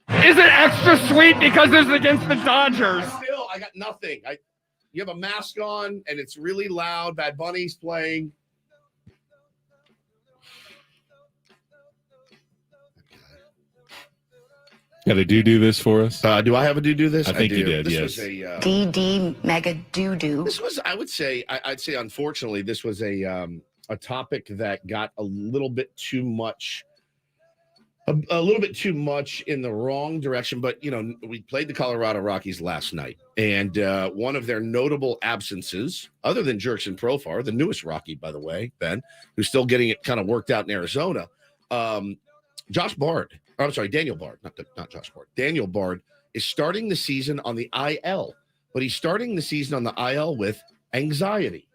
L: Is it extra sweet because it's against the Dodgers?
A: Still, I got nothing. You have a mask on, and it's really loud. Bad Bunny's playing.
B: Got a do this for us?
A: Do I have a do this?
B: I think you did,
A: this
B: yes.
A: Was a,
M: DD mega doo-doo.
A: This was, I would say, I'd say, unfortunately, this was a topic that got a little bit too much, a little bit too much in the wrong direction. But, you know, we played the Colorado Rockies last night, and one of their notable absences, other than Jurickson Profar, the newest Rocky, by the way, Ben, who's still getting it kind of worked out in Arizona, Daniel Bard, not Josh Bard. Daniel Bard is starting the season on the IL, but he's starting the season on the IL with anxiety,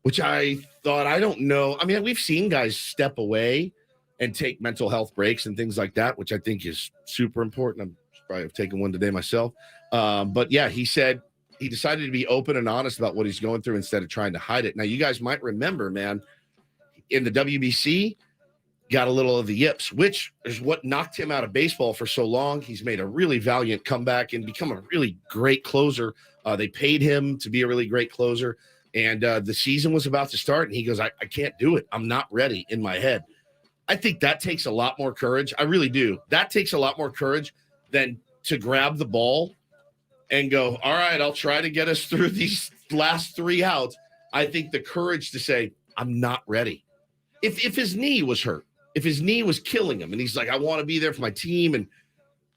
A: which I thought, I don't know. I mean, we've seen guys step away and take mental health breaks and things like that, which I think is super important. I'm probably have taken one today myself. But yeah, he said he decided to be open and honest about what he's going through instead of trying to hide it. Now, you guys might remember, man, in the WBC, got a little of the yips, which is what knocked him out of baseball for so long. He's made a really valiant comeback and become a really great closer. They paid him to be a really great closer. And the season was about to start, and he goes, I can't do it. I'm not ready in my head. I think that takes a lot more courage. I really do. That takes a lot more courage than to grab the ball and go, all right, I'll try to get us through these last 3 outs. I think the courage to say, I'm not ready. If his knee was hurt, if his knee was killing him and he's like, I want to be there for my team, and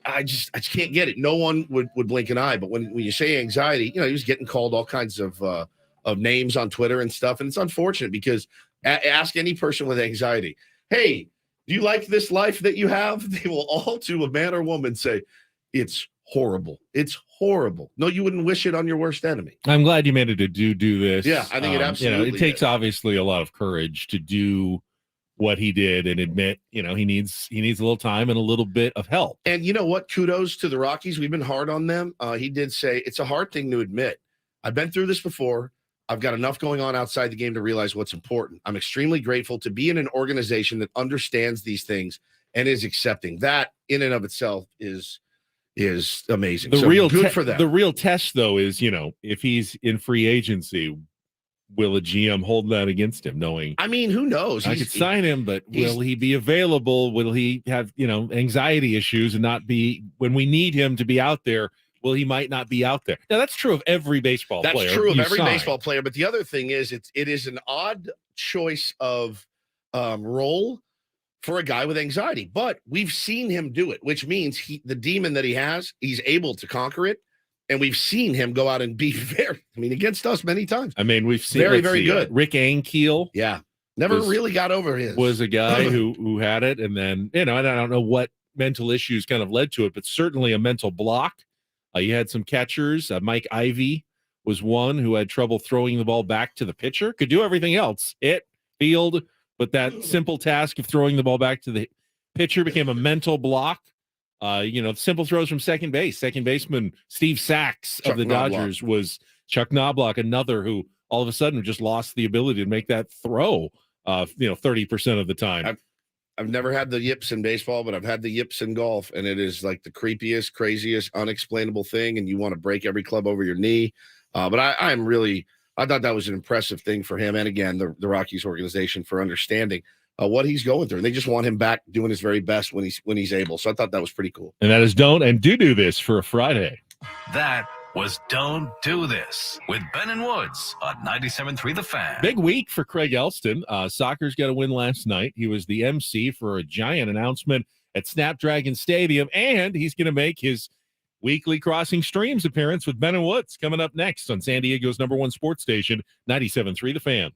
A: I just can't get it. No one would blink an eye. But when you say anxiety, you know, he was getting called all kinds of names on Twitter and stuff. And it's unfortunate because ask any person with anxiety, hey, do you like this life that you have? They will all, to a man or woman, say, it's horrible. It's horrible. No, you wouldn't wish it on your worst enemy.
B: I'm glad you made it to do this.
A: Yeah, I think it absolutely
B: it takes obviously a lot of courage to do what he did and admit, you know, he needs a little time and a little bit of help.
A: And you know what? Kudos to the Rockies. We've been hard on them. He did say it's a hard thing to admit. I've been through this before. I've got enough going on outside the game to realize what's important. I'm extremely grateful to be in an organization that understands these things and is accepting. That in and of itself is amazing.
B: The
A: so
B: real
A: good for them.
B: The real test, though, is, you know, if he's in free agency, will a GM hold that against him, knowing?
A: I mean, who knows?
B: I could sign him, but will he be available? Will he have, you know, anxiety issues and not be, when we need him to be out there, well, he might not be out there. Now, that's true of every baseball player.
A: That's true of every baseball player. But the other thing is, it is an odd choice of role for a guy with anxiety. But we've seen him do it, which means the demon that he has, he's able to conquer it. And we've seen him go out and be against us many times.
B: I mean, we've seen
A: very good.
B: Rick Ankiel.
A: Yeah. Never really got over his.
B: Was a guy who had it. And then, you know, and I don't know what mental issues kind of led to it, but certainly a mental block. You had some catchers. Mike Ivey was one who had trouble throwing the ball back to the pitcher. Could do everything else. Hit, field, but that simple task of throwing the ball back to the pitcher became a mental block. You know, simple throws from second base. Second baseman Steve Sachs of the Dodgers was Chuck Knobloch, another who all of a sudden just lost the ability to make that throw, 30% of the time.
A: I've never had the yips in baseball, but I've had the yips in golf, and it is like the creepiest, craziest, unexplainable thing, and you want to break every club over your knee. But I thought that was an impressive thing for him, and again, the Rockies organization for understanding what he's going through. They just want him back doing his very best when he's able. So I thought that was pretty cool.
B: And that is Don't and Do This for a Friday.
E: That was Don't Do This with Ben and Woods on 97.3 The Fan.
B: Big week for Craig Elston. Soccer's got a win last night. He was the MC for a giant announcement at Snapdragon Stadium, and he's going to make his weekly Crossing Streams appearance with Ben and Woods coming up next on San Diego's #1 sports station, 97.3 The Fan.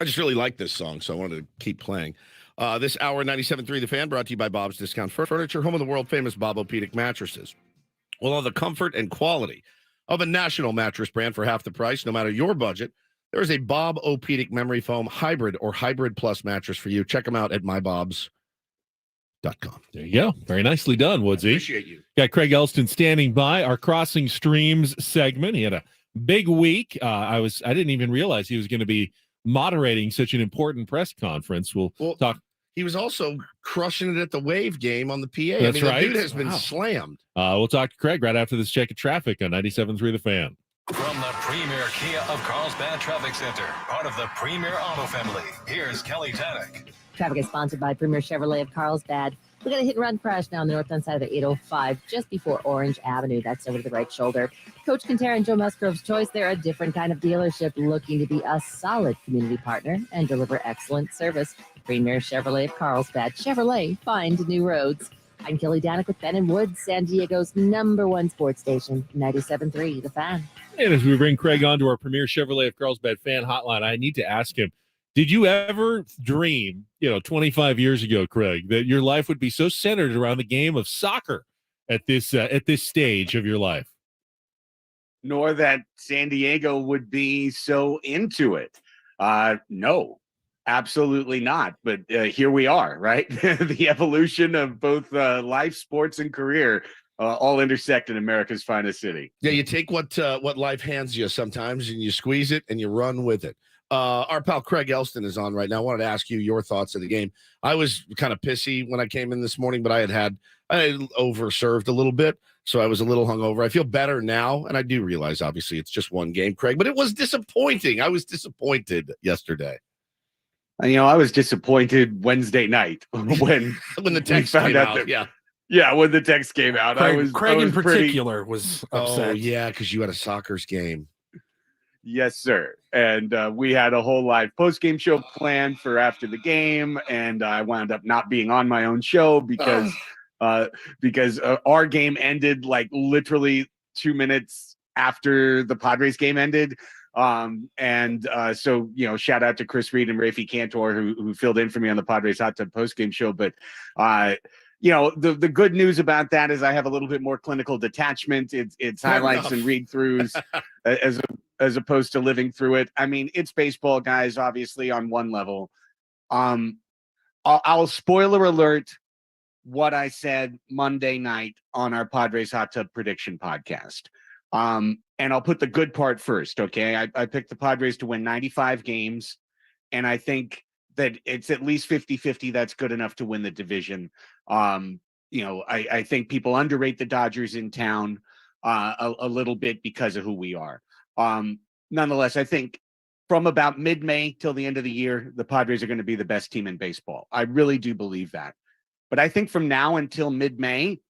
A: I just really like this song, so I wanted to keep playing. This hour, 97.3 The Fan, brought to you by Bob's Discount Furniture, home of the world-famous Bob-O-Pedic mattresses. With all the comfort and quality of a national mattress brand for half the price, no matter your budget, there is a Bob-O-Pedic Memory Foam Hybrid or Hybrid Plus mattress for you. Check them out at mybobs.com.
B: There you go. Very nicely done, Woodsy.
A: Appreciate you.
B: Got Craig Elston standing by. Our Crossing Streams segment. He had a big week. I didn't even realize he was going to be moderating such an important press conference. We'll talk.
A: He was also crushing it at the Wave game on the PA.
B: That's right.
A: The dude has been slammed.
B: We'll talk to Craig right after this check of traffic on 97.3 The Fan.
E: From the Premier Kia of Carlsbad Traffic Center, part of the Premier Auto family, here's Kelly Tannick.
F: Traffic is sponsored by Premier Chevrolet of Carlsbad. We got a hit-and-run crash now on the northbound side of the 805, just before Orange Avenue. That's over to the right shoulder. Coach Quintero and Joe Musgrove's Choice, they're a different kind of dealership looking to be a solid community partner and deliver excellent service. Premier Chevrolet of Carlsbad. Chevrolet, find new roads. I'm Kelly Danick with Ben and Woods, San Diego's #1 sports station, 97.3 The Fan.
B: And as we bring Craig on to our Premier Chevrolet of Carlsbad fan hotline, I need to ask him, did you ever dream, 25 years ago, Craig, that your life would be so centered around the game of soccer at this stage of your life?
P: Nor that San Diego would be so into it. No, absolutely not. But here we are, right? The evolution of both life, sports, and career all intersect in America's finest city.
A: Yeah, you take what life hands you sometimes, and you squeeze it, and you run with it. Our pal Craig Elston is on right now. I wanted to ask you your thoughts of the game. I was kind of pissy when I came in this morning, but I had overserved a little bit, so I was a little hungover. I feel better now, and I do realize, obviously, it's just one game, Craig, but it was disappointing. I was disappointed yesterday.
P: I was disappointed Wednesday night when
A: the text came out. Yeah, when the text came out.
D: Craig in particular was upset.
A: Oh, yeah, because you had a soccer's game.
P: Yes, sir. And we had a whole live post-game show planned for after the game, and I wound up not being on my own show because our game ended like literally 2 minutes after the Padres game ended. So shout out to Chris Reed and Rafi Cantor who filled in for me on the Padres Hot Tub post-game show. But the good news about that is I have a little bit more clinical detachment. It's highlights and read-throughs as opposed to living through it. I mean, it's baseball, guys, obviously on one level. I'll spoiler alert what I said Monday night on our Padres Hot Tub Prediction podcast. And I'll put the good part first, okay? I picked the Padres to win 95 games, and I think that it's at least 50-50 that's good enough to win the division. I think people underrate the Dodgers in town a little bit because of who we are. Nonetheless, I think from about mid-May till the end of the year, the Padres are going to be the best team in baseball. I really do believe that. But I think from now until mid-May,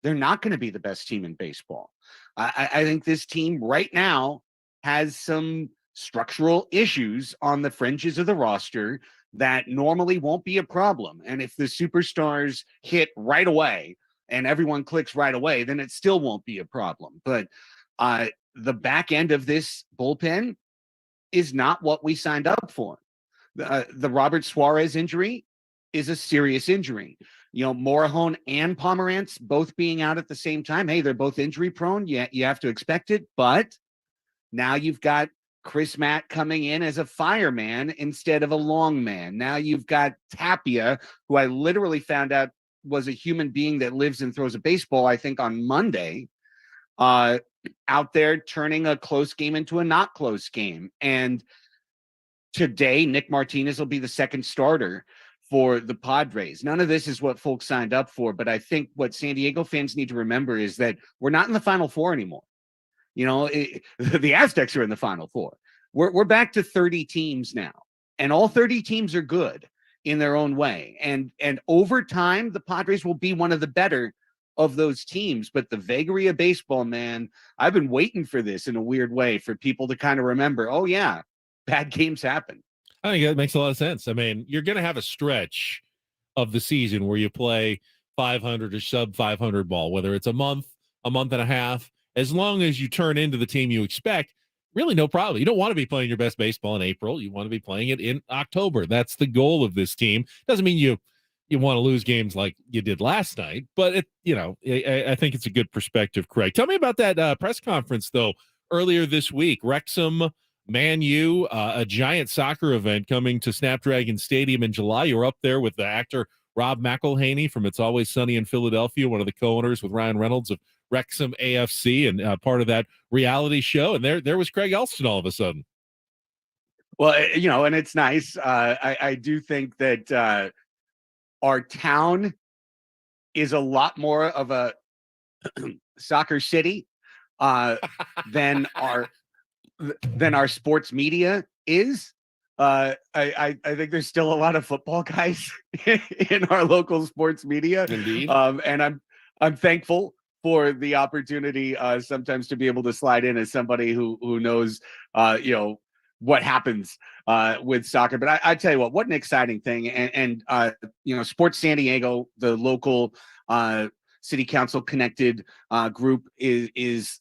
P: they're not going to be the best team in baseball. I think this team right now has some structural issues on the fringes of the roster that normally won't be a problem. And if the superstars hit right away and everyone clicks right away, then it still won't be a problem. But the back end of this bullpen is not what we signed up for. The Robert Suarez injury is a serious injury. Morejon and Pomerantz both being out at the same time. Hey, they're both injury prone. Yeah, you have to expect it. But now you've got Chris Matt coming in as a fireman instead of a long man. Now you've got Tapia, who I literally found out was a human being that lives and throws a baseball, I think on Monday, out there turning a close game into a not close game. And today, Nick Martinez will be the second starter for the Padres. None of this is what folks signed up for, but I think what San Diego fans need to remember is that we're not in the Final Four anymore. The Aztecs are in the Final Four. We're back to 30 teams now, and all 30 teams are good in their own way. And over time, the Padres will be one of the better of those teams. But the vagary of baseball, man, I've been waiting for this in a weird way for people to kind of remember, oh yeah, bad games happen.
B: I think that makes a lot of sense. I mean, you're going to have a stretch of the season where you play 500 or sub 500 ball, whether it's a month and a half. As long as you turn into the team you expect, really no problem. You don't want to be playing your best baseball in April. You want to be playing it in October. That's the goal of this team. Doesn't mean you want to lose games like you did last night, but I think it's a good perspective, Craig. Tell me about that press conference, though, earlier this week. Wrexham, Man U, a giant soccer event coming to Snapdragon Stadium in July. You were up there with the actor Rob McElhaney from It's Always Sunny in Philadelphia, one of the co-owners with Ryan Reynolds of Wrexham AFC, and part of that reality show. And there was Craig Elston all of a sudden.
P: Well, and it's nice. I do think that our town is a lot more of a soccer city than our sports media is. I think there's still a lot of football guys in our local sports media.
A: Indeed.
P: And I'm thankful for the opportunity sometimes to be able to slide in as somebody who knows what happens with soccer. But I tell you what an exciting thing. And Sports San Diego, the local city council connected group is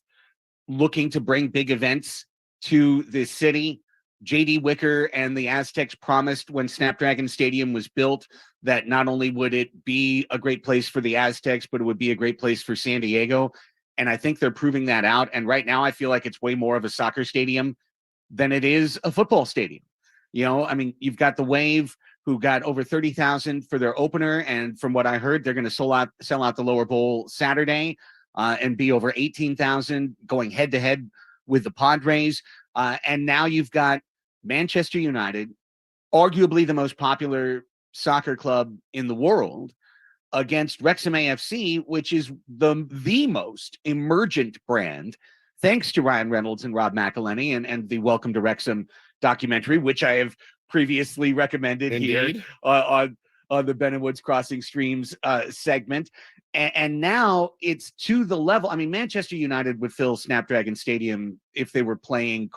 P: looking to bring big events to the city. JD Wicker and the Aztecs promised when Snapdragon Stadium was built that not only would it be a great place for the Aztecs, but it would be a great place for San Diego. And I think they're proving that out. And right now I feel like it's way more of a soccer stadium than it is a football stadium. You've got the Wave, who got over 30,000 for their opener. And from what I heard, they're going to sell out the lower bowl Saturday and be over 18,000 going head to head with the Padres. And now you've got Manchester United, arguably the most popular soccer club in the world, against Wrexham AFC, which is the most emergent brand, thanks to Ryan Reynolds and Rob McElhaney and the Welcome to Wrexham documentary, which I have previously recommended
A: Indeed.
P: here on the Ben and Woods Crossing Streams segment. And now it's to the level. Manchester United would fill Snapdragon Stadium if they were playing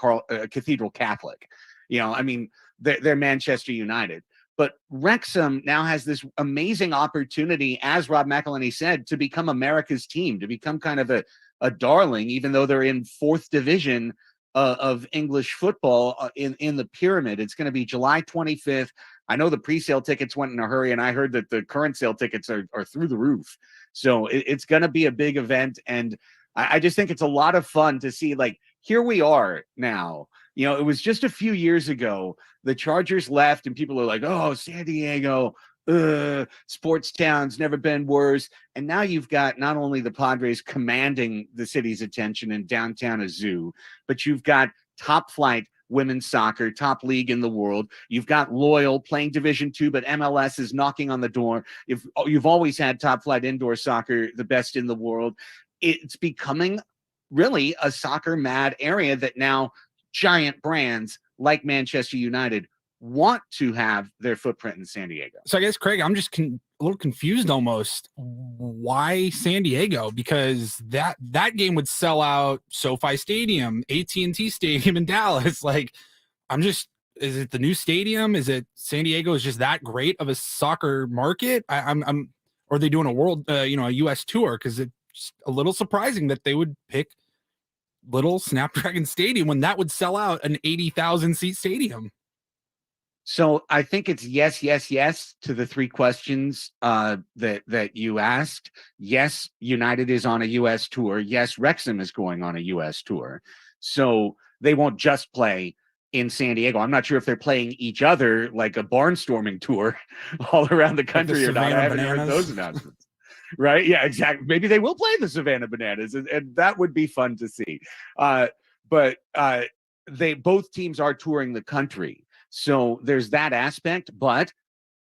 P: Cathedral Catholic. They're Manchester United. But Wrexham now has this amazing opportunity, as Rob McElhaney said, to become America's team, to become kind of a darling, even though they're in 4th division of English football in the pyramid. It's going to be July 25th. I know the pre-sale tickets went in a hurry, and I heard that the current sale tickets are through the roof. So it's going to be a big event. And I just think it's a lot of fun to see, here we are now. It was just a few years ago, the Chargers left and people are like, oh, San Diego, sports town's never been worse. And now you've got not only the Padres commanding the city's attention in downtown a zoo, but you've got top flight women's soccer, top league in the world. You've got Loyal playing Division II, but MLS is knocking on the door. You've always had top flight indoor soccer, the best in the world. It's becoming really a soccer mad area that now giant brands like Manchester United want to have their footprint in San Diego.
D: So I guess, Craig, I'm just a little confused almost. Why San Diego? Because that game would sell out SoFi Stadium, AT&T Stadium in Dallas. Is it the new stadium? Is it San Diego is just that great of a soccer market? Or are they doing a world, a U.S. tour? Because it's a little surprising that they would pick little Snapdragon Stadium when that would sell out an 80,000 seat stadium.
P: So I think it's yes to the 3 questions that you asked. Yes, United is on a U.S. tour. Yes, Wrexham is going on a U.S. tour. So they won't just play in San Diego. I'm not sure if they're playing each other like a barnstorming tour all around the country or not. I haven't heard those announcements. Right? Yeah, exactly. Maybe they will play the Savannah Bananas, and that would be fun to see. But both teams are touring the country. So there's that aspect, but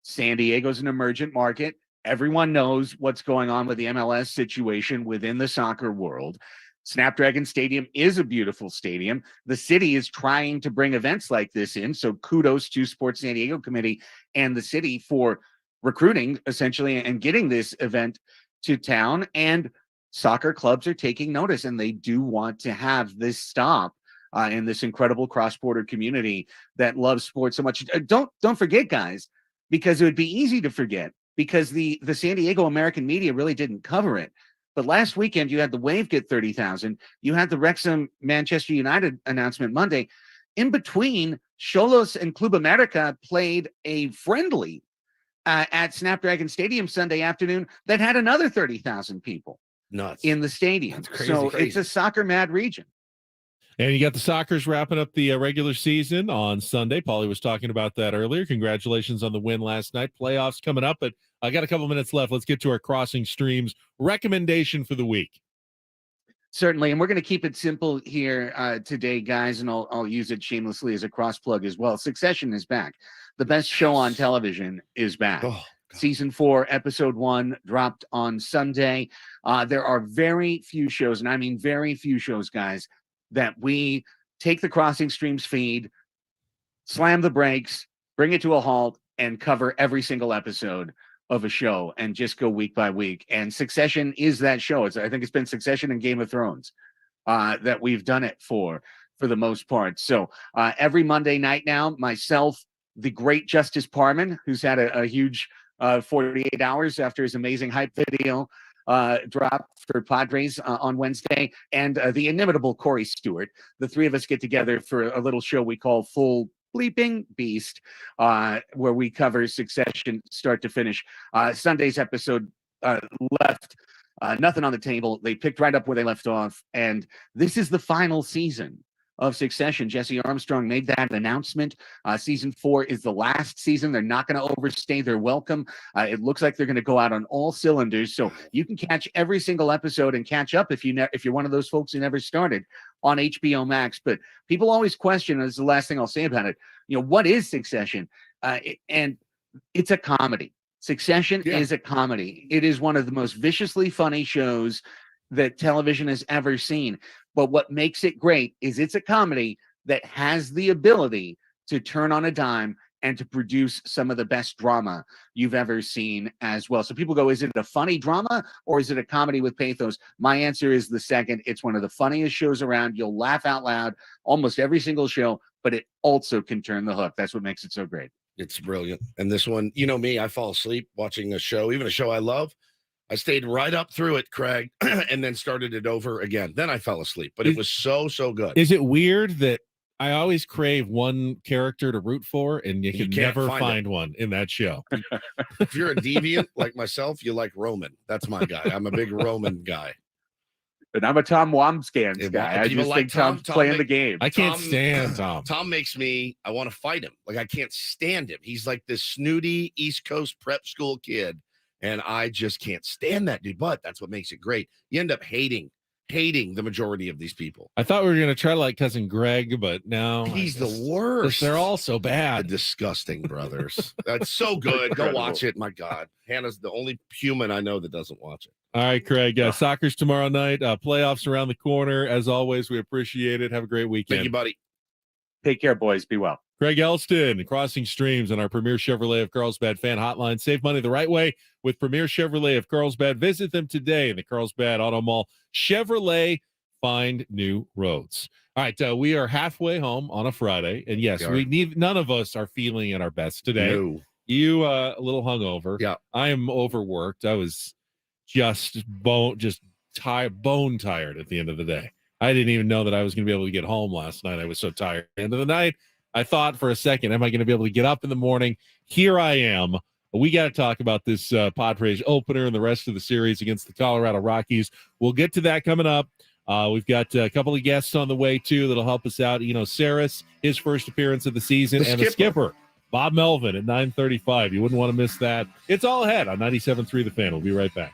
P: San Diego's an emergent market. Everyone knows what's going on with the MLS situation within the soccer world. Snapdragon Stadium is a beautiful stadium. The city is trying to bring events like this in. So kudos to Sports San Diego Committee and the city for recruiting, essentially, and getting this event to town. And soccer clubs are taking notice, and they do want to have this stop in this incredible cross-border community that loves sports so much. Don't forget, guys, because it would be easy to forget, because the San Diego American media really didn't cover it. But last weekend, you had the Wave get 30,000. You had the Wrexham Manchester United announcement Monday. In between, Cholos and Club America played a friendly at Snapdragon Stadium Sunday afternoon that had another 30,000 people
A: Nuts
P: in the stadium.
A: That's crazy.
P: So it's a soccer mad region.
B: And you got the Sockers wrapping up the regular season on Sunday. Paulie was talking about that earlier. Congratulations on the win last night. Playoffs coming up, but I got a couple minutes left. Let's get to our Crossing Streams recommendation for the week.
P: Certainly, and we're going to keep it simple here today, guys, and I'll use it shamelessly as a cross plug as well. Succession is back. The best show on television is back. Season 4, episode 1 dropped on Sunday. There are very few shows, and I mean very few shows, guys, that we take the Crossing Streams feed, slam the brakes, bring it to a halt, and cover every single episode of a show and just go week by week. And Succession is that show. I think it's been Succession and Game of Thrones that we've done it for the most part. So every Monday night now, myself, the great Justice Parman, who's had a huge 48 hours after his amazing hype video drop for Padres on Wednesday, and the inimitable Corey Stewart. The three of us get together for a little show we call Full Bleeping Beast, where we cover Succession start to finish. Sunday's episode left nothing on the table. They picked right up where they left off, and this is the final season of Succession. Jesse Armstrong made that announcement. Season 4 is the last season. They're not going to overstay their welcome. It looks like they're going to go out on all cylinders. So you can catch every single episode and catch up if you're one of those folks who never started on HBO Max. But people always question, and this is the last thing I'll say about it, what is Succession? And it's a comedy. Succession is a comedy. It is one of the most viciously funny shows that television has ever seen. But what makes it great is it's a comedy that has the ability to turn on a dime and to produce some of the best drama you've ever seen as well. So people go, is it a funny drama or is it a comedy with pathos? My answer is the second. It's one of the funniest shows around. You'll laugh out loud almost every single show, but it also can turn the hook. That's what makes it so great.
A: It's brilliant. And this one, you know me, I fall asleep watching a show, even a show I love. I stayed right up through it, Craig, and then started it over again. Then I fell asleep, but it was so good.
B: Is it weird that I always crave one character to root for, and you can never find one in that show?
A: If you're a deviant like myself, you like Roman. That's my guy. I'm a big Roman guy.
P: And I'm a Tom Wambsgans guy. I just think Tom's playing the game.
B: I can't stand Tom.
A: Tom makes me, I want to fight him. Like, I can't stand him. He's like this snooty East Coast prep school kid. And I just can't stand that dude. But that's what makes it great. You end up hating the majority of these people.
B: I thought we were going to try to like cousin Greg, but no.
A: He's the worst.
B: They're all so bad.
A: The disgusting brothers. That's so good. Go watch it. My God. Hannah's the only human I know that doesn't watch it.
B: All right, Craig. Soccer's tomorrow night. Playoffs around the corner. As always, we appreciate it. Have a great weekend.
A: Thank you, buddy.
P: Take care, boys. Be well.
B: Craig Elston, Crossing Streams on our Premier Chevrolet of Carlsbad fan hotline. Save money the right way with Premier Chevrolet of Carlsbad. Visit them today in the Carlsbad Auto Mall. Chevrolet, find new roads. All right, we are halfway home on a Friday, and yes, none of us are feeling at our best today.
A: No.
B: You a little hungover.
A: Yeah,
B: I am overworked. I was just bone tired at the end of the day. I didn't even know that I was going to be able to get home last night. I was so tired. At the end of the night, I thought for a second, am I going to be able to get up in the morning? Here I am. We got to talk about this Padres opener and the rest of the series against the Colorado Rockies. We'll get to that coming up. We've got a couple of guests on the way, too, that'll help us out. Eno Sarris, his first appearance of the season, and the skipper, Bob Melvin, at 9:35. You wouldn't want to miss that. It's all ahead on 97.3 The Fan. We'll be right back.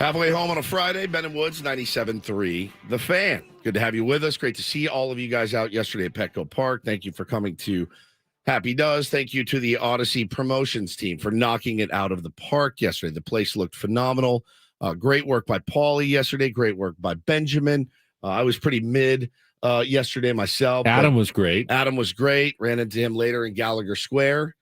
A: Halfway home on a Friday, Ben and Woods, 97.3, The Fan. Good to have you with us. Great to see all of you guys out yesterday at Petco Park. Thank you for coming to Happy Does. Thank you to the Odyssey Promotions team for knocking it out of the park yesterday. The place looked phenomenal. Great work by Paulie yesterday. Great work by Benjamin. I was pretty mid yesterday myself.
B: Adam was great.
A: Adam was great. Ran into him later in Gallagher Square,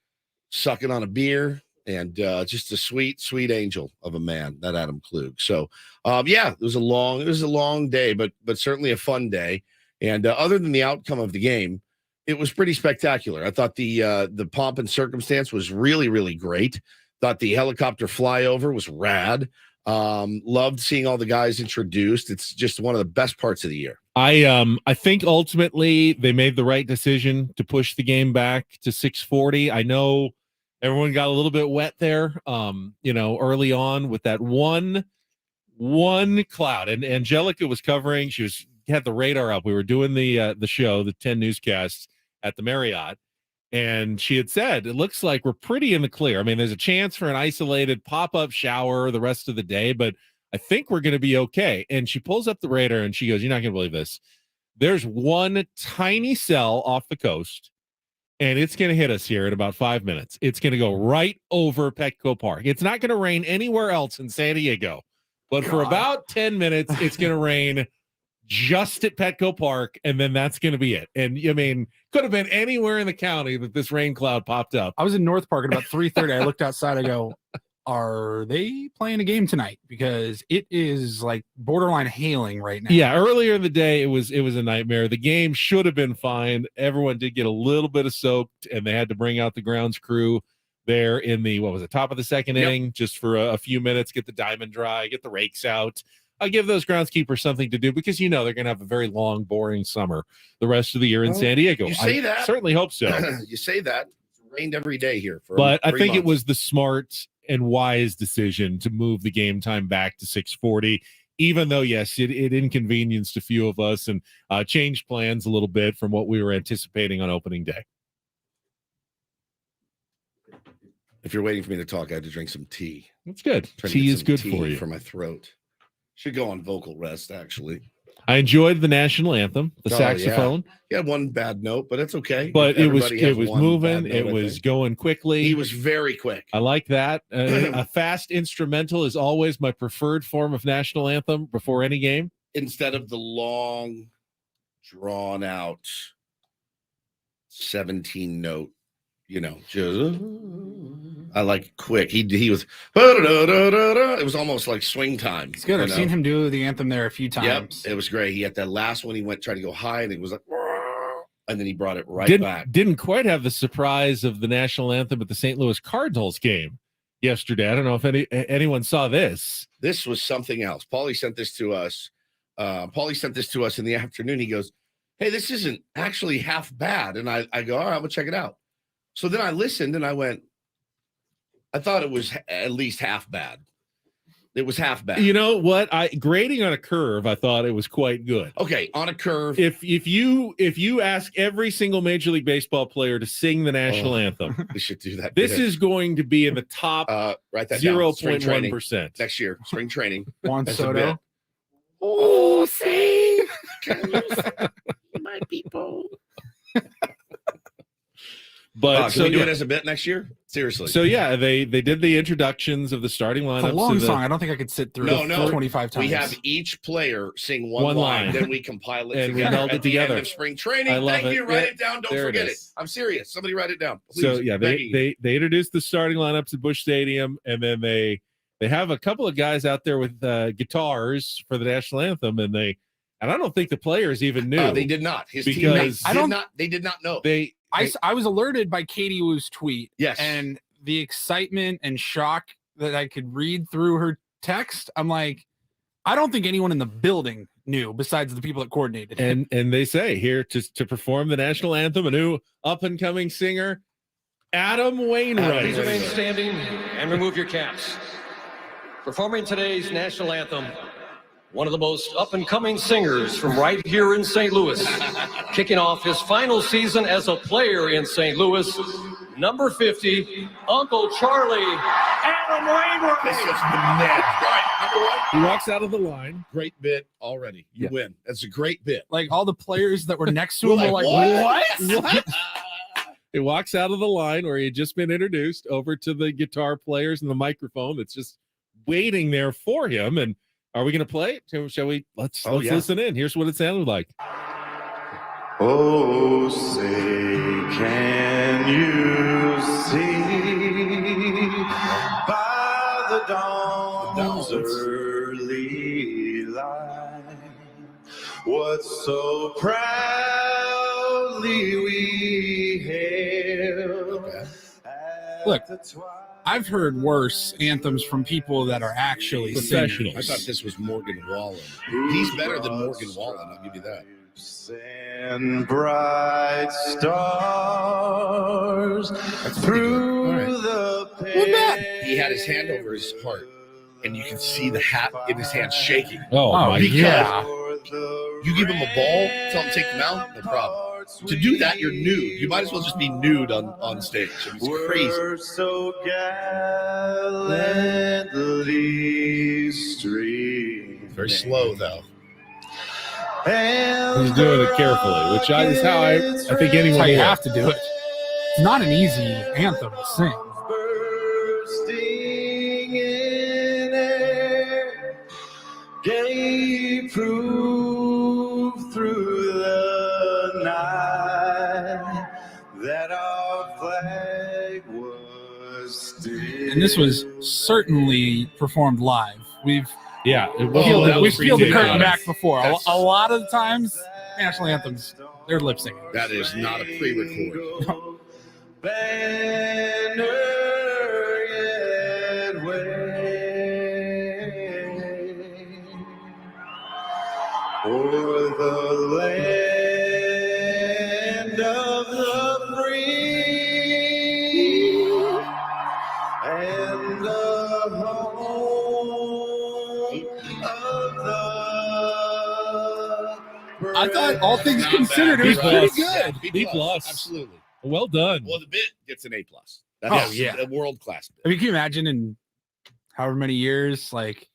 A: sucking on a beer. And just a sweet, sweet angel of a man, that Adam Klug. So, yeah, it was a long day, but certainly a fun day. And other than the outcome of the game, it was pretty spectacular. I thought the pomp and circumstance was really, really great. Thought the helicopter flyover was rad. Loved seeing all the guys introduced. It's just one of the best parts of the year.
B: I think ultimately they made the right decision to push the game back to 6:40. I know everyone got a little bit wet there, early on with that one cloud. And Angelica was covering. She had the radar up. We were doing the show, the 10 newscasts at the Marriott, and she had said, it looks like we're pretty in the clear. I mean, there's a chance for an isolated pop-up shower the rest of the day, but I think we're going to be okay. And she pulls up the radar and she goes, you're not going to believe this. There's one tiny cell off the coast, and it's going to hit us here in about 5 minutes. It's going to go right over Petco Park. It's not going to rain anywhere else in San Diego, but for about 10 minutes, it's going to rain just at Petco Park, and then that's going to be it. And, I mean, could have been anywhere in the county that this rain cloud popped up.
D: I was in North Park at about 3:30. I looked outside. I go, are they playing a game tonight? Because it is like borderline hailing right now.
B: Yeah, earlier in the day, it was a nightmare. The game should have been fine. Everyone did get a little bit of soaked, and they had to bring out the grounds crew there in the, top of the second inning, just for a few minutes, get the diamond dry, get the rakes out. I give those groundskeepers something to do because, they're going to have a very long, boring summer the rest of the year in San Diego.
A: You say that.
B: I certainly hope so.
A: You say that. It's rained every day here.
B: But I think it was the smart and wise decision to move the game time back to 6:40, even though, yes, it inconvenienced a few of us and changed plans a little bit from what we were anticipating on opening day.
A: If you're waiting for me to talk, I had to drink some tea.
B: That's good.
A: Trying to
B: Tea
A: get
B: is
A: some
B: good
A: tea
B: for you.
A: For my throat. Should go on vocal rest, actually.
B: I enjoyed the national anthem, the saxophone.
A: Yeah. He had one bad note, but it's okay.
B: But it was
A: one
B: moving.
A: bad
B: It
A: note,
B: was going quickly.
A: He was very quick.
B: I like that. A fast instrumental is always my preferred form of national anthem before any game.
A: Instead of the long, drawn out 17 note, just I like quick. He was it was almost like swing time.
D: It's good. I've seen him do the anthem there a few times.
A: Yep, it was great. He had that last one. He tried to go high, and it was like, and then he brought it right back.
B: Didn't quite have the surprise of the national anthem at the St. Louis Cardinals game yesterday. I don't know if anyone saw this.
A: This was something else. Paulie sent this to us. In the afternoon. He goes, "Hey, this isn't actually half bad." And I go, "All right, I'm gonna check it out." So then I listened and I went, I thought it was at least half bad. It was half bad.
B: You know what? Grading on a curve, I thought it was quite good.
A: Okay, on a curve.
B: If you ask every single Major League Baseball player to sing the national anthem,
A: we should do that.
B: This is going to be in the top
A: 0.1% next year. Spring training.
D: Juan Soto.
A: Oh, sing, my people.
B: But
A: can we do it as a bit next year? Seriously.
B: So yeah, they did the introductions of the starting lineups.
D: It's a long song. I don't think I could sit through 25 times.
A: We have each player sing one line, then we compile it
B: and
A: together
B: we meld it together.
A: End of spring training. Thank you. Write it down. Don't forget it. I'm serious. Somebody write it down. Please.
B: So yeah, they introduced the starting lineups at Busch Stadium, and then they have a couple of guys out there with guitars for the national anthem, and I don't think the players even knew.
A: They did not. His
B: teammates
A: they did not know.
D: I was alerted by Katie Wu's tweet.
A: Yes.
D: And the excitement and shock that I could read through her text. I'm like, I don't think anyone in the building knew besides the people that coordinated.
B: And they say here to perform the national anthem, a new up and coming singer, Adam Wainwright.
Q: Please remain standing and remove your caps. Performing today's national anthem, one of the most up-and-coming singers from right here in St. Louis, kicking off his final season as a player in St. Louis, number 50, Uncle Charlie
I: Adam Wainwright.
A: This is bananas. All right, number one.
B: He walks out of the line.
A: Great bit already. You win. That's a great bit.
D: Like all the players that were next to
A: We're
D: him were
A: like,
D: like,
A: what?
D: what?
B: He walks out of the line where he had just been introduced over to the guitar players and the microphone that's just waiting there for him. And are we going to play it? Shall we? Let's listen in. Here's what it sounded like.
R: Oh, say, can you see by the dawn's early light what so proudly we hailed?
D: Look, I've heard worse anthems from people that are actually
B: Professionals.
A: I thought this was Morgan Wallen. He's better than Morgan Wallen. I'll give you that.
R: And bright stars through the
A: He had his hand over his heart, and you can see the hat in his hand shaking.
B: Oh my
D: yeah.
A: You give him a ball, tell him to take them out, no problem. To do that, you're nude. You might as well just be nude on stage. It's crazy.
R: So gallantly streaming.
A: Very slow, though.
B: He's doing it carefully, which is how I think anyone
D: That's how you
B: would.
D: have to do it. It's not an easy anthem to sing.
R: Bursting in air, gave proof through the night that our flag was still.
D: And this was certainly performed live. We've
B: Yeah, it
D: we've peeled the curtain back before.
A: That's-
D: A lot of the times, national anthems, they're lip singing.
A: That is not a pre-record.
R: Banner yet wave o'er the land of the free and the home of the
D: I thought, all things
A: Not
D: considered,
A: bad.
D: it was
B: B+.
D: pretty good.
B: B+.
A: Absolutely.
B: Well done.
A: Well, the bit gets an A+.
D: Oh,
A: That's
D: yeah.
A: a world-class bit.
D: I mean, can you imagine in however many years, like,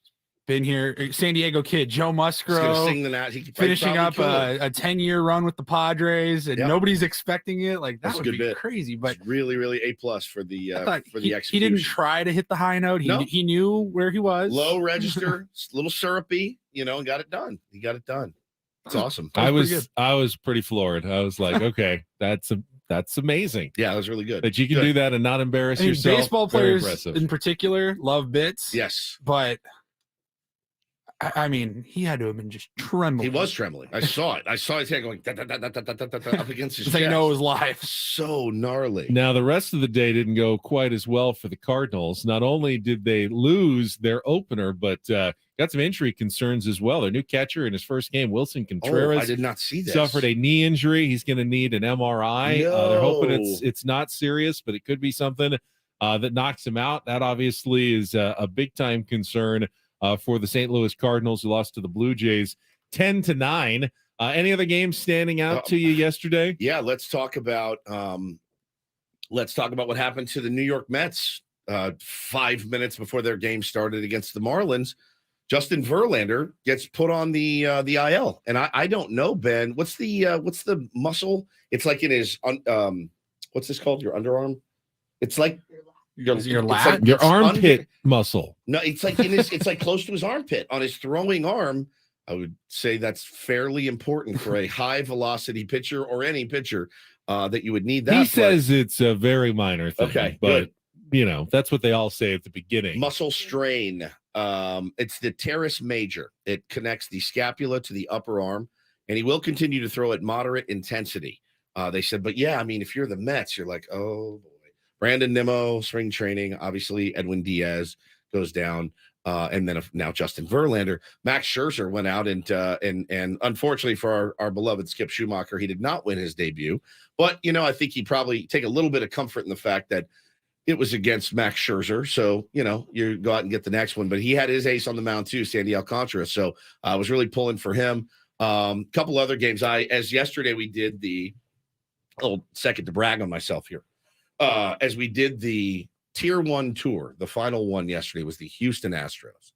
D: been here, San Diego kid, Joe
A: He's gonna
D: Musgrove,
A: sing the nat. He could
D: finishing up
A: probably kill it.
D: a 10-year run with the Padres, and
A: Yep.
D: nobody's expecting it. Like, that
A: That's a
D: would
A: good
D: be
A: bit.
D: crazy. But
A: It's really, really A+ for the
D: I thought
A: for the
D: he
A: execution.
D: didn't try to hit the high note.
A: No.
D: He knew where he was.
A: Low register, little syrupy, and got it done. He got it done. It's awesome.
B: I
D: pretty
B: was pretty floored. I was like, okay, that's amazing
A: Yeah, that was really good.
B: that you can
A: Good.
B: do that and not embarrass
D: I mean,
B: yourself.
D: baseball
B: Very
D: players
B: impressive.
D: in particular love bits.
A: Yes,
D: But I mean, he had to have been just trembling.
A: he was trembling. I saw it. I saw his hand going da, da, da, da, da, da, da, da, up against his
D: It's like,
A: chest.
D: no, it was live.
A: So gnarly.
B: Now, the rest of the day didn't go quite as well for the Cardinals. Not only did they lose their opener, but got some injury concerns as well. Their new catcher in his first game, Wilson
A: Oh,
B: Contreras,
A: I did not see this.
B: suffered a knee injury. He's going to need an MRI. They're hoping
A: No.
B: it's not serious, but it could be something that knocks him out. That obviously is a big-time concern for the St. Louis Cardinals, who lost to the Blue Jays 10-9. Any other games standing out to you yesterday?
A: Yeah, let's talk about what happened to the New York Mets 5 minutes before their game started against the Marlins. Justin Verlander gets put on the IL, and I don't know, Ben. What's the muscle? It's like in his what's this called? Your underarm? It's like
D: Your
A: it's
D: lat?
A: like-
B: Your
A: it's
B: armpit muscle.
A: No, it's like in his. It's like close to his armpit on his throwing arm. I would say that's fairly important for a high velocity pitcher or any pitcher that you would need that.
B: He
A: but
B: says it's a very minor thing,
A: Okay,
B: but that's what they all say at the beginning.
A: muscle strain. It's the teres major. It connects the scapula to the upper arm, and he will continue to throw at moderate intensity. They said, but yeah, I mean, if you're the Mets, you're like, oh boy. Brandon Nimmo, spring training. Obviously, Edwin Diaz goes down. And then now Justin Verlander. Max Scherzer went out and unfortunately for our beloved Skip Schumacher, he did not win his debut. But I think he'd probably take a little bit of comfort in the fact that it was against Max Scherzer. So you go out and get the next one. But he had his ace on the mound too, Sandy Alcantara. So I was really pulling for him. Couple other games. As yesterday we did second to brag on myself here. As we did the Tier 1 tour. The final one yesterday was the Houston Astros.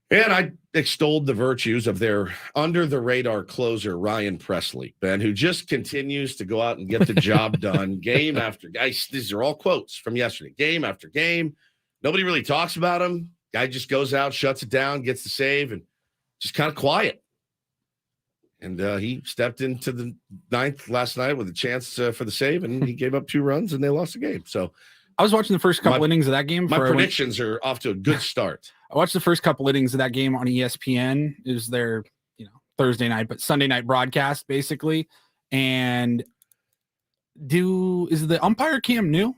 A: And I extolled the virtues of their under-the-radar closer, Ryan Presley, Ben, who just continues to go out and get the job done game after game. These are all quotes from yesterday. Game after game. Nobody really talks about him. Guy just goes out, shuts it down, gets the save, and just kind of quiet. And he stepped into the ninth last night with a chance for the save, and he gave up 2 runs, and they lost the game. So
D: I was watching the first couple innings of that game.
A: My predictions are off to a good start.
D: I watched the first couple innings of that game on ESPN. It was their, Thursday night, but Sunday night broadcast, basically. And is the umpire cam new?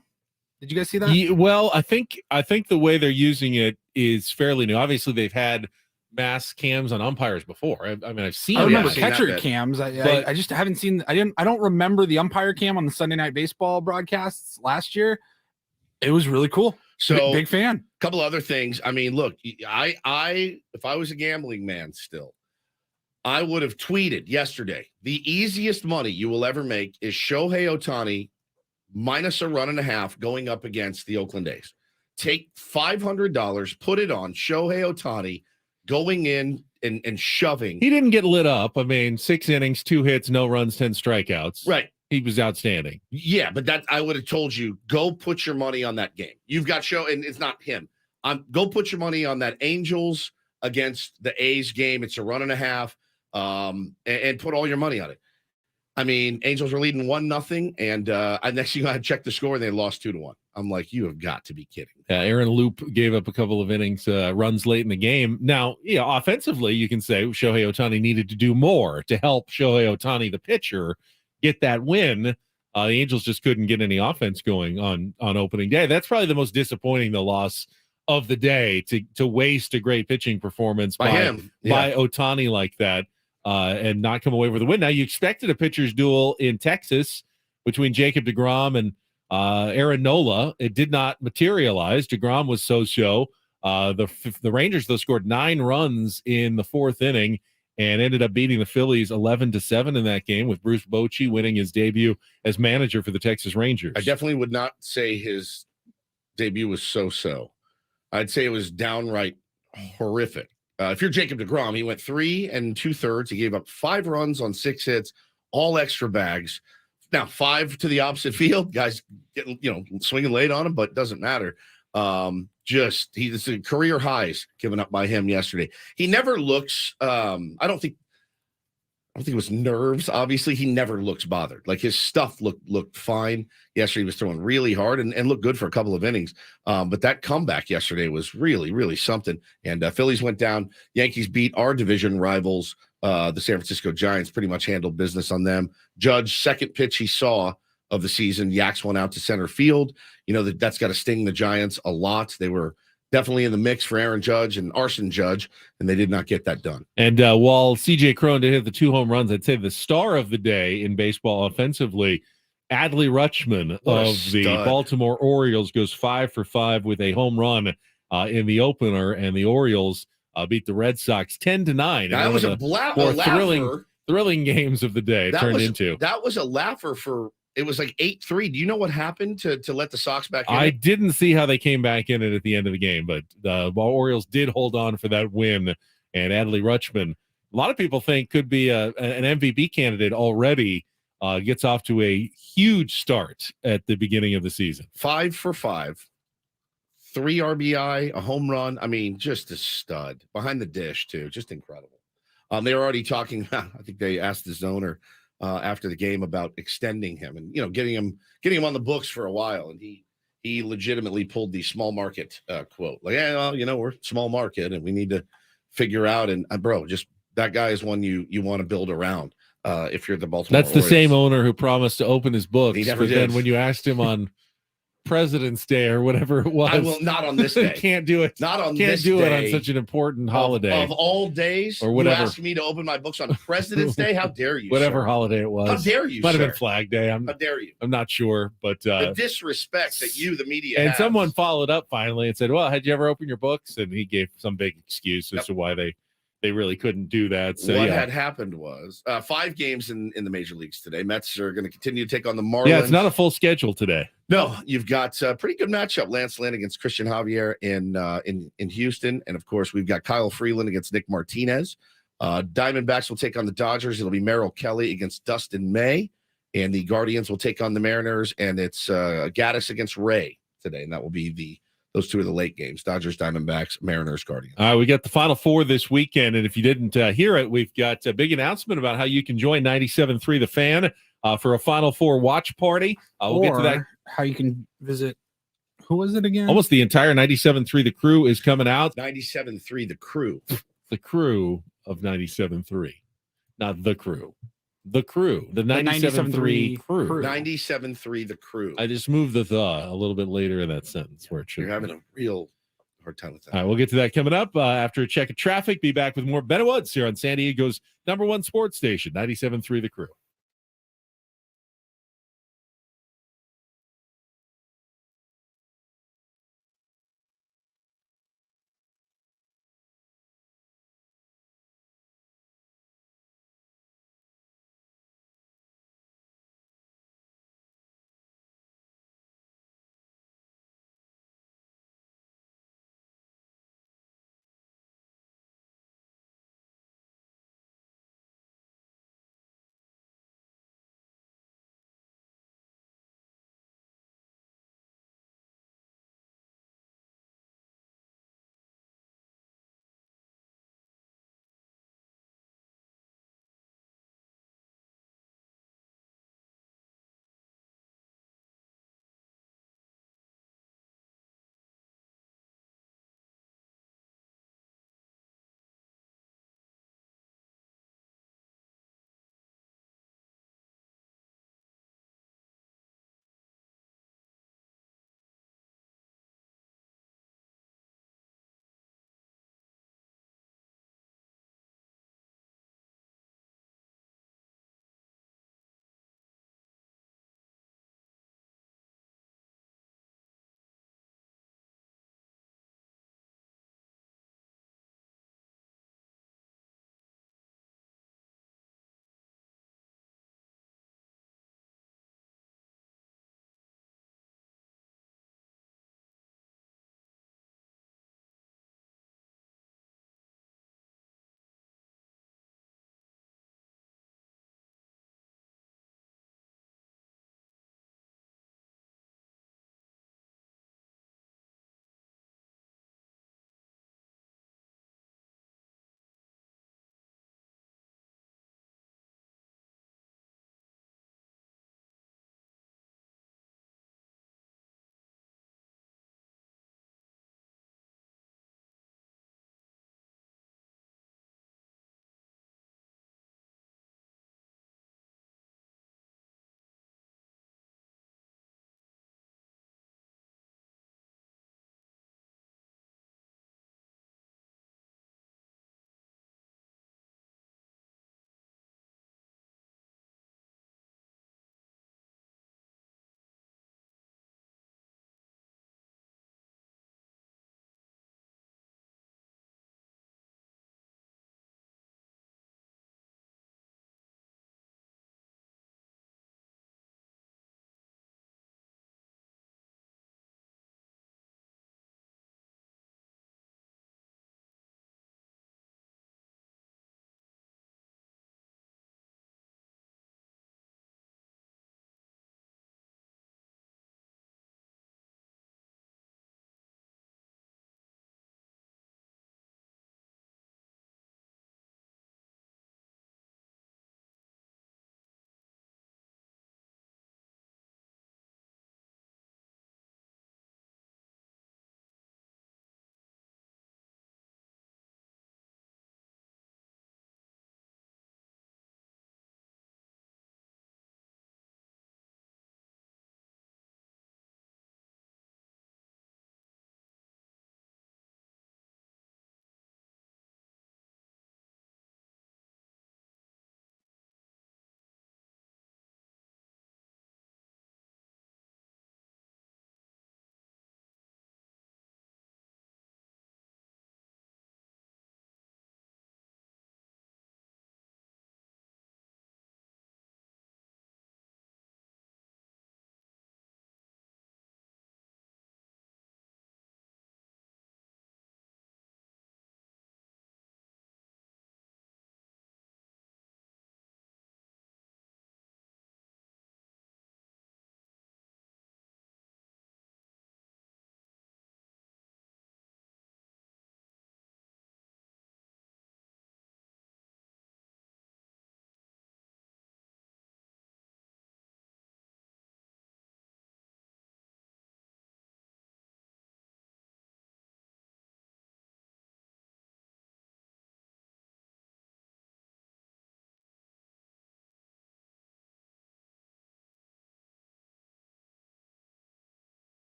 D: Did you guys see that?
B: Yeah, well, I think the way they're using it is fairly new. Obviously, they've had mass cams on umpires before. I mean, I've seen.
D: I remember
B: that.
D: catcher cams. I just haven't seen. I don't remember the umpire cam on the Sunday night baseball broadcasts last year. It was really cool.
A: So
D: big fan.
A: A couple other things. I mean, look, I if I was a gambling man still, I would have tweeted yesterday, the easiest money you will ever make is Shohei Ohtani minus a run and a half going up against the Oakland A's. Take $500, put it on Shohei Ohtani going in and shoving.
B: He didn't get lit up. I mean, 6 innings, 2 hits, no runs, 10 strikeouts.
A: Right.
B: He was outstanding.
A: Yeah, but that I would have told you, go put your money on that game. You've got and it's not him. Go put your money on that Angels against the A's game. It's a run and a half, and put all your money on it. I mean, Angels were leading 1-0, and next thing I checked the score, and they lost 2-1. I'm like, you have got to be kidding.
B: Aaron Loop gave up a couple of innings, runs late in the game. Now, offensively, you can say Shohei Ohtani needed to do more to help Shohei Ohtani, the pitcher, get that win. The Angels just couldn't get any offense going on opening day. That's probably the most disappointing loss of the day, to waste a great pitching performance by him, by Ohtani like that, and not come away with a win. Now, you expected a pitcher's duel in Texas between Jacob deGrom and Aaron Nola. It did not materialize. deGrom was so-so. The Rangers, though, scored 9 runs in the 4th inning and ended up beating the Phillies 11-7 in that game, with Bruce Bochy winning his debut as manager for the Texas Rangers.
A: I definitely would not say his debut was so-so. I'd say it was downright horrific. If you're Jacob deGrom, he went 3 2/3. He gave up 5 runs on 6 hits, all extra bags. Now 5 to the opposite field. Guys getting, swinging late on him, but it doesn't matter. He's career highs given up by him yesterday. He never looks. I don't think it was nerves. Obviously, he never looks bothered. Like, his stuff looked fine yesterday. He was throwing really hard and looked good for a couple of innings. But that comeback yesterday was really, really something. And Phillies went down. Yankees beat our division rivals, the San Francisco Giants. Pretty much handled business on them. Judge, second pitch he saw of the season, yaks one out to center field. That's got to sting the Giants a lot. They were definitely in the mix for Aaron Judge and Arson Judge, and they did not get that done.
B: And while C.J. Cron did hit the 2 home runs, I'd say the star of the day in baseball offensively, Adley Rutschman of the Baltimore Orioles, goes 5 for 5 with a home run in the opener, and the Orioles beat the Red Sox 10-9.
A: That was a laugher.
B: Thrilling games of the day.
A: That was a laugher for. It was like 8-3. Do you know what happened to let the Sox back in?
B: I didn't see how they came back in it at the end of the game, but the Orioles did hold on for that win. And Adley Rutschman, a lot of people think could be an MVP candidate already, gets off to a huge start at the beginning of the season.
A: 5 for 5, 3 RBI, a home run. I mean, just a stud behind the dish too. Just incredible. They were already talking. I think they asked his owner after the game about extending him and getting him on the books for a while, and he legitimately pulled the small market quote, like, we're small market and we need to figure out, and bro, just that guy is one you want to build around if you're the Baltimore
B: That's the
A: Orioles.
B: same owner who promised to open his books,
A: He never
B: but
A: did.
B: then when you asked him on President's Day or whatever it was,
A: I will not on this day.
B: Can't do it.
A: Not on
B: Can't
A: this
B: do it
A: day
B: on such an important holiday
A: of all days.
B: or whatever.
A: You asked me to open my books on President's Day. How dare you?
B: Whatever
A: sir?
B: holiday it was.
A: How dare you?
B: Might have
A: sir?
B: been Flag Day.
A: How dare you?
B: I'm not sure, but
A: The disrespect that you, the media,
B: and
A: has.
B: someone followed up finally and said, "Well, had you ever opened your books?" And he gave some big excuse as to why they they really couldn't do that. So
A: what
B: yeah.
A: had happened was 5 games in the major leagues today. Mets are going to continue to take on the Marlins.
B: Yeah, it's not a full schedule today.
A: No, you've got a pretty good matchup. Lance Lynn against Christian Javier in Houston. And, of course, we've got Kyle Freeland against Nick Martinez. Diamondbacks will take on the Dodgers. It'll be Merrill Kelly against Dustin May. And the Guardians will take on the Mariners. And it's Gaddis against Ray today. And that will be those 2 are the late games. Dodgers, Diamondbacks, Mariners, Guardians.
B: All right, we got the Final Four this weekend. And if you didn't hear it, we've got a big announcement about how you can join 97.3 The Fan for a Final Four watch party. We'll get to that.
D: How you can visit. Who was it again?
B: Almost the entire 97.3 The Crew is coming out.
A: 97.3 The Crew.
B: The crew of 97.3. Not the crew. The crew. The 97.3 crew.
A: 97.3 The Crew.
B: I just moved the a little bit later in that sentence where it should.
A: You're having a real hard time with that.
B: All right, we'll get to that coming up after a check of traffic. Be back with more Ben Woods here on San Diego's #1 sports station, 97.3 The Crew.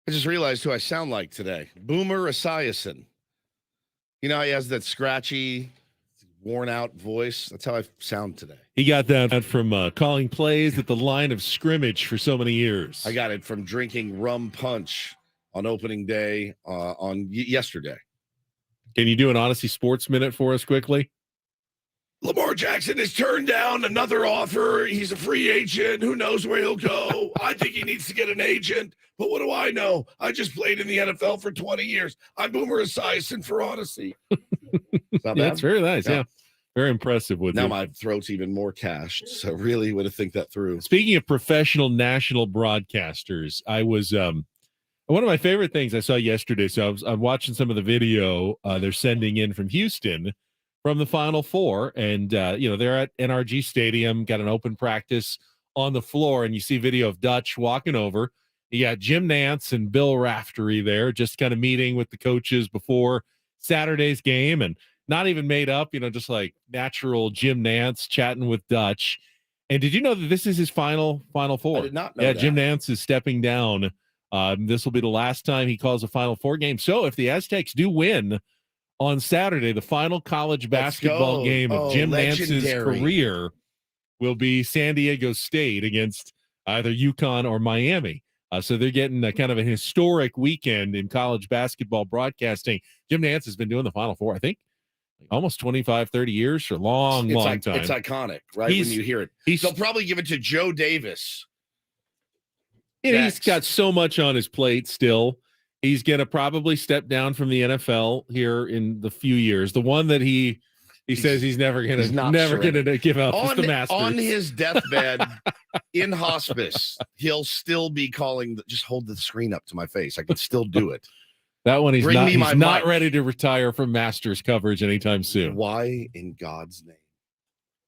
A: I just realized who I sound like today. Boomer Esiason. You know, he has that scratchy, worn out voice. That's how I sound today.
B: He got that from calling plays at the line of scrimmage for so many years.
A: I got it from drinking rum punch on opening day yesterday.
B: Can you do an Odyssey Sports Minute for us quickly?
A: Lamar Jackson has turned down another offer. He's a free agent. Who knows where he'll go? I think he needs to get an agent. But what do I know? I just played in the NFL for 20 years. I'm Boomer Esiason for Odyssey.
B: That's very nice. Yeah. Very impressive with
A: now
B: you.
A: My throat's even more cashed. So really would have think that through.
B: Speaking of professional national broadcasters, I was one of my favorite things I saw yesterday. So I'm watching some of the video they're sending in from Houston from the Final Four, and they're at NRG Stadium, got an open practice on the floor, and you see video of Dutch walking over. You got Jim Nance and Bill Raftery there, just kind of meeting with the coaches before Saturday's game, and not even made up, just like natural Jim Nance chatting with Dutch. And did you know that this is his final Four?
A: I did not know
B: Yeah,
A: that.
B: Jim Nance is stepping down. This will be the last time he calls a Final Four game. So if the Aztecs do win on Saturday, the final college basketball game of Jim Nance's career will be San Diego State against either UConn or Miami. So they're getting kind of a historic weekend in college basketball broadcasting. Jim Nance has been doing the Final Four, I think, almost 25, 30 years for a long time.
A: It's iconic, right? When you hear it. They'll probably give it to Joe Davis.
B: He's got so much on his plate still. He's going to probably step down from the NFL here in the few years. The one that he says he's never going to give up is the Masters.
A: On his deathbed in hospice, he'll still be calling. Just hold the screen up to my face. I can still do it.
B: That one he's
A: Bring me my
B: not
A: mic.
B: ready to retire from Masters coverage anytime soon.
A: Why in God's name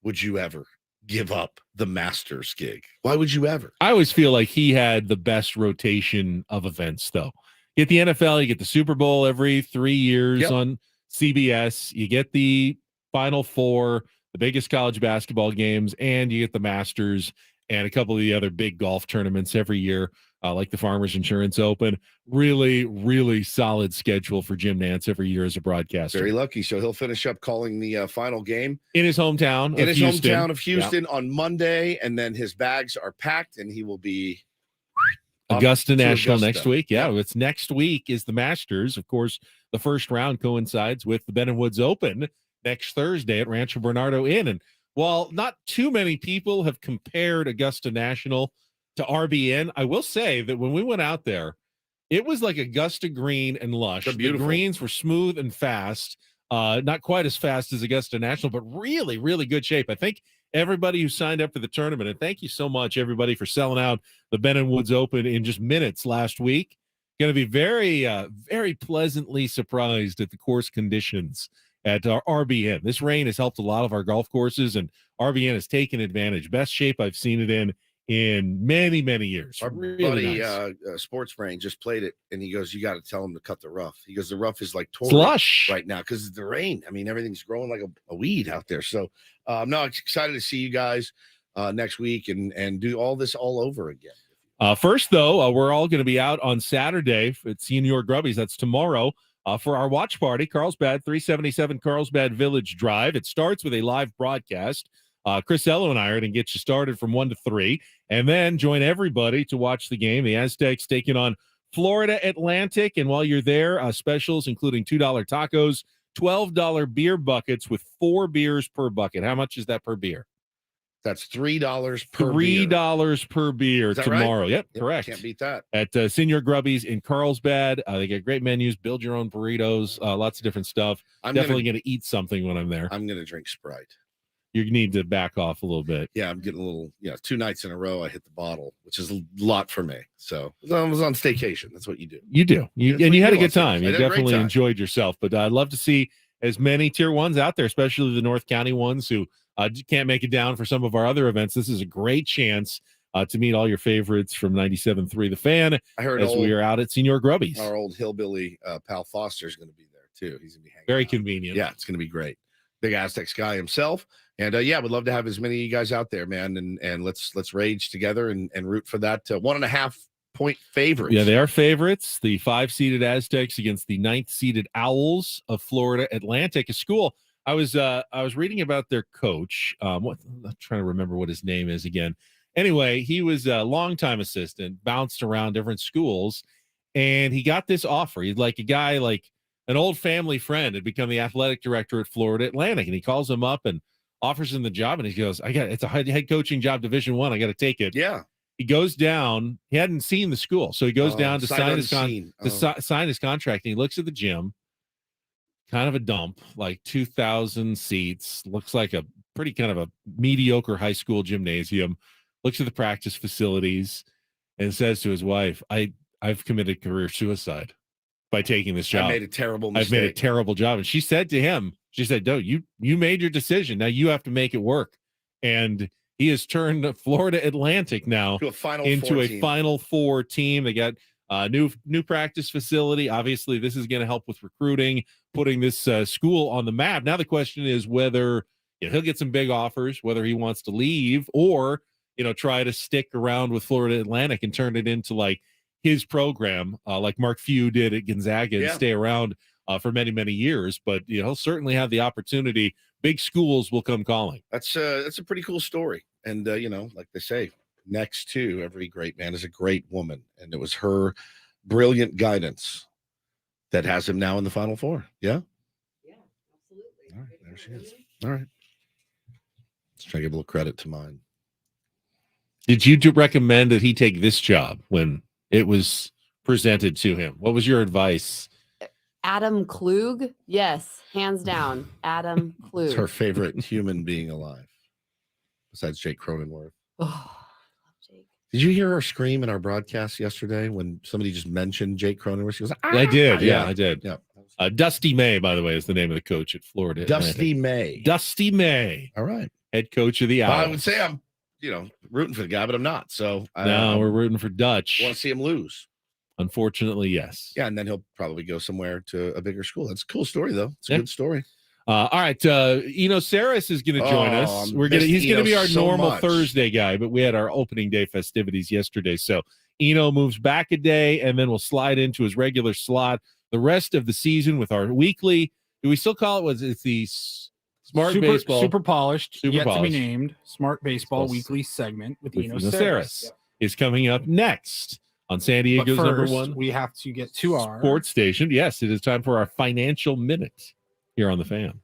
A: would you ever give up the Masters gig? Why would you ever?
B: I always feel like he had the best rotation of events, though. You get the NFL, you get the Super Bowl every 3 years on CBS. You get the Final Four, the biggest college basketball games, and you get the Masters and a couple of the other big golf tournaments every year, like the Farmers Insurance Open. Really, really solid schedule for Jim Nance every year as a broadcaster.
A: Very lucky. So he'll finish up calling the final game
B: in his hometown
A: of Houston on Monday, and then his bags are packed, and he will be
B: Augusta National next week. Yeah, it's next week is the Masters. Of course, the first round coincides with the Ben & Woods Open next Thursday at Rancho Bernardo Inn. And while not too many people have compared Augusta National to RBN, I will say that when we went out there, it was like Augusta green and lush. The greens were smooth and fast. Not quite as fast as Augusta National, but really, really good shape. I think everybody who signed up for the tournament, and thank you so much, everybody, for selling out the Ben & Woods Open in just minutes last week. Going to be very, very pleasantly surprised at the course conditions at our RBN. This rain has helped a lot of our golf courses, and RBN has taken advantage. Best shape I've seen it in many, many years.
A: Our
B: really
A: buddy,
B: nice.
A: Sports Brain, just played it, and he goes, "You got to tell him to cut the rough." He goes, "The rough is like
B: lush
A: right now because of the rain. I mean, everything's growing like a weed out there." So, no, I'm excited to see you guys next week and do all this all over again.
B: First, though, we're all going to be out on Saturday at Senior Grubbies. That's tomorrow for our watch party, Carlsbad, 377 Carlsbad Village Drive. It starts with a live broadcast. Chris Ello and I are going to get you started from 1 to 3, and then join everybody to watch the game. The Aztecs taking on Florida Atlantic, and while you're there, specials including $2 tacos, $12 beer buckets with 4 beers per bucket. How much is that per beer?
A: That's $3 per beer.
B: $3 per beer tomorrow.
A: Right?
B: Yep, correct.
A: Can't beat that.
B: At Senior Grubbies in Carlsbad. They get great menus, build your own burritos, lots of different stuff. I'm definitely going to eat something when I'm there.
A: I'm going to drink Sprite.
B: You need to back off a little bit.
A: Yeah, I'm getting a little, 2 nights in a row I hit the bottle, which is a lot for me. So I was on staycation. That's what you do.
B: You do. You had a good time. You definitely
A: time.
B: Enjoyed yourself. But I'd love to see as many tier ones out there, especially the North County ones who can't make it down for some of our other events. This is a great chance to meet all your favorites from 97.3 The Fan.
A: I heard
B: we are out at Senior Grubbies.
A: Our old hillbilly pal Foster is going to be there too. He's going to be hanging
B: very
A: out.
B: Convenient.
A: Yeah, it's going to be great. Big Aztecs guy himself. And would love to have as many of you guys out there, man. And let's rage together and root for that 1.5 4-point favorites.
B: Yeah, they are favorites. The 5-seeded Aztecs against the 9th-seeded Owls of Florida Atlantic, a school. I was reading about their coach. I'm trying to remember what his name is again. Anyway, he was a longtime assistant, bounced around different schools, and he got this offer. He's like a guy, like an old family friend, had become the athletic director at Florida Atlantic, and he calls him up and offers him the job, and he goes, it's a head coaching job, Division I. I got to take it.
A: Yeah.
B: He goes down. He hadn't seen the school, so he goes down to sign his contract, and he looks at the gym. Kind of a dump, like 2,000 seats. Looks like a pretty kind of a mediocre high school gymnasium. Looks at the practice facilities and says to his wife, I've committed career suicide by taking this job.
A: I made a terrible mistake.
B: I've made a terrible job. And she said to him, no, you made your decision. Now you have to make it work. And he has turned Florida Atlantic now into a Final Four team. They got new practice facility. Obviously, this is going to help with recruiting, putting this school on the map. Now the question is whether he'll get some big offers, whether he wants to leave or try to stick around with Florida Atlantic and turn it into like his program, like Mark Few did at Gonzaga, and stay around for many, many years. But he'll certainly have the opportunity. Big schools will come calling.
A: That's a pretty cool story. And like they say, next to every great man is a great woman, and it was her brilliant guidance that has him now in the Final Four. Yeah, absolutely. All right, there she is. All right, let's try to give a little credit to mine.
B: Did you recommend that he take this job when it was presented to him? What was your advice?
C: Adam Klug? Yes, hands down. Adam Klug.
A: It's her favorite human being alive, besides Jake Cronenworth.
C: Oh,
A: did you hear her scream in our broadcast yesterday when somebody just mentioned Jake Cronenworth? She was like,
B: I did. Yeah, I did.
A: Yeah.
B: Dusty May, by the way, is the name of the coach at Florida.
A: Dusty May.
B: Dusty May.
A: All right.
B: Head coach of the Owls.
A: I would say I'm, rooting for the guy, but I'm not. So
B: no, we're rooting for Dutch.
A: Want to see him lose?
B: Unfortunately, yes.
A: Yeah, and then he'll probably go somewhere to a bigger school. That's a cool story, though. It's a good story.
B: All right, Eno Sarris is going to join us. He's going to be our normal Thursday guy, but we had our opening day festivities yesterday, so Eno moves back a day, and then we'll slide into his regular slot the rest of the season with our weekly. Do we still call it? It's the Smart Baseball,
D: super polished,
B: to
D: be named Smart Baseball weekly segment with Eno Sarris.
B: Is coming up next on San Diego's
D: first,
B: #1.
D: We have to get to our
B: sports station. Yes, it is time for our financial minute here on the Fan.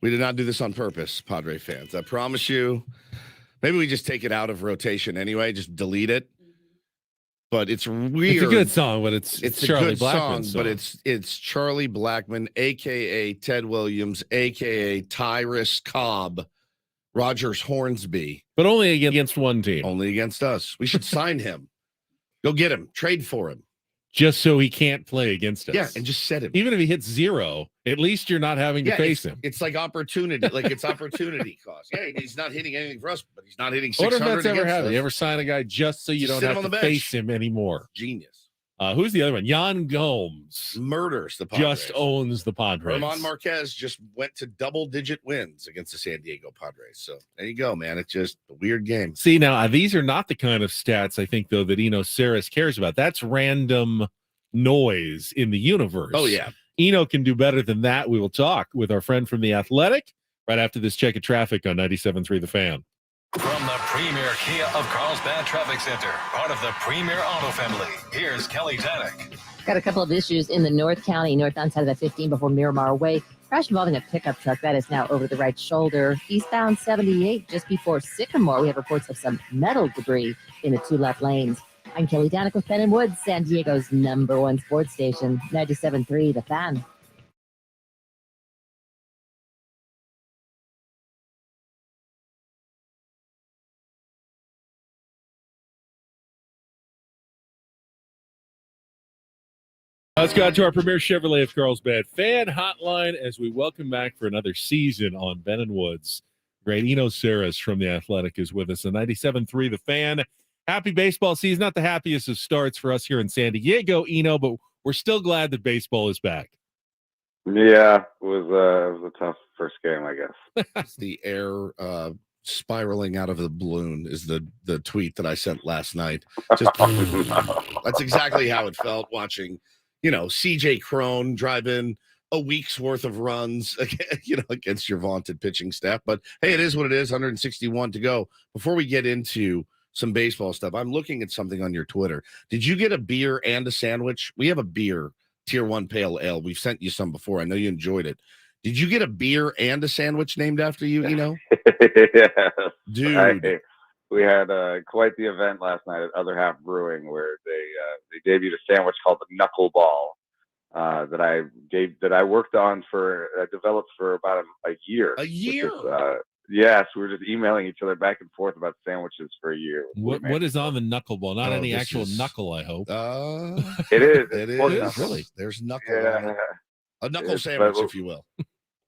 A: We did not do this on purpose, Padre fans. I promise you. Maybe we just take it out of rotation anyway, just delete it. But it's weird.
B: It's a good song, but it's
A: a
B: Charlie
A: good
B: Blackmon's
A: song, but it's Charlie Blackmon, a.k.a. Ted Williams, a.k.a. Tyrus Cobb, Rogers Hornsby.
B: But only against one team.
A: Only against us. We should sign him. Go get him. Trade for him.
B: Just so he can't play against us.
A: Yeah, and just set him.
B: Even if he hits 0, at least you're not having to face him.
A: It's like opportunity. Like it's opportunity cost. Yeah, he's not hitting anything for us, but he's not hitting
B: I
A: 600
B: wonder if that's ever
A: against
B: happened.
A: us.
B: You ever sign a guy just so you
A: Just
B: don't
A: sit him
B: have
A: on
B: to
A: the
B: face
A: bench.
B: him anymore?
A: Genius.
B: Who's the other one? Jan Gomes.
A: Murders the Padres.
B: Just owns the Padres.
A: Herman Marquez just went to double-digit wins against the San Diego Padres. So there you go, man. It's just a weird game.
B: See, now these are not the kind of stats I think, though, that Eno Sarris cares about. That's random noise in the universe.
A: Oh, yeah.
B: Eno can do better than that. We will talk with our friend from The Athletic right after this check of traffic on 97.3 The Fan.
E: From the premier Kia of Carlsbad Traffic Center, part of the Premier Auto family, here's Kelly Tannick.
F: Got a couple of issues in the North County, northbound side of the 15 before Miramar Way. Crash involving a pickup truck that is now over the right shoulder. Eastbound 78 just before Sycamore. We have reports of some metal debris in the 2 left lanes. I'm Kelly Tannick with Ben and Woods, San Diego's #1 sports station, 97.3 The Fan.
B: Let's go out to our premier Chevrolet of Carlsbad fan hotline as we welcome back for another season on Ben and Woods. Great Eno Sarris from The Athletic is with us on 97.3 The Fan. Happy baseball season. Not the happiest of starts for us here in San Diego, Eno, but we're still glad that baseball is back.
S: Yeah, it was a tough first game, I guess.
A: It's the air spiraling out of the balloon is the tweet that I sent last night. Just that's exactly how it felt watching, CJ Crone drive in a week's worth of runs, against your vaunted pitching staff. But hey, it is what it is. 161 to go. Before we get into some baseball stuff, I'm looking at something on your Twitter. Did you get a beer and a sandwich? We have a beer, Tier 1 Pale Ale. We've sent you some before. I know you enjoyed it. Did you get a beer and a sandwich named after you,
S: Yes.
A: Dude.
S: We had quite the event last night at Other Half Brewing where they debuted a sandwich called the Knuckleball that I worked on developed for about a year.
A: A year?
S: Yes, we were just emailing each other back and forth about sandwiches for a year.
B: What is on the knuckleball? Not any actual knuckle, I hope.
S: It is.
A: It
S: Well,
A: is. Really? There's knuckle.
S: Yeah.
A: A knuckle sandwich, if you will.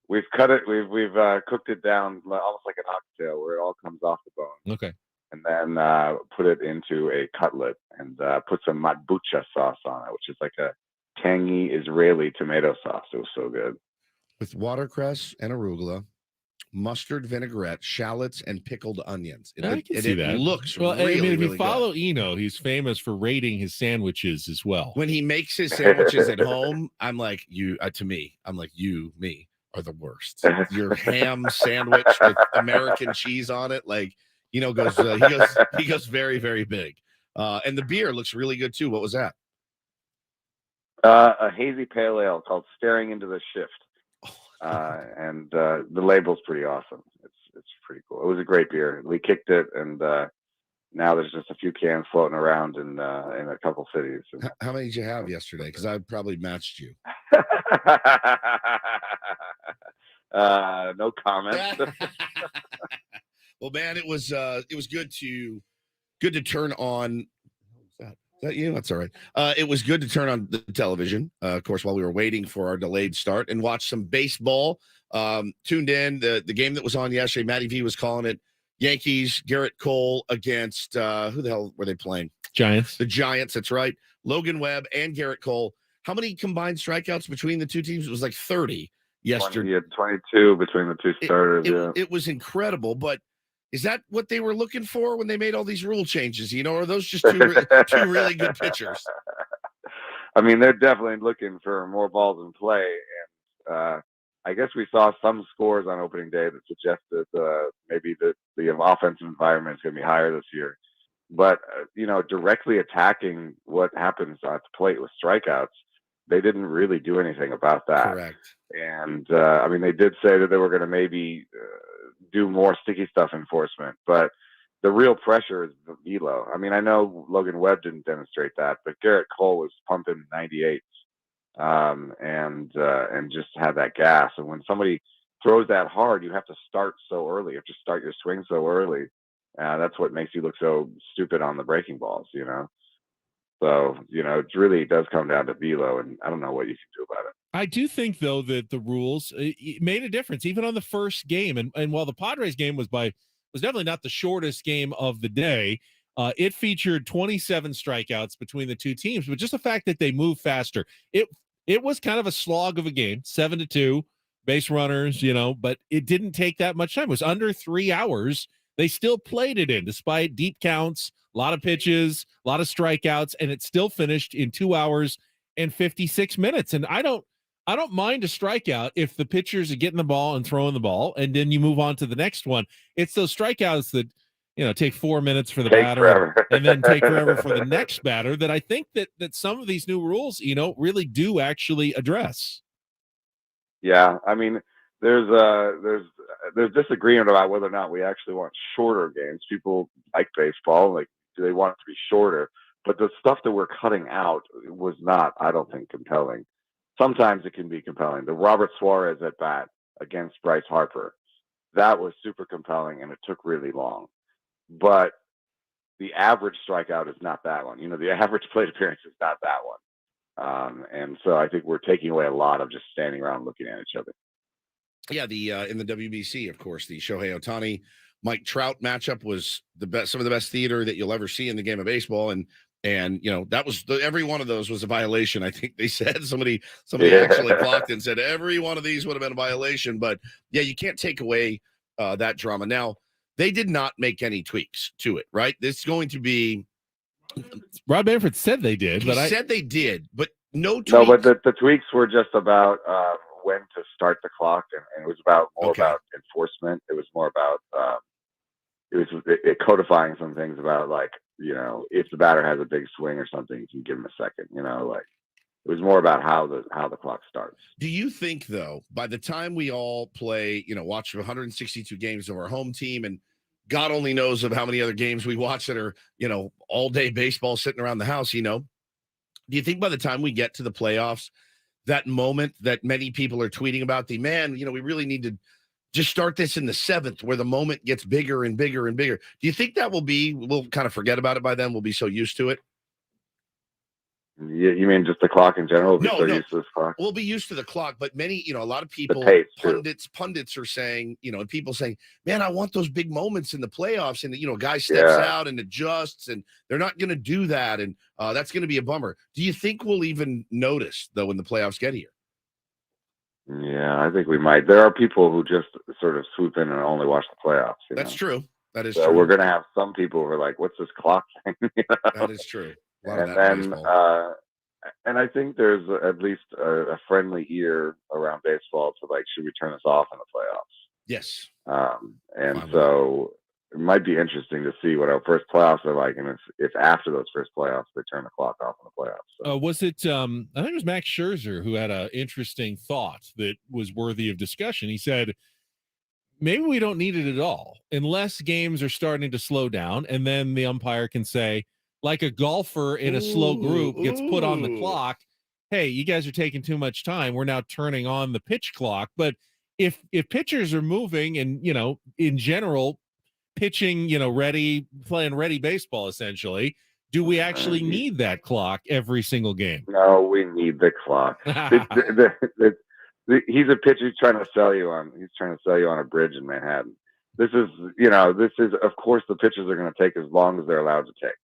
S: We've cut it. We've cooked it down almost like an oxtail, where it all comes off the bone.
B: Okay.
S: And then put it into a cutlet and put some matbucha sauce on it, which is like a tangy Israeli tomato sauce. It was so good.
A: With watercress and arugula, mustard vinaigrette, shallots, and pickled onions.
B: I can see that.
A: It looks
B: well.
A: really,
B: I mean, if
A: really
B: you follow Eno, he's famous for rating his sandwiches as well.
A: When he makes his sandwiches at home, I'm like, me are the worst. Your ham sandwich with American cheese on it, like, he goes very, very big. And the beer looks really good too. What was that?
S: A hazy pale ale called Staring into the Shift. And the label's pretty awesome. It's pretty cool. It was a great beer. We kicked it, and now there's just a few cans floating around in a couple cities.
A: How many did you have yesterday? Because I probably matched you.
S: No comment.
A: Well, man, it was good to turn on. Is that you? That's all right. It was good to turn on the television, of course, while we were waiting for our delayed start and watch some baseball. Tuned in the game that was on yesterday. Matty V was calling it. Yankees, Garrett Cole against who the hell were they playing?
B: Giants.
A: The Giants. That's right. Logan Webb and Garrett Cole. How many combined strikeouts between the two teams? It was like 30 yesterday.
S: He had 22 between the two starters.
A: It was incredible, but. Is that what they were looking for when they made all these rule changes? Or are those just two really good pitchers?
S: I mean, they're definitely looking for more balls in play. And I guess we saw some scores on opening day that suggested maybe the offensive environment is going to be higher this year. But, directly attacking what happens at the plate with strikeouts, they didn't really do anything about that.
A: Correct.
S: And I mean, they did say that they were going to maybe do more sticky stuff enforcement, but the real pressure is the velo. I mean, I know Logan Webb didn't demonstrate that, but Garrett Cole was pumping 98s and just had that gas. And when somebody throws that hard, you have to start so early. You have to start your swing so early. That's what makes you look so stupid on the breaking balls, you know? So, you know, it really does come down to velo, and I don't know what you can do about it.
B: I do think, though, that the rules made a difference, even on the first game. And while the Padres game was definitely not the shortest game of the day, it featured 27 strikeouts between the two teams, but just the fact that they moved faster. It was kind of a slog of a game, 7-2, base runners, you know, but it didn't take that much time. It was under 3 hours. They still played it in, despite deep counts, a lot of pitches, a lot of strikeouts, and it still finished in 2 hours and 56 minutes. And I don't mind a strikeout if the pitchers are getting the ball and throwing the ball, and then you move on to the next one. It's those strikeouts that, you know, take 4 minutes for the batter and then take forever for the next batter that I think that some of these new rules, you know, really do actually address.
S: Yeah, I mean, there's disagreement about whether or not we actually want shorter games. People like baseball, like, do they want it to be shorter? But the stuff that we're cutting out was not, I don't think, compelling. Sometimes it can be compelling. The Robert Suarez at bat against Bryce Harper, that was super compelling, and it took really long. But the average strikeout is not that one. You know, the average plate appearance is not that one. And so I think we're taking away a lot of just standing around looking at each other.
A: Yeah, the in the WBC, of course, the Shohei Ohtani, Mike Trout matchup was the best, some of the best theater that you'll ever see in the game of baseball, and you know, that was every one of those was a violation. I think they said somebody actually clocked and said every one of these would have been a violation. But yeah, you can't take away that drama. Now, they did not make any tweaks to it, right? This is going to be.
B: Rob Manfred said they did, but
A: they did, but no tweaks.
S: No, but the tweaks were just about when to start the clock, and it was about more about enforcement. It was more about it codifying some things about, like, you know, if the batter has a big swing or something, you can give him a second. You know, like, it was more about how the clock starts.
A: Do you think, though, by the time we all play, you know, watch 162 games of our home team, and God only knows of how many other games we watch that are, you know, all day baseball sitting around the house, you know, do you think by the time we get to the playoffs, that moment that many people are tweeting about, the man, you know, we really need to just start this in the 7th, where the moment gets bigger and bigger and bigger? Do you think that we'll kind of forget about it by then? We'll be so used to it?
S: Yeah, you mean just the clock in general?
A: No.
S: Used to this clock?
A: We'll be used to the clock, but many, you know, a lot of people, pundits are saying, you know, and people saying, man, I want those big moments in the playoffs, and, you know, a guy steps out and adjusts, and they're not going to do that, and that's going to be a bummer. Do you think we'll even notice, though, when the playoffs get here?
S: Yeah, I think we might. There are people who just sort of swoop in and only watch the playoffs.
A: That's true. That is
S: so
A: true.
S: We're going to have some people who are like, what's this clock thing? You know?
A: That is true.
S: And then, and I think there's at least a friendly ear around baseball to, like, should we turn this off in the playoffs?
A: Yes.
S: And so it might be interesting to see what our first playoffs are like, and if after those first playoffs they turn the clock off in the playoffs. So.
B: Was it? I think it was Max Scherzer who had an interesting thought that was worthy of discussion. He said, maybe we don't need it at all unless games are starting to slow down, and then the umpire can say, like a golfer in a slow group gets put on the clock, hey, you guys are taking too much time, we're now turning on the pitch clock. But if pitchers are moving and, you know, in general, pitching, you know, playing ready baseball, essentially, do we actually need that clock every single game?
S: No, we need the clock. He's a pitcher he's trying to sell you on. He's trying to sell you on a bridge in Manhattan. This is, of course, the pitchers are going to take as long as they're allowed to take.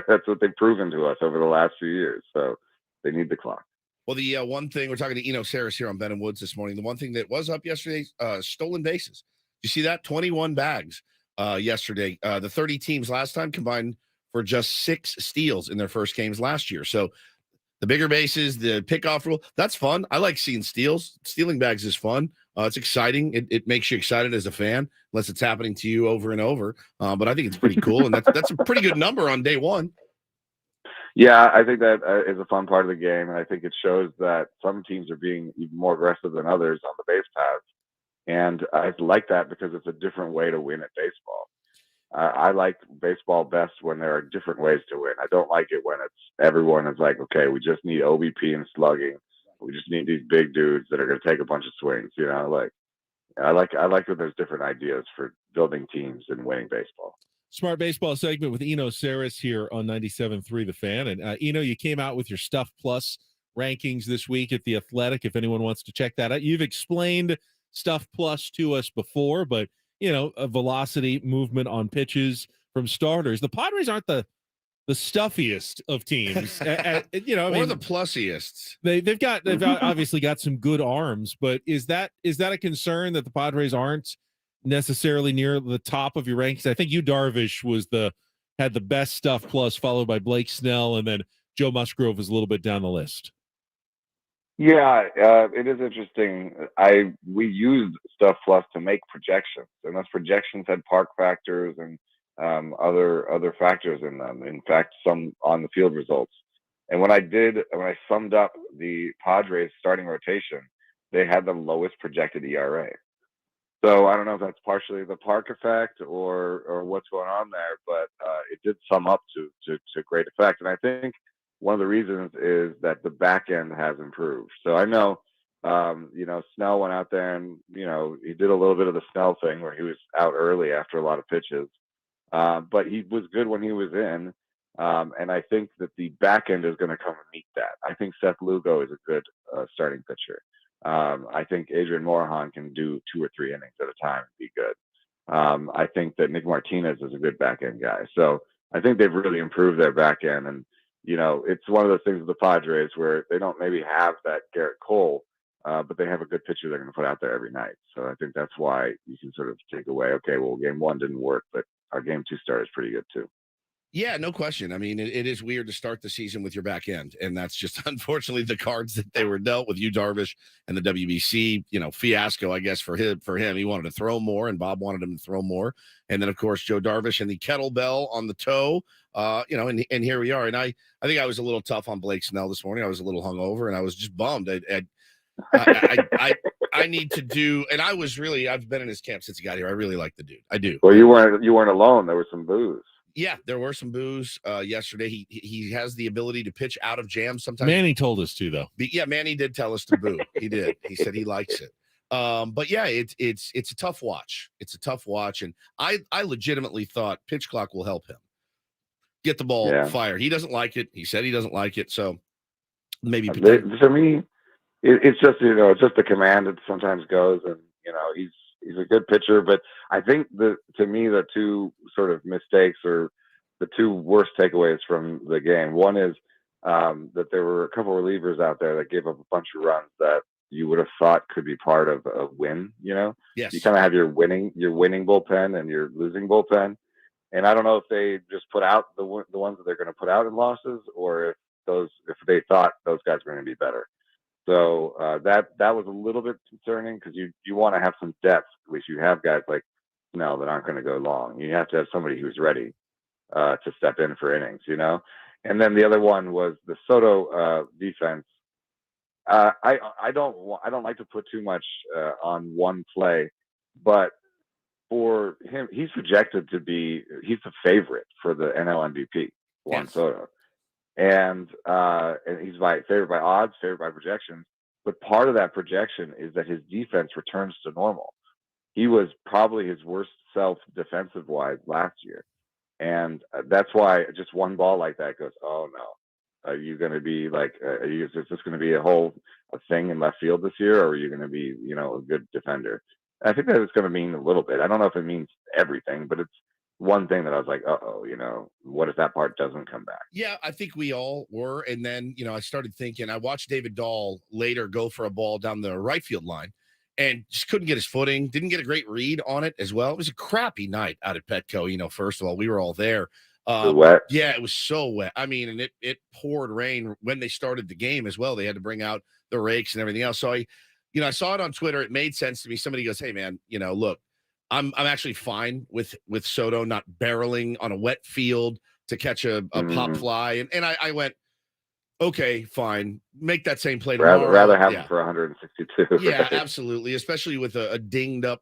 S: That's what they've proven to us over the last few years. So they need the clock.
A: Well, the one thing, we're talking to Eno Sarris here on Ben and Woods this morning. The one thing that was up yesterday, stolen bases. You see that? 21 bags yesterday. The 30 teams last time combined for just 6 steals in their first games last year. So the bigger bases, the pickoff rule, that's fun. I like seeing steals. Stealing bags is fun. It's exciting. It makes you excited as a fan, unless it's happening to you over and over. But I think it's pretty cool, and that's a pretty good number on day one.
S: Yeah, I think that is a fun part of the game, and I think it shows that some teams are being even more aggressive than others on the base paths. And I like that because it's a different way to win at baseball. I like baseball best when there are different ways to win. I don't like it when it's everyone is like, okay, we just need OBP and slugging. We just need these big dudes that are going to take a bunch of swings. You know, like I like that there's different ideas for building teams and winning baseball.
B: Smart Baseball segment with Eno Sarris here on 97.3 The Fan. And Eno, you came out with your Stuff Plus rankings this week at The Athletic, if anyone wants to check that out. You've explained Stuff Plus to us before, but, you know, a velocity movement on pitches from starters. The Padres aren't the stuffiest of teams, you know, I mean,
A: or the plusiest.
B: They've obviously got some good arms, but is that a concern that the Padres aren't necessarily near the top of your rankings? I think Darvish had the best Stuff Plus, followed by Blake Snell, and then Joe Musgrove was a little bit down the list.
S: Yeah, it is interesting. We used Stuff Plus to make projections, and those projections had park factors and other factors in them. In fact, some on the field results. And when I summed up the Padres starting rotation, they had the lowest projected ERA. So I don't know if that's partially the park effect or what's going on there, but it did sum up to great effect. And I think one of the reasons is that the back end has improved. So I know, Snell went out there and, he did a little bit of the Snell thing where he was out early after a lot of pitches. But he was good when he was in. And I think that the back end is going to come and meet that. I think Seth Lugo is a good starting pitcher. I think Adrian Morejon can do 2 or 3 innings at a time and be good. I think that Nick Martinez is a good back end guy. So I think they've really improved their back end. And, it's one of those things with the Padres where they don't maybe have that Garrett Cole, but they have a good pitcher they're going to put out there every night. So I think that's why you can sort of take away, okay, well, game 1 didn't work, but our game 2 start is pretty good too.
A: Yeah, no question. I mean, it is weird to start the season with your back end, and that's just unfortunately the cards that they were dealt with. Darvish and the WBC, fiasco, I guess for him. He wanted to throw more, and Bob wanted him to throw more. And then, of course, Joe Darvish and the kettlebell on the toe. And here we are. And I think I was a little tough on Blake Snell this morning. I was a little hungover, and I was just bummed. I need to do, and I've been in his camp since he got here. I really like the dude. I do.
S: Well, you weren't alone. There was some booze.
A: Yeah, there were some boos yesterday. He has the ability to pitch out of jams sometimes.
B: Manny told us to, though.
A: Yeah, Manny did tell us to boo. He did. He said he likes it. But yeah, it's a tough watch. It's a tough watch, and I legitimately thought pitch clock will help him get the ball fired. He doesn't like it. He said he doesn't like it. So maybe
S: for me, it's just it's just the command that sometimes goes, and he's a good pitcher, but I think to me the 2 sort of mistakes or the 2 worst takeaways from the game. One is that there were a couple of relievers out there that gave up a bunch of runs that you would have thought could be part of a win.
A: Yes.
S: You kind of have your winning bullpen and your losing bullpen, and I don't know if they just put out the ones that they're going to put out in losses, or if they thought those guys were going to be better. So that was a little bit concerning because you want to have some depth. At least you have guys like Snell that aren't going to go long. You have to have somebody who's ready to step in for innings, And then the other one was the Soto defense. I don't like to put too much on one play, but for him, he's projected to be he's the favorite for the NL MVP, Juan Soto. And he's favored by odds, favored by projections. But part of that projection is that his defense returns to normal. He was probably his worst self defensive-wise last year. And that's why just one ball like that goes, oh, no. Are you going to be is this going to be a thing in left field this year, or are you going to be, a good defender? I think that it's going to mean a little bit. I don't know if it means everything, but it's one thing that I was like, what if that part doesn't come back?
A: Yeah, I think we all were. And then, I started thinking, I watched David Dahl later go for a ball down the right field line and just couldn't get his footing, didn't get a great read on it as well. It was a crappy night out at Petco. First of all, we were all there.
S: Wet.
A: Yeah, it was so wet. I mean, and it poured rain when they started the game as well. They had to bring out the rakes and everything else. So I saw it on Twitter. It made sense to me. Somebody goes, hey man, look, I'm actually fine with Soto not barreling on a wet field, to catch a pop fly. And I went, okay, fine. Make that same play tomorrow.
S: Rather have
A: Yeah.
S: him for 162.
A: Yeah,
S: right?
A: absolutely. Especially with a dinged up,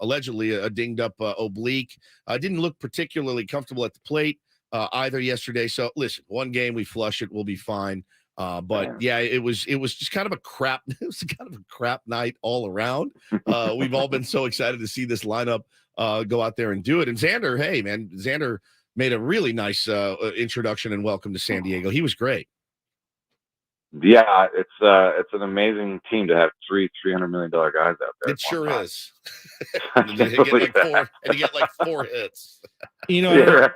A: allegedly a dinged up oblique. Didn't look particularly comfortable at the plate either yesterday. So listen, one game, we flush it, we'll be fine. But yeah, it was just kind of a crap. It was kind of a crap night all around. We've all been so excited to see this lineup go out there and do it. And Xander, hey man, Xander made a really nice introduction and welcome to San Diego. He was great.
S: Yeah, it's an amazing team to have three $300 million guys out there.
A: It sure is.
S: and
A: you get like four hits.
S: Right.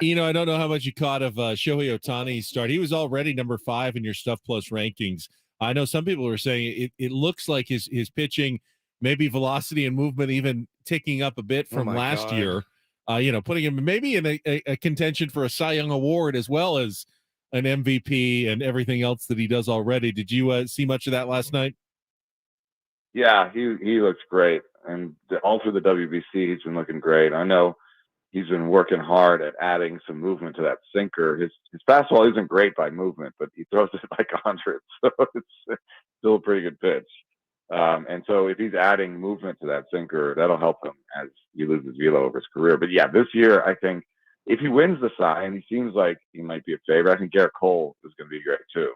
B: I don't know how much you caught of Shohei Ohtani's start. He was already number 5 in your Stuff Plus rankings. I know some people were saying it looks like his pitching, maybe velocity and movement even ticking up a bit from last year. Putting him maybe in a contention for a Cy Young Award as well as an MVP and everything else that he does already. Did you see much of that last night?
S: Yeah, he looks great, and all through the WBC, he's been looking great. I know he's been working hard at adding some movement to that sinker. His fastball isn't great by movement, but he throws it like 100, so it's still a pretty good pitch. And so if he's adding movement to that sinker, that'll help him as he loses velo over his career. But yeah, this year I think if he wins the Cy, and he seems like he might be a favorite, I think Garrett Cole is going to be great too.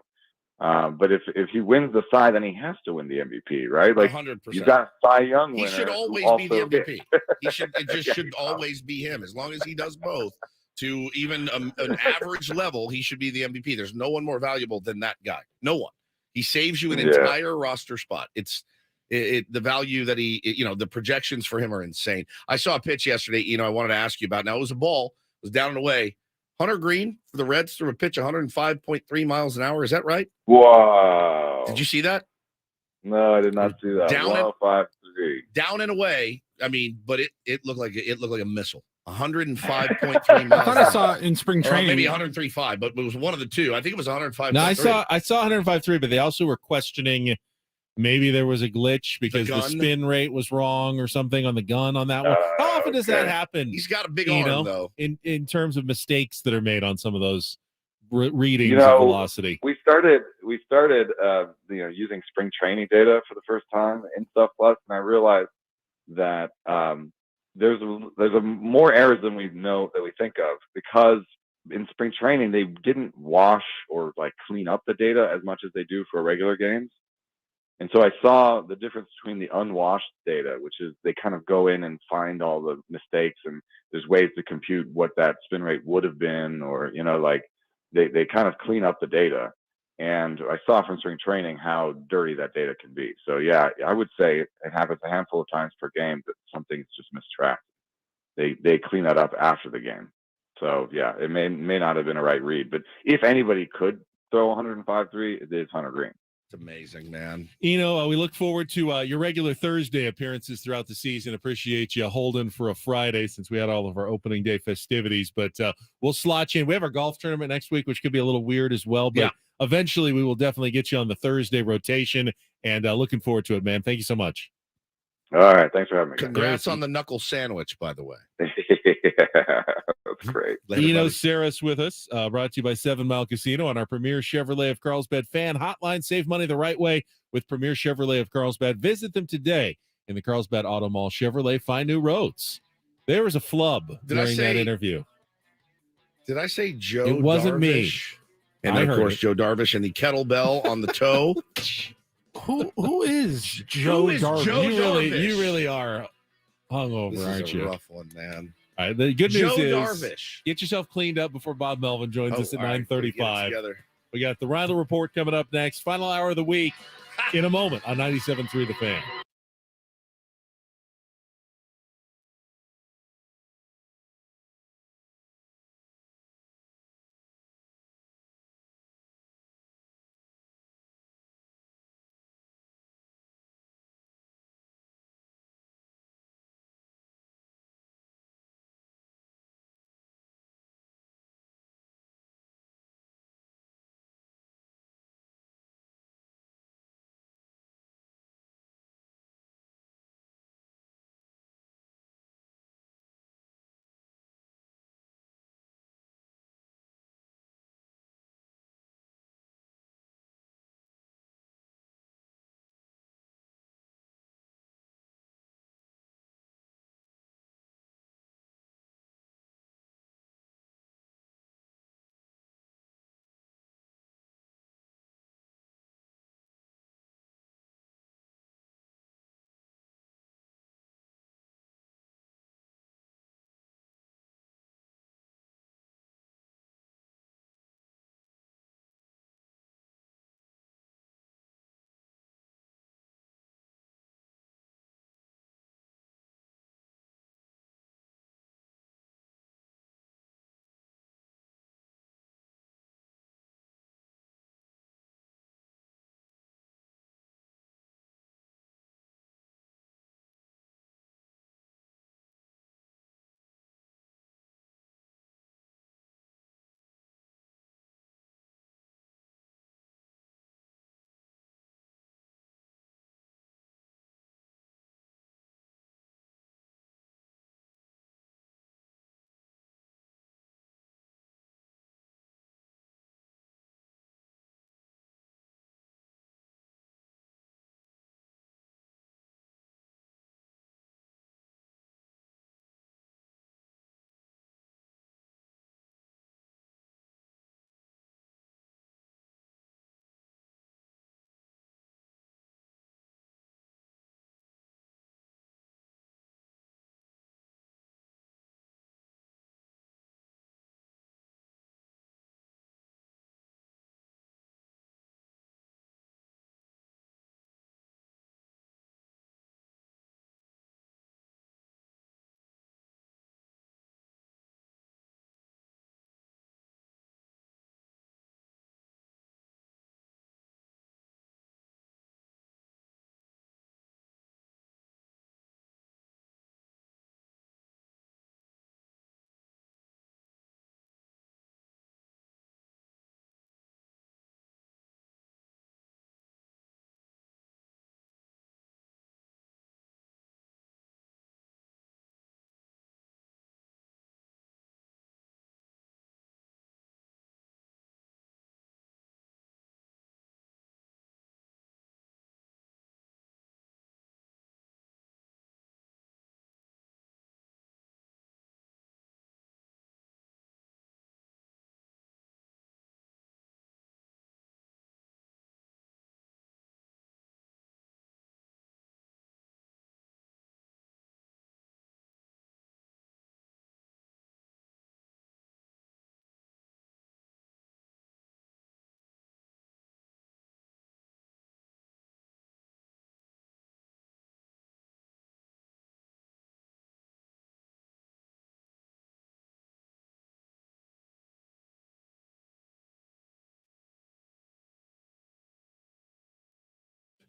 S: But if he wins the Cy, then he has to win the MVP, right? Like
A: 100%.
S: You've got Cy Young winner.
A: He should always be the MVP. It should always be him. As long as he does both to even an average level, he should be the MVP. There's no one more valuable than that guy. No one. He saves you an entire roster spot. It's the value that the projections for him are insane. I saw a pitch yesterday, I wanted to ask you about. Now, it was a ball. It was down and away. Hunter Green for the Reds threw a pitch 105.3 miles an hour. Is that right?
S: Wow.
A: Did you see that?
S: No, I did not see that.
A: Down
S: 105.3.
A: Down and away. I mean, but it looked like a missile. 105.3 miles.
D: I thought I saw it in spring
A: Or
D: training.
A: maybe 103.5, but it was one of the two. I think it was 105.3.
B: No, I saw 105.3, but they also were questioning maybe there was a glitch because the spin rate was wrong or something on the gun on that one. How often does that happen?
A: He's got a big arm, though.
B: In terms of mistakes that are made on some of those readings of velocity.
S: We started using spring training data for the first time in Stuff Plus, and I realized that there's more errors than we think of, because in spring training they didn't wash or like clean up the data as much as they do for regular games. And so I saw the difference between the unwashed data, which is they kind of go in and find all the mistakes, and there's ways to compute what that spin rate would have been, or they kind of clean up the data. And I saw from spring training how dirty that data can be. So yeah, I would say it happens a handful of times per game that something's just mistracked. They clean that up after the game. So yeah, it may not have been a right read, but if anybody could throw 105.3, it is Hunter Green.
A: It's amazing, man.
B: We look forward to your regular Thursday appearances throughout the season. Appreciate you holding for a Friday since we had all of our opening day festivities, but we'll slot you in. We have our golf tournament next week, which could be a little weird as well, but eventually we will definitely get you on the Thursday rotation, and looking forward to it, man. Thank you so much.
S: All right. Thanks for having me.
A: Congrats on the knuckle sandwich, by the way.
S: That's great.
B: Eno Sarris with us, brought to you by 7 Mile Casino on our Premier Chevrolet of Carlsbad fan hotline. Save money the right way with Premier Chevrolet of Carlsbad. Visit them today in the Carlsbad Auto Mall. Chevrolet, find new roads. There was a flub during that interview.
A: Did I say Joe
B: It wasn't
A: Darvish?
B: me.
A: And
B: I
A: of
B: heard
A: course,
B: it.
A: Joe Darvish and the kettlebell on the toe.
D: Who is Joe Darvish?
B: You really are hungover,
A: This
B: aren't
A: is a
B: you?
A: rough one, man.
B: All right, the good news
A: Joe
B: is
A: Darvish.
B: get yourself cleaned up before Bob Melvin joins us at
A: all right,
B: 9:35.
A: get it together.
B: We got the Ryle Report coming up next. Final hour of the week in a moment on 97.3 The Fan.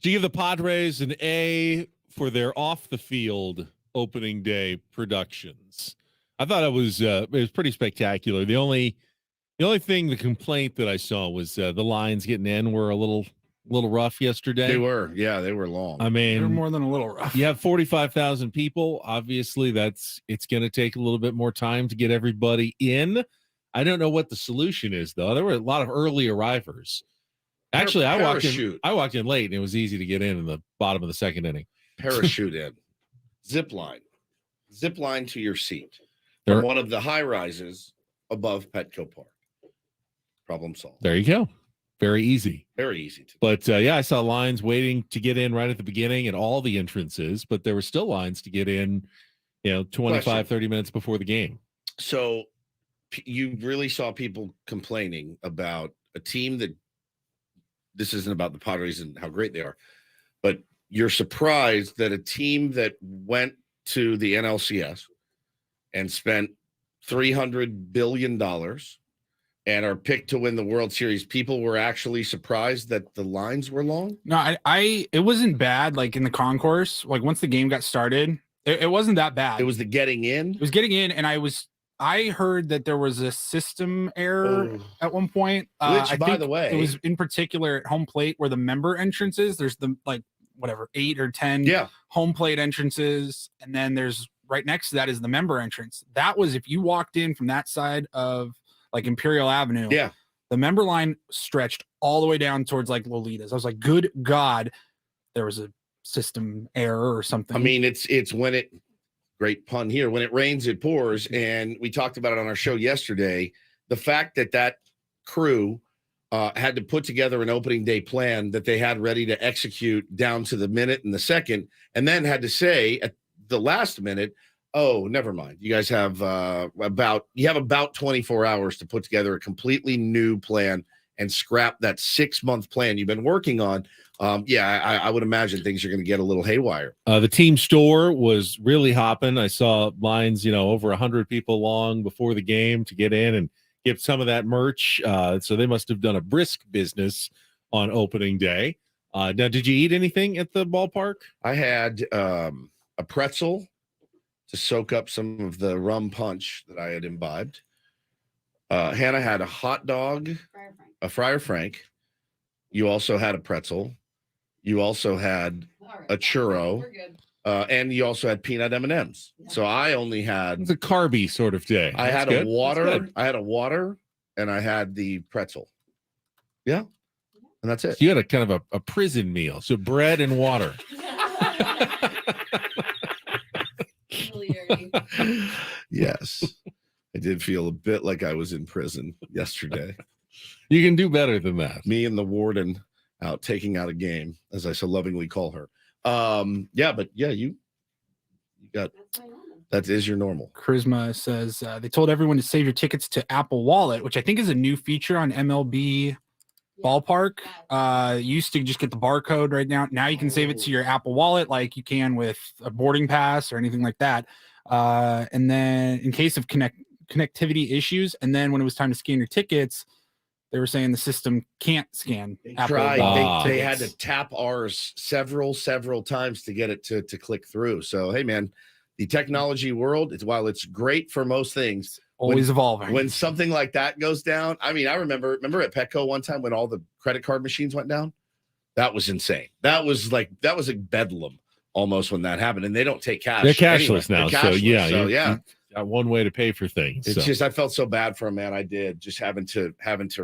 B: Do you give the Padres an A for their off the field opening day productions? I thought it was pretty spectacular. The only thing, the complaint that I saw was the lines getting in were a little rough yesterday.
A: They were long.
B: I mean,
D: They're more than a little rough.
B: You have 45,000 people. Obviously, it's going to take a little bit more time to get everybody in. I don't know what the solution is, though. There were a lot of early arrivers. Actually, I walked in late, and it was easy to get in the bottom of the second inning.
A: Parachute in, zip line to your seat from one of the high rises above Petco Park. Problem solved.
B: There you go. Very easy.
A: Very easy.
B: But I saw lines waiting to get in right at the beginning at all the entrances, but there were still lines to get in, 25, 30 minutes before the game.
A: So you really saw people complaining about a team that, this isn't about the Padres and how great they are, but you're surprised that a team that went to the NLCS and spent $300 billion and are picked to win the World Series, people were actually surprised that the lines were long?
D: No, it wasn't bad, like in the concourse. Like once the game got started, it wasn't that bad.
A: It was the getting in?
D: It was getting in, and I heard that there was a system error at one point.
A: Which, by the way,
D: it was in particular at home plate where the member entrances, there's the 8 or 10 home plate entrances, and then there's right next to that is the member entrance. That was, if you walked in from that side of like Imperial Avenue, the member line stretched all the way down towards like Lolita's. I was like, good God, there was a system error or something.
A: I mean, it's when it, great pun here, when it rains, it pours. And we talked about it on our show yesterday. The fact that crew had to put together an opening day plan that they had ready to execute down to the minute and the second, and then had to say at the last minute, oh, never mind. You guys have about 24 hours to put together a completely new plan and scrap that 6-month plan you've been working on. I would imagine things are going to get a little haywire.
B: The team store was really hopping. I saw lines, over 100 people long before the game to get in and get some of that merch. So they must have done a brisk business on opening day. Now, did you eat anything at the ballpark?
A: I had a pretzel to soak up some of the rum punch that I had imbibed. Hannah had a hot dog, a Friar Frank. You also had a pretzel. You also had a churro. And you also had peanut M&Ms. So I only had...
B: It's a carby sort of day.
A: I had a water. I had a water, and I had the pretzel. Yeah. And that's it.
B: So you had a kind of a prison meal. So bread and water.
A: Yes. I did feel a bit like I was in prison yesterday.
B: You can do better than that.
A: Me and the warden out taking out a game, as I so lovingly call her. You got, that is your normal.
D: Charisma says they told everyone to save your tickets to Apple Wallet, which I think is a new feature on MLB Ballpark. You used to just get the barcode right now. Now you can save it to your Apple Wallet like you can with a boarding pass or anything like that. And then in case of connectivity issues, and then when it was time to scan your tickets, they were saying the system can't scan.
A: They had to tap ours several times to get it to click through. So, hey, man, the technology world, while it's great for most things,
D: always evolving.
A: When something like that goes down, I mean, I remember at Petco one time when all the credit card machines went down. That was insane. That was like bedlam almost when that happened. And they don't take cash.
B: They're cashless now.
A: They're cashless,
B: so you got one way to pay for things.
A: It's just, I felt so bad for him, man. I did, just having to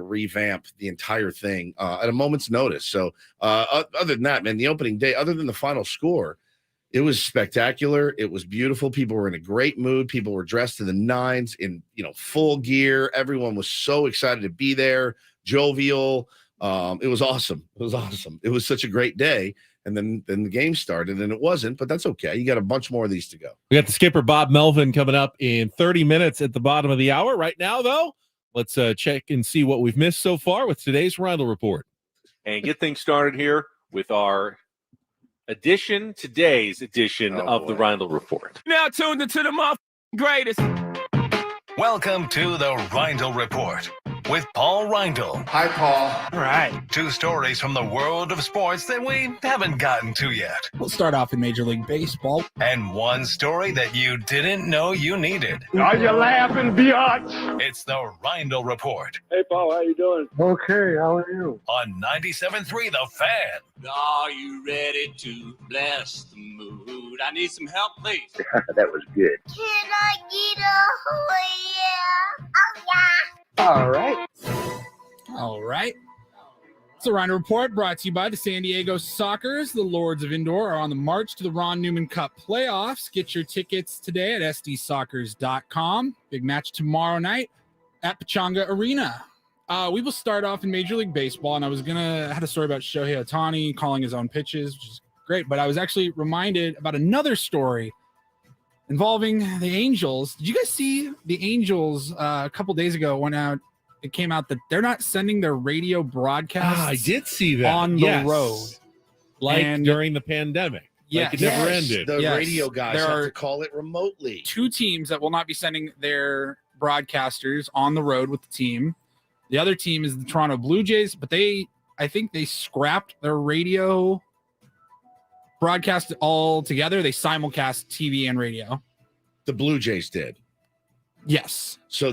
A: revamp the entire thing at a moment's notice. So other than that, man, the opening day, other than the final score, it was spectacular. It was beautiful. People were in a great mood. People were dressed to the nines in, full gear. Everyone was so excited to be there, jovial. It was awesome. It was such a great day. And then the game started, and it wasn't, but that's okay. You got a bunch more of these to go.
B: We got the skipper, Bob Melvin, coming up in 30 minutes at the bottom of the hour. Right now, though, let's check and see what we've missed so far with today's Ryle Report.
T: And get things started here with our today's edition of the Ryle Report.
U: Now tuned into the greatest.
E: Welcome to the Ryle Report, with Paul Rindle.
R: Hi, Paul.
D: All right.
E: 2 stories from the world of sports that we haven't gotten to yet.
D: We'll start off in Major League Baseball.
E: And 1 story that you didn't know you needed.
R: Are you laughing, biatch?
E: It's the Rindle Report
G: Hey, Paul, how you doing?
I: Okay, how are you?
E: on 97.3 The Fan.
N: Are you ready to bless the mood? I need some help, please.
O: That was good.
R: Can I get a oh yeah? Oh yeah.
D: All right. All right. It's the Rhino Report brought to you by the San Diego Sockers. The Lords of Indoor are on the march to the Ron Newman Cup playoffs. Get your tickets today at sdsockers.com. Big match tomorrow night at Pechanga Arena. We will start off in Major League Baseball, and I had a story about Shohei Ohtani calling his own pitches, which is great, but I was actually reminded about another story involving the Angels. Did you guys see the Angels a couple days ago went out? It came out that they're not sending their radio broadcasts.
B: I did see that
D: on the road,
B: like during the pandemic.
D: Yes.
B: Like it never ended.
A: The
D: Yes.
A: radio guys
D: There
A: have
D: are
A: to call it remotely.
D: 2 teams that will not be sending their broadcasters on the road with the team. The other team is the Toronto Blue Jays, but I think they scrapped their radio broadcast altogether. They simulcast TV and radio.
A: The Blue Jays did.
D: Yes.
A: So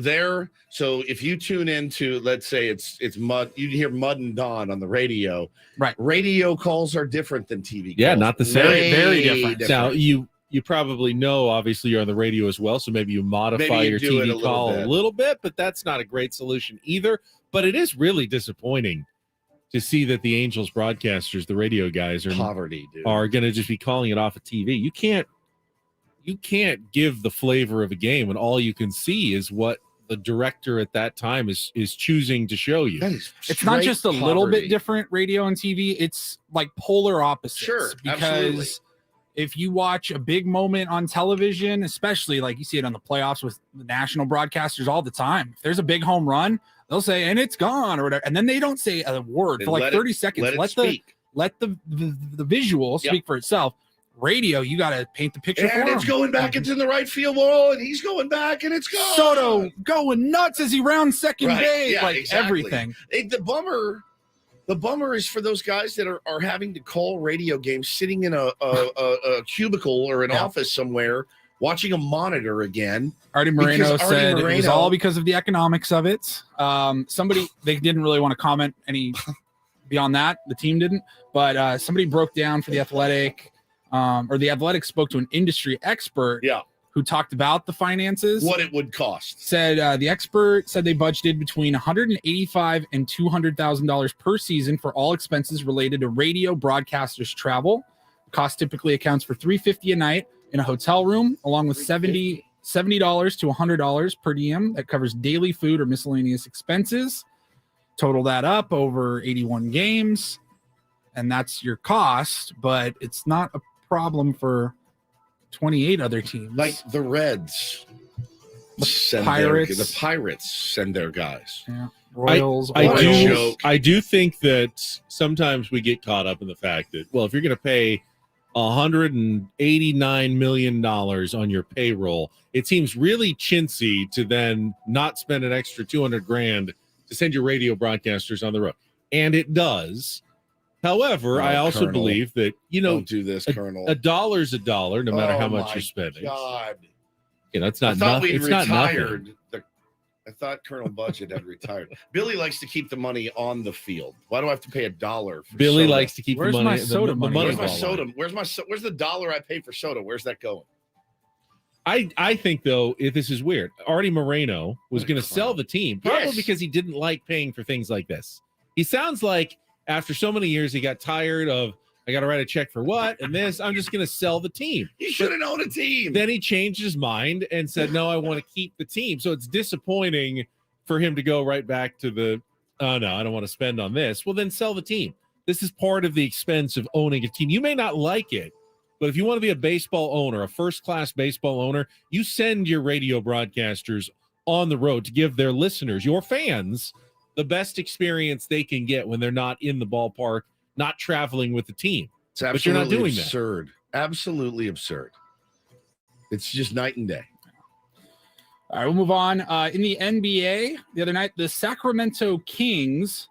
A: if you tune into, let's say it's Mud, you hear Mud and Dawn on the radio.
D: Right.
A: Radio calls are different than TV
B: Yeah,
A: calls.
B: not the same.
D: Very different.
B: Now you probably know, obviously you're on the radio as well, so maybe you modify
A: Maybe you
B: your
A: do it
B: TV call a little bit, but that's not a great solution either. But it is really disappointing to see that the Angels broadcasters, the radio guys,
A: Poverty, dude.
B: are going to just be calling it off of TV. You can't give the flavor of a game when all you can see is what the director at that time is choosing to show you.
D: It's not just a little bit different radio and TV. It's like polar opposites.
A: Sure,
D: because
A: absolutely.
D: if you watch a big moment on television, especially like you see it on the playoffs with the national broadcasters all the time, if there's a big home run, they'll say, and it's gone or whatever. And then they don't say a word
A: Then
D: for like
A: let
D: 30
A: it-
D: seconds.
A: let it
D: Let
A: speak.
D: the visual speak for itself. Radio, you got to paint the picture
A: And
D: for
A: it's
D: them.
A: going back into the right field wall, and he's going back, and it's gone.
D: Soto going nuts as he rounds second
A: Right,
D: base,
A: yeah,
D: like
A: exactly.
D: everything.
A: The bummer is for those guys that are having to call radio games sitting in a cubicle or an office somewhere watching a monitor again.
D: Artie Moreno
A: Because
D: said
A: Artie
D: it was
A: Moreno-
D: all because of the economics of it. They didn't really want to comment any beyond that. The team didn't, but somebody broke down for the Athletic, or the Athletic spoke to an industry expert who talked about the finances.
A: What it would cost.
D: Said the expert said they budgeted between $185,000 and $200,000 per season for all expenses related to radio broadcasters' travel. The cost typically accounts for $350 a night in a hotel room, along with $70 to $100 per diem. That covers daily food or miscellaneous expenses. Total that up over 81 games, and that's your cost. But it's not a problem for 28 other teams,
A: Like the Reds. The Pirates send their guys.
D: Yeah. Royals.
B: I do think that sometimes we get caught up in the fact that, well, if you're going to pay $189 million on your payroll, it seems really chintzy to then not spend an extra $200,000 to send your radio broadcasters on the road. And it does. However, I also
A: Colonel,
B: believe that,
A: don't do this, Colonel.
B: a dollar's a dollar, no matter how much
A: my
B: you're spending.
A: God.
B: It's
A: I
B: not
A: thought
B: nothing.
A: we'd
B: It's not nothing.
A: retired. I thought Colonel Budget had retired. Billy likes to keep the money on the field. Why do I have to pay $1 for
B: Billy
A: soda?
B: likes to keep
D: Where's
B: the money.
D: my soda money?
A: Where's my
B: ball
A: soda?
B: line.
A: Where's the dollar I pay for soda? Where's that going?
B: I think though, if this is weird, Artie Moreno was going to sell the team probably
A: Yes.
B: because he didn't like paying for things like this. He sounds like after so many years, he got tired of, I got to write a check for what? And this, I'm just going to sell the team.
A: You should have known a team.
B: Then he changed his mind and said, no, I want to keep the team. So it's disappointing for him to go right back to the, oh no, I don't want to spend on this. Well, then sell the team. This is part of the expense of owning a team. You may not like it, but if you want to be a baseball owner, a first-class baseball owner, you send your radio broadcasters on the road to give their listeners, your fans, the best experience they can get when they're not in the ballpark, not traveling with the team.
A: It's
B: But you're not
A: absolutely
B: doing that.
A: absurd. Absolutely absurd. It's just night and day.
D: All right, we'll move on. In the NBA, the other night, the Sacramento Kings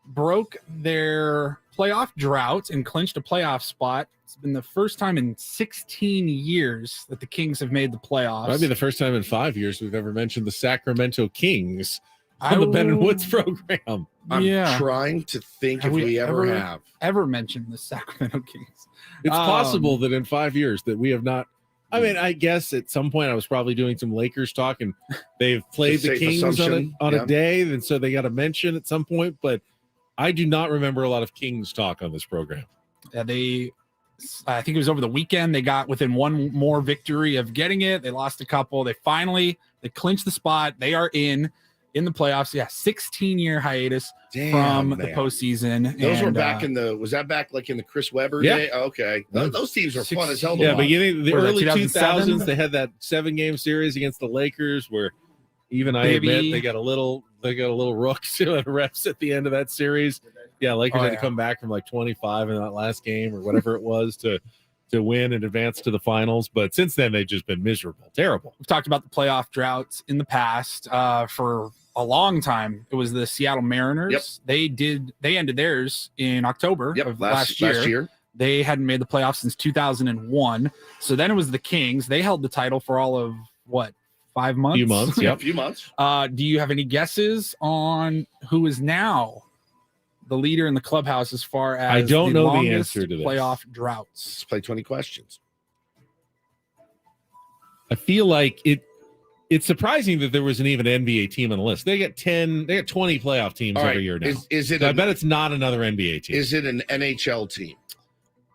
D: broke their playoff drought and clinched a playoff spot. It's been the first time in 16 years that the Kings have made the playoffs.
B: Might be the first time in 5 years we've ever mentioned the Sacramento Kings on the Ben and Woods program.
A: I'm trying to think if we ever have
D: mentioned the Sacramento Kings.
B: It's possible that in 5 years that we have not. I mean, I guess at some point I was probably doing some Lakers talk, and they've played the Kings on a day, and so they got a mention at some point. But I do not remember a lot of Kings talk on this program.
D: Yeah, I think it was over the weekend. They got within one more victory of getting it. They lost a couple. They clinched the spot. They are in the playoffs. Yeah, 16-year hiatus from the postseason.
A: Those were back was that back like in the Chris Webber day? Okay. Those teams are fun as hell to watch.
B: Beginning the early 2000s, they had that 7-game series against the Lakers where even I admit they got a little rooks to refs at the end of that series. Yeah, Lakers had to come back from like 25 in that last game or whatever it was to win and advance to the finals. But since then, they've just been miserable, terrible.
D: We've talked about the playoff droughts in the past for a long time. It was the Seattle Mariners. Yep. They ended theirs in October of last year. They hadn't made the playoffs since 2001. So then it was the Kings. They held the title for all of 5 months?
B: Few months,
A: yeah, a few months.
D: Do you have any guesses on who is now the leader in the clubhouse as far as
B: I don't know the answer to this.
D: Playoff droughts?
A: Let's play 20 questions.
B: I feel like it's surprising that there was an even NBA team on the list. They got 20 playoff teams every year now. I bet it's not another NBA team.
A: Is it an NHL team?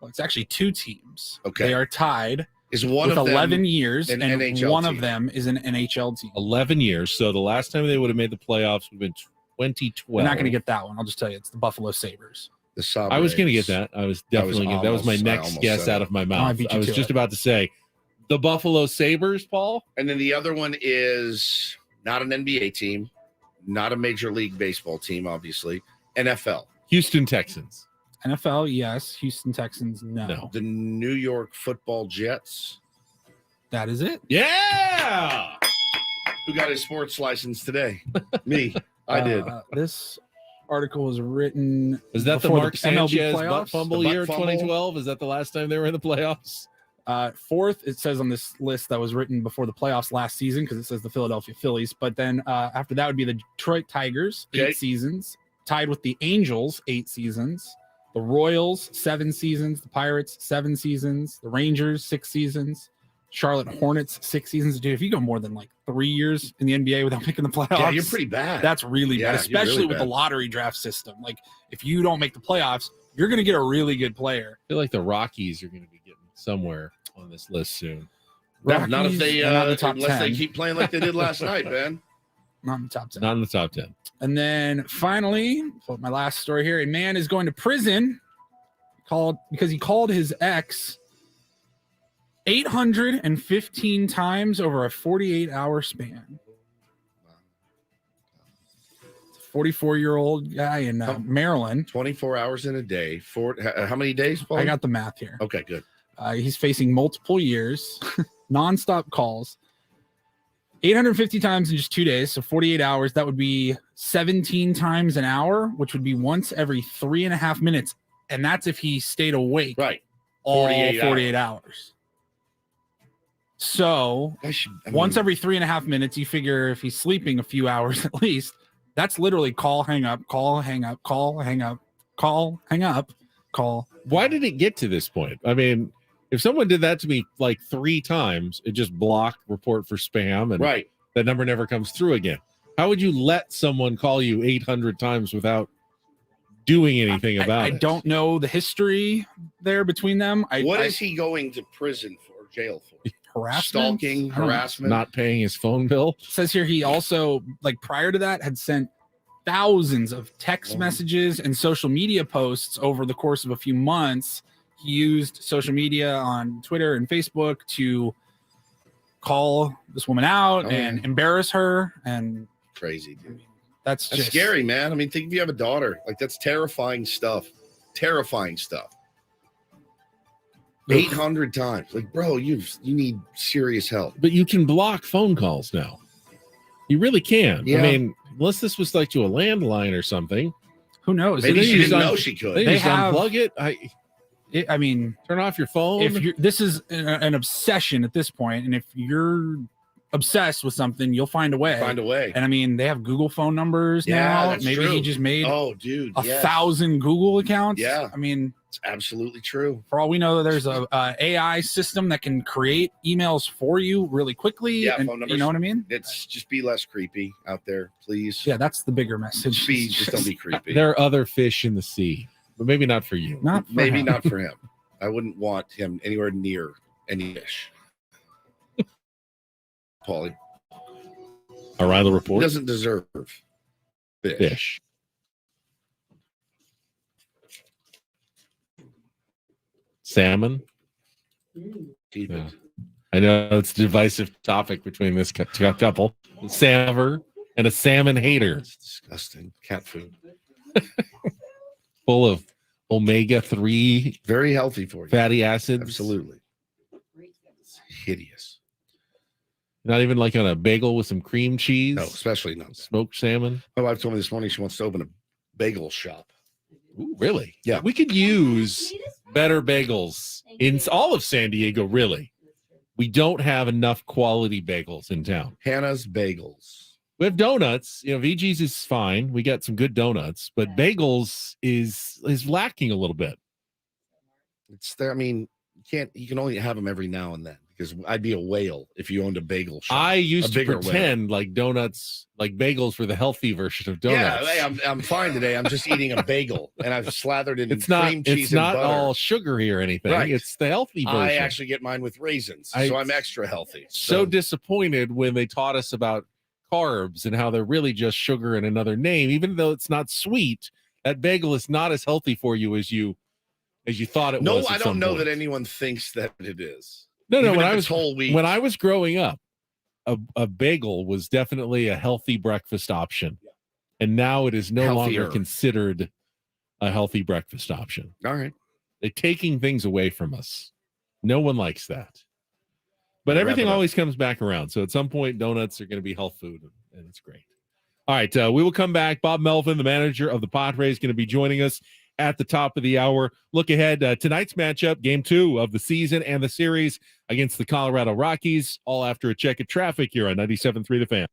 D: Well, it's actually 2 teams.
A: Okay.
D: They are tied.
A: Is one
D: with
A: of them
D: 11 years,
A: an
D: and
A: NHL
D: one
A: team?
D: of them is an NHL team.
B: 11 years. So the last time they would have made the playoffs would have been 2012.
D: We're not going to get that one. I'll just tell you, it's the Buffalo Sabres.
A: The Sabres.
B: I was going to get that. I was definitely that was my next guess out of my mouth. I was just about to say the Buffalo Sabres, Paul.
A: And then the other one is not an NBA team, not a Major League Baseball team, obviously. NFL.
B: Houston Texans.
D: NFL, yes. Houston Texans, no.
A: The New York Football Jets.
D: That is it.
B: Yeah.
A: Who got his sports license today? Me. I did.
D: This article was written.
B: Is that the Mark Sanchez butt fumble year,
A: fumble?
B: 2012? Is that the last time they were in the playoffs?
D: Fourth, it says on this list that was written before the playoffs last season because it says the Philadelphia Phillies. But then after that would be the Detroit Tigers, 8 seasons, tied with the Angels, 8 seasons. The Royals, 7 seasons. The Pirates, 7 seasons. The Rangers, 6 seasons. Charlotte Hornets, 6 seasons. Dude, if you go more than 3 years in the NBA without making the playoffs,
A: yeah, you're pretty bad.
D: That's really bad, especially really with the lottery draft system. If you don't make the playoffs, you're going to get a really good player.
B: I feel like the Rockies are going to be getting somewhere on this list soon.
A: Not if they unless they keep playing like they did last night, man.
D: Not in the top 10.
B: Not in the top 10.
D: And then finally, my last story here: a man is going to prison because he called his ex 815 times over a 48-hour span. 44-year-old guy in Maryland.
A: 24 hours in a day. How many days, Paul?
D: I got the math here.
A: Okay, good.
D: He's facing multiple years, nonstop calls. 850 times in just 2 days, so 48 hours. That would be 17 times an hour, which would be once every 3.5 minutes. And that's if he stayed awake all 48 hours. So once every 3.5 minutes, you figure if he's sleeping a few hours at least, that's literally call, hang up, call, hang up, call, hang up, call, hang up, call.
B: Why did it get to this point? I mean, if someone did that to me 3 times, it just block, report for spam, and that number never comes through again. How would you let someone call you 800 times without doing anything about it?
D: I don't know the history there between them.
A: What is he going to prison for, jail for?
D: Harassment?
A: Stalking, harassment.
B: Not paying his phone bill.
D: It says here he also, prior to that, had sent thousands of text messages and social media posts over the course of a few months. He used social media on Twitter and Facebook to call this woman out and embarrass her. And
A: crazy, dude.
D: That's just
A: scary, man. I mean, think if you have a daughter, that's terrifying stuff. Terrifying stuff. 800 times. Bro, you need serious help.
B: But you can block phone calls now. You really can.
A: Yeah.
B: I mean, unless this was like to a landline or something.
D: Who knows?
A: Maybe
B: They
A: she
B: just
A: didn't know she could.
B: They just
D: have-
B: unplug it.
D: I mean,
B: turn off your phone.
D: If you're, this is an obsession at this point, and if you're obsessed with something, you'll find a way.
A: Find a way.
D: And I mean, they have Google phone numbers
A: Yeah,
D: now.
A: that's
D: Maybe
A: true.
D: he just made
A: Oh, dude,
D: 1,000 Google accounts.
A: Yeah.
D: I mean,
A: it's absolutely true.
D: For all we know, there's a AI system that can create emails for you really quickly.
A: Yeah,
D: and,
A: phone numbers.
D: you know what I mean?
A: It's just be less creepy out there, please.
D: Yeah, that's the bigger message.
A: Just don't be creepy.
B: There are other fish in the sea, but maybe not for you.
D: Not for
A: Maybe
D: him.
A: not for him. I wouldn't want him anywhere near any fish. Paulie.
B: A Ryle
A: He
B: report.
A: doesn't deserve fish.
B: Salmon.
A: Keep
B: Yeah.
A: it.
B: I know it's a divisive topic between this couple, a salmon and a salmon hater.
A: It's disgusting. Cat food.
B: Full of omega-3
A: Very healthy for you.
B: fatty acids.
A: Absolutely. It's hideous.
B: Not even like on a bagel with some cream cheese.
A: No, especially not.
B: Smoked salmon.
A: My wife told me this morning she wants to open a bagel shop.
B: Ooh, really?
A: Yeah.
B: We could use better bagels in all of San Diego, really. We don't have enough quality bagels in town.
A: Hannah's Bagels.
B: We have donuts. You know, VG's is fine. We got some good donuts, but bagels is lacking a little bit.
A: It's there. I mean, you can only have them every now and then because I'd be a whale if you owned a bagel shop.
B: I used
A: A
B: to
A: bigger
B: pretend like donuts, like bagels were the healthy version of donuts.
A: Yeah, hey, I'm fine today. I'm just eating a bagel and I've slathered it in
B: It's not
A: cream cheese
B: it's not
A: and butter.
B: all sugary or anything.
A: Right.
B: It's the healthy version.
A: I actually get mine with raisins, so I'm extra healthy.
B: So disappointed when they taught us about carbs and how they're really just sugar and another name, even though it's not sweet. That bagel is not as healthy for you as you thought it was.
A: No,
B: at
A: I
B: some
A: don't know
B: point.
A: that anyone thinks that it is.
B: No,
A: Even
B: when
A: if
B: I
A: it's
B: was
A: whole wheat.
B: when I was growing up, a bagel was definitely a healthy breakfast option, and now it is no longer
A: Healthier.
B: considered a healthy breakfast option.
A: All right.
B: They're taking things away from us. No one likes that. But
A: Wrap
B: everything
A: it up.
B: always comes back around. So at some point, donuts are going to be health food, and it's great. All right, we will come back. Bob Melvin, the manager of the Padres, going to be joining us at the top of the hour. Look ahead, tonight's matchup, game 2 of the season and the series against the Colorado Rockies, all after a check of traffic here on 97.3 The Fan.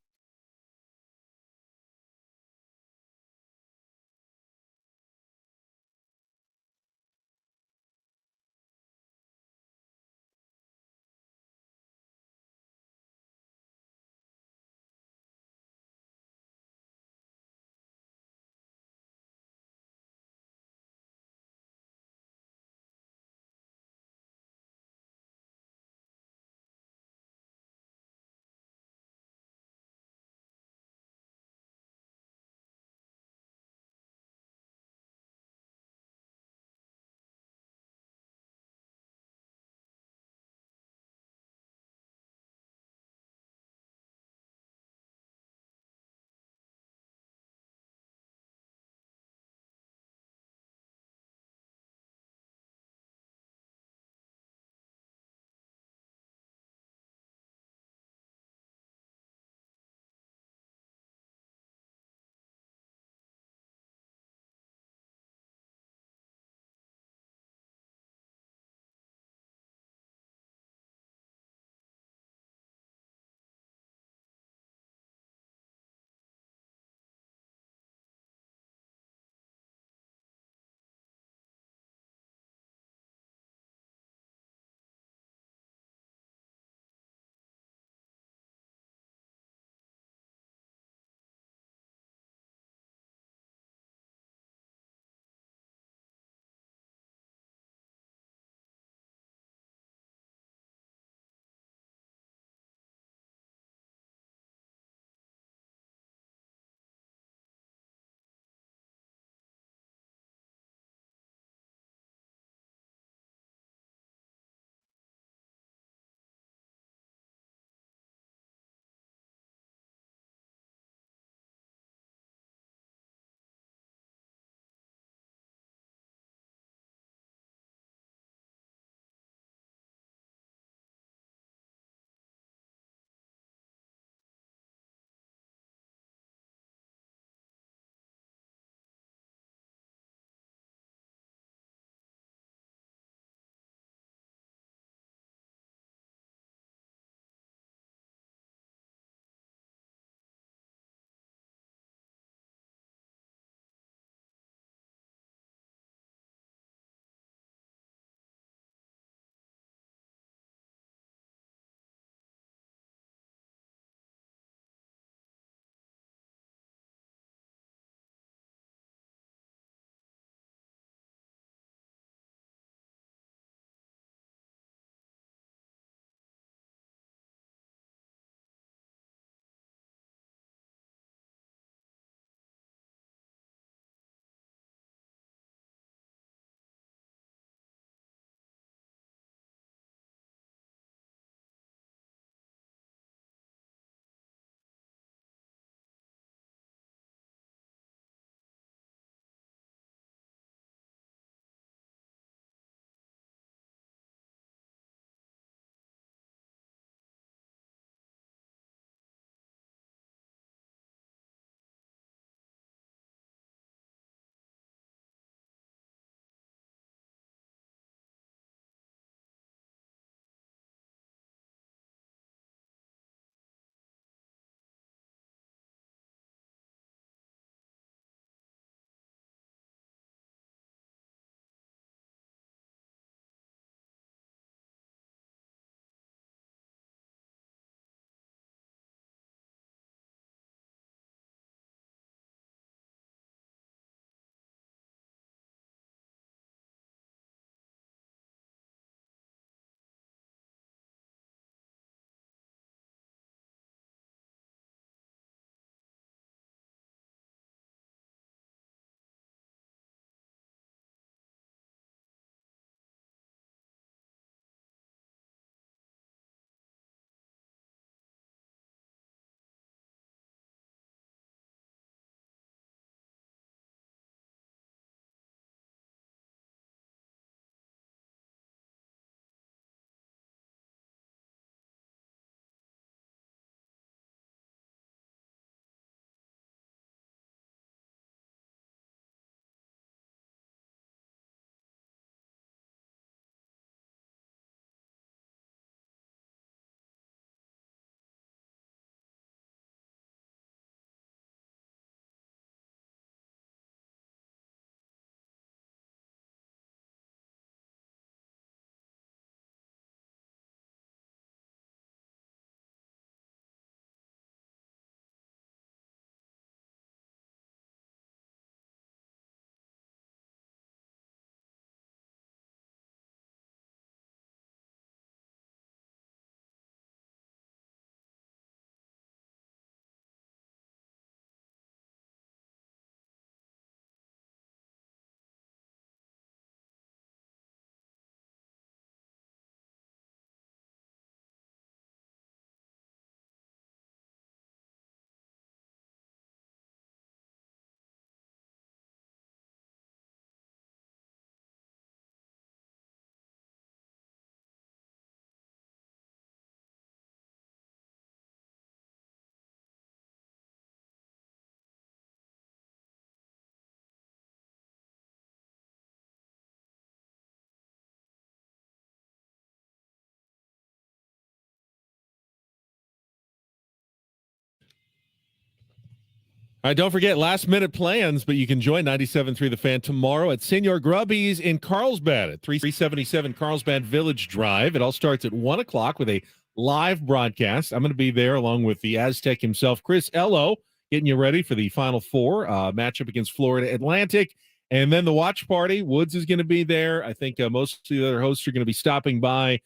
B: All right, don't forget last-minute plans, but you can join 97.3 The Fan tomorrow at Senor Grubby's in Carlsbad at 377 Carlsbad Village Drive. It all starts at 1 o'clock with a live broadcast. I'm going to be there along with the Aztec himself, Chris Ello, getting you ready for the Final Four matchup against Florida Atlantic. And then the watch party, Woods is going to be there. I think most of the other hosts are going to be stopping by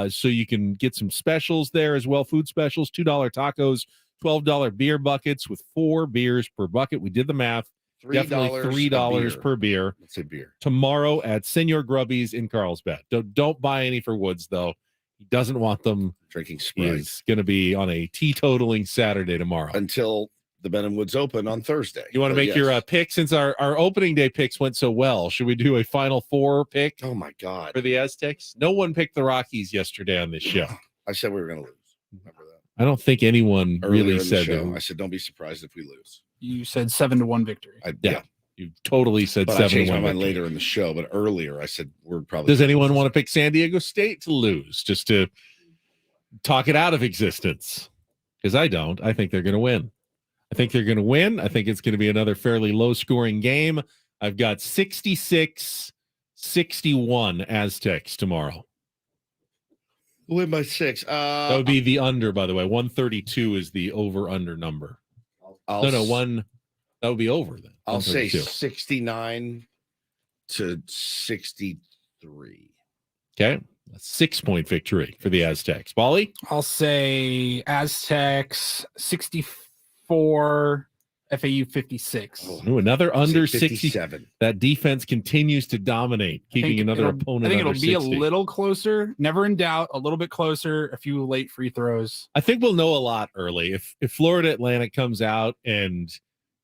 B: so you can get some specials there as well, food specials, $2 tacos, $12 beer buckets with 4 beers per bucket. We did the math. Definitely $3 per beer.
A: That's a beer.
B: Tomorrow at Senor Grubby's in Carlsbad. Don't buy any for Woods, though. He doesn't want them.
A: Drinking Sprite.
B: He's going to be on a teetotaling Saturday tomorrow.
A: Until the Ben & Woods Open on Thursday.
B: You want to make your pick? Since our opening day picks went so well, should we do a Final Four pick?
A: Oh, my God.
B: For the Aztecs? No one picked the Rockies yesterday on this show.
A: I said we were going to lose. Remember that?
B: I don't think anyone
A: Earlier
B: really
A: in the
B: said
A: show,
B: that.
A: I said, don't be surprised if we lose.
D: You said 7-1 victory.
A: Yeah.
B: You totally said
A: But
B: 7-1.
A: I changed my mind
B: victory.
A: later in the show, but earlier I said we're probably.
B: Does anyone want to pick San Diego State to lose just to talk it out of existence? Because I don't. I think they're going to win. I think they're going to win. I think it's going to be another fairly low-scoring game. I've got 66-61 Aztecs tomorrow.
A: Win by 6.
B: That would be the under, by the way. 132 is the over-under number. That would be over then.
A: I'll say
B: 132.
A: 69-63.
B: Okay. A 6-point victory for the Aztecs. Paulie?
D: I'll say Aztecs 64, FAU 56.
B: Ooh, another under
A: 57.
B: 60. That defense continues to dominate, keeping another opponent.
D: I think
B: under
D: it'll be
B: 60.
D: a little closer. Never in doubt. A little bit closer. A few late free throws.
B: I think we'll know a lot early. If Florida Atlantic comes out and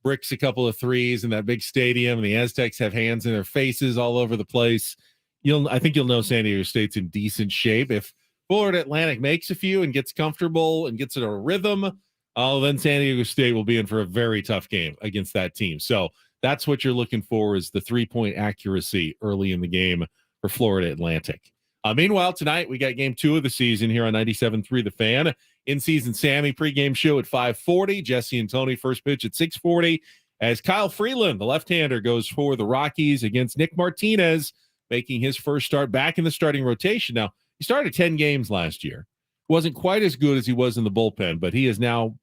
B: bricks a couple of threes in that big stadium and the Aztecs have hands in their faces all over the place, I think you'll know San Diego State's in decent shape. If Florida Atlantic makes a few and gets comfortable and gets in a rhythm, then San Diego State will be in for a very tough game against that team. So that's what you're looking for, is the 3-point accuracy early in the game for Florida Atlantic. Meanwhile, tonight we got game 2 of the season here on 97.3 The Fan. In-season Sammy pregame show at 5:40. Jesse and Tony first pitch at 6:40. As Kyle Freeland, the left-hander, goes for the Rockies against Nick Martinez, making his first start back in the starting rotation. Now, he started 10 games last year. Wasn't quite as good as he was in the bullpen, but he has now,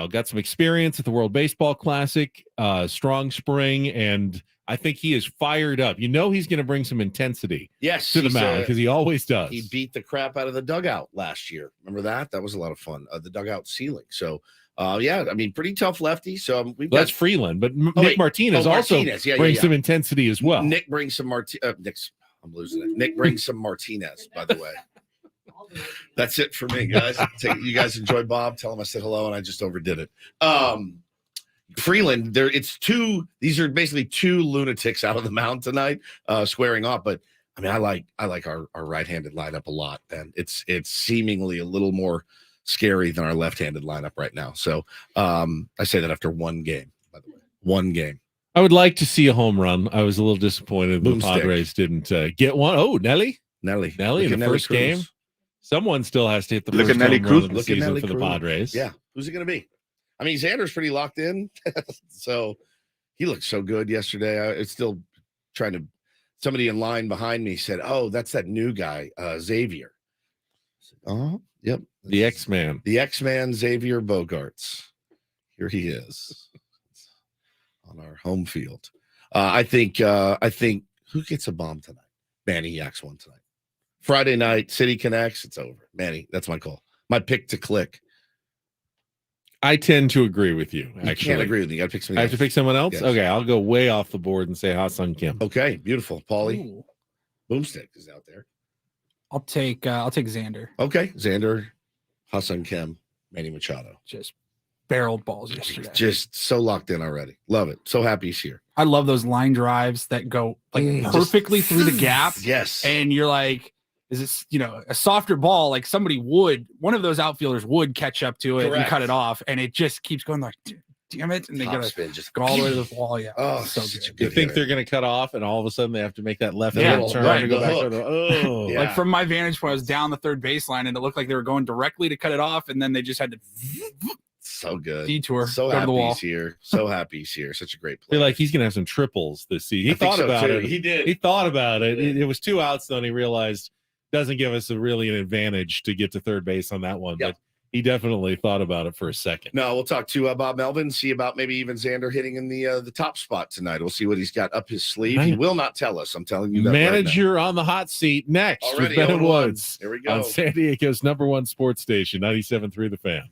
B: got some experience at the World Baseball Classic, strong spring, and I think he is fired up. He's going to bring some intensity to the mound, because he always does.
A: He beat the crap out of the dugout last year. Remember that? That was a lot of fun. The dugout ceiling. So, pretty tough lefty. So
B: that's Freeland, but Nick Martinez also brings some intensity as well.
A: Nick brings some I'm losing it. Nick brings some Martinez, by the way. That's it for me, guys. You guys enjoy Bob. Tell him I said hello and I just overdid it. Freeland, these are basically 2 lunatics out of the mound tonight, squaring off. But I like our right-handed lineup a lot, and it's seemingly a little more scary than our left-handed lineup right now. So I say that after one game, by the way. One game.
B: I would like to see a home run. I was a little disappointed the
A: Boomstick.
B: Padres didn't get one. Oh, Nelly in the first game. Someone still has to hit the
O: Look
B: first
O: at Nelly
B: home run
O: Cruz.
B: of the
A: Look at
B: season
A: Nelly
B: for the
A: Cruz.
B: Padres.
A: Yeah. Who's it going to be? Xander's pretty locked in. So he looked so good yesterday. It's still trying to. Somebody in line behind me said, "Oh, that's that new guy, Xavier." Oh, yep.
B: The X-Man.
A: The X-Man, Xavier Bogaerts. Here he is on our home field. I think who gets a bomb tonight? Manny Yaks one tonight. Friday night, City connects. It's over. Manny, that's my call. My pick to click.
B: I tend to agree with you.
A: You
B: Actually,
A: can't agree with me. You got to pick somebody
B: I have to pick someone else.
A: Yes.
B: Okay, I'll go way off the board and say Ha-Sung Kim.
A: Okay, beautiful. Paulie. Boomstick is out there.
D: I'll take Xander.
A: Okay, Xander, Ha-Sung Kim, Manny Machado.
D: Just barreled balls yesterday.
A: Just so locked in already. Love it. So happy he's here.
D: I love those line drives that go perfectly through the gap.
A: Yes.
D: And you're like, is this, a softer ball, like one of those outfielders would catch up to it and cut it off, and it just keeps going like, damn it. And they got to
A: just
D: go all the way to the wall. Yeah.
A: Oh,
D: so
A: such
D: good.
A: a
B: You think they're going to cut off, and all of a sudden they have to make that left
A: Yeah,
B: hand turn
A: right,
B: to go
A: the
B: back
A: hook.
B: to the
A: Yeah.
D: Like from my vantage point, I was down the third baseline, and it looked like they were going directly to cut it off, and then they just had to
A: So good.
D: Detour.
A: So
D: Go to
A: happy
D: the wall.
A: he's here. So happy he's here. Such a great
B: I
A: player.
B: feel like he's gonna have some triples this season. He
A: I think
B: thought
A: so,
B: about
A: too.
B: it.
A: He did.
B: He thought about it. It was 2 outs, though, and he realized doesn't give us really an advantage to get to third base on that one.
A: Yep.
B: But he definitely thought about it for a second.
A: No, we'll talk to Bob Melvin, see about maybe even Xander hitting in the top spot tonight. We'll see what he's got up his sleeve. He will not tell us. I'm telling you that.
B: Manager on the hot seat next
A: Already
B: with Ben
A: 0-1.
B: Woods
A: Here we go.
B: on San Diego's #1 sports station, 97.3 The Fan.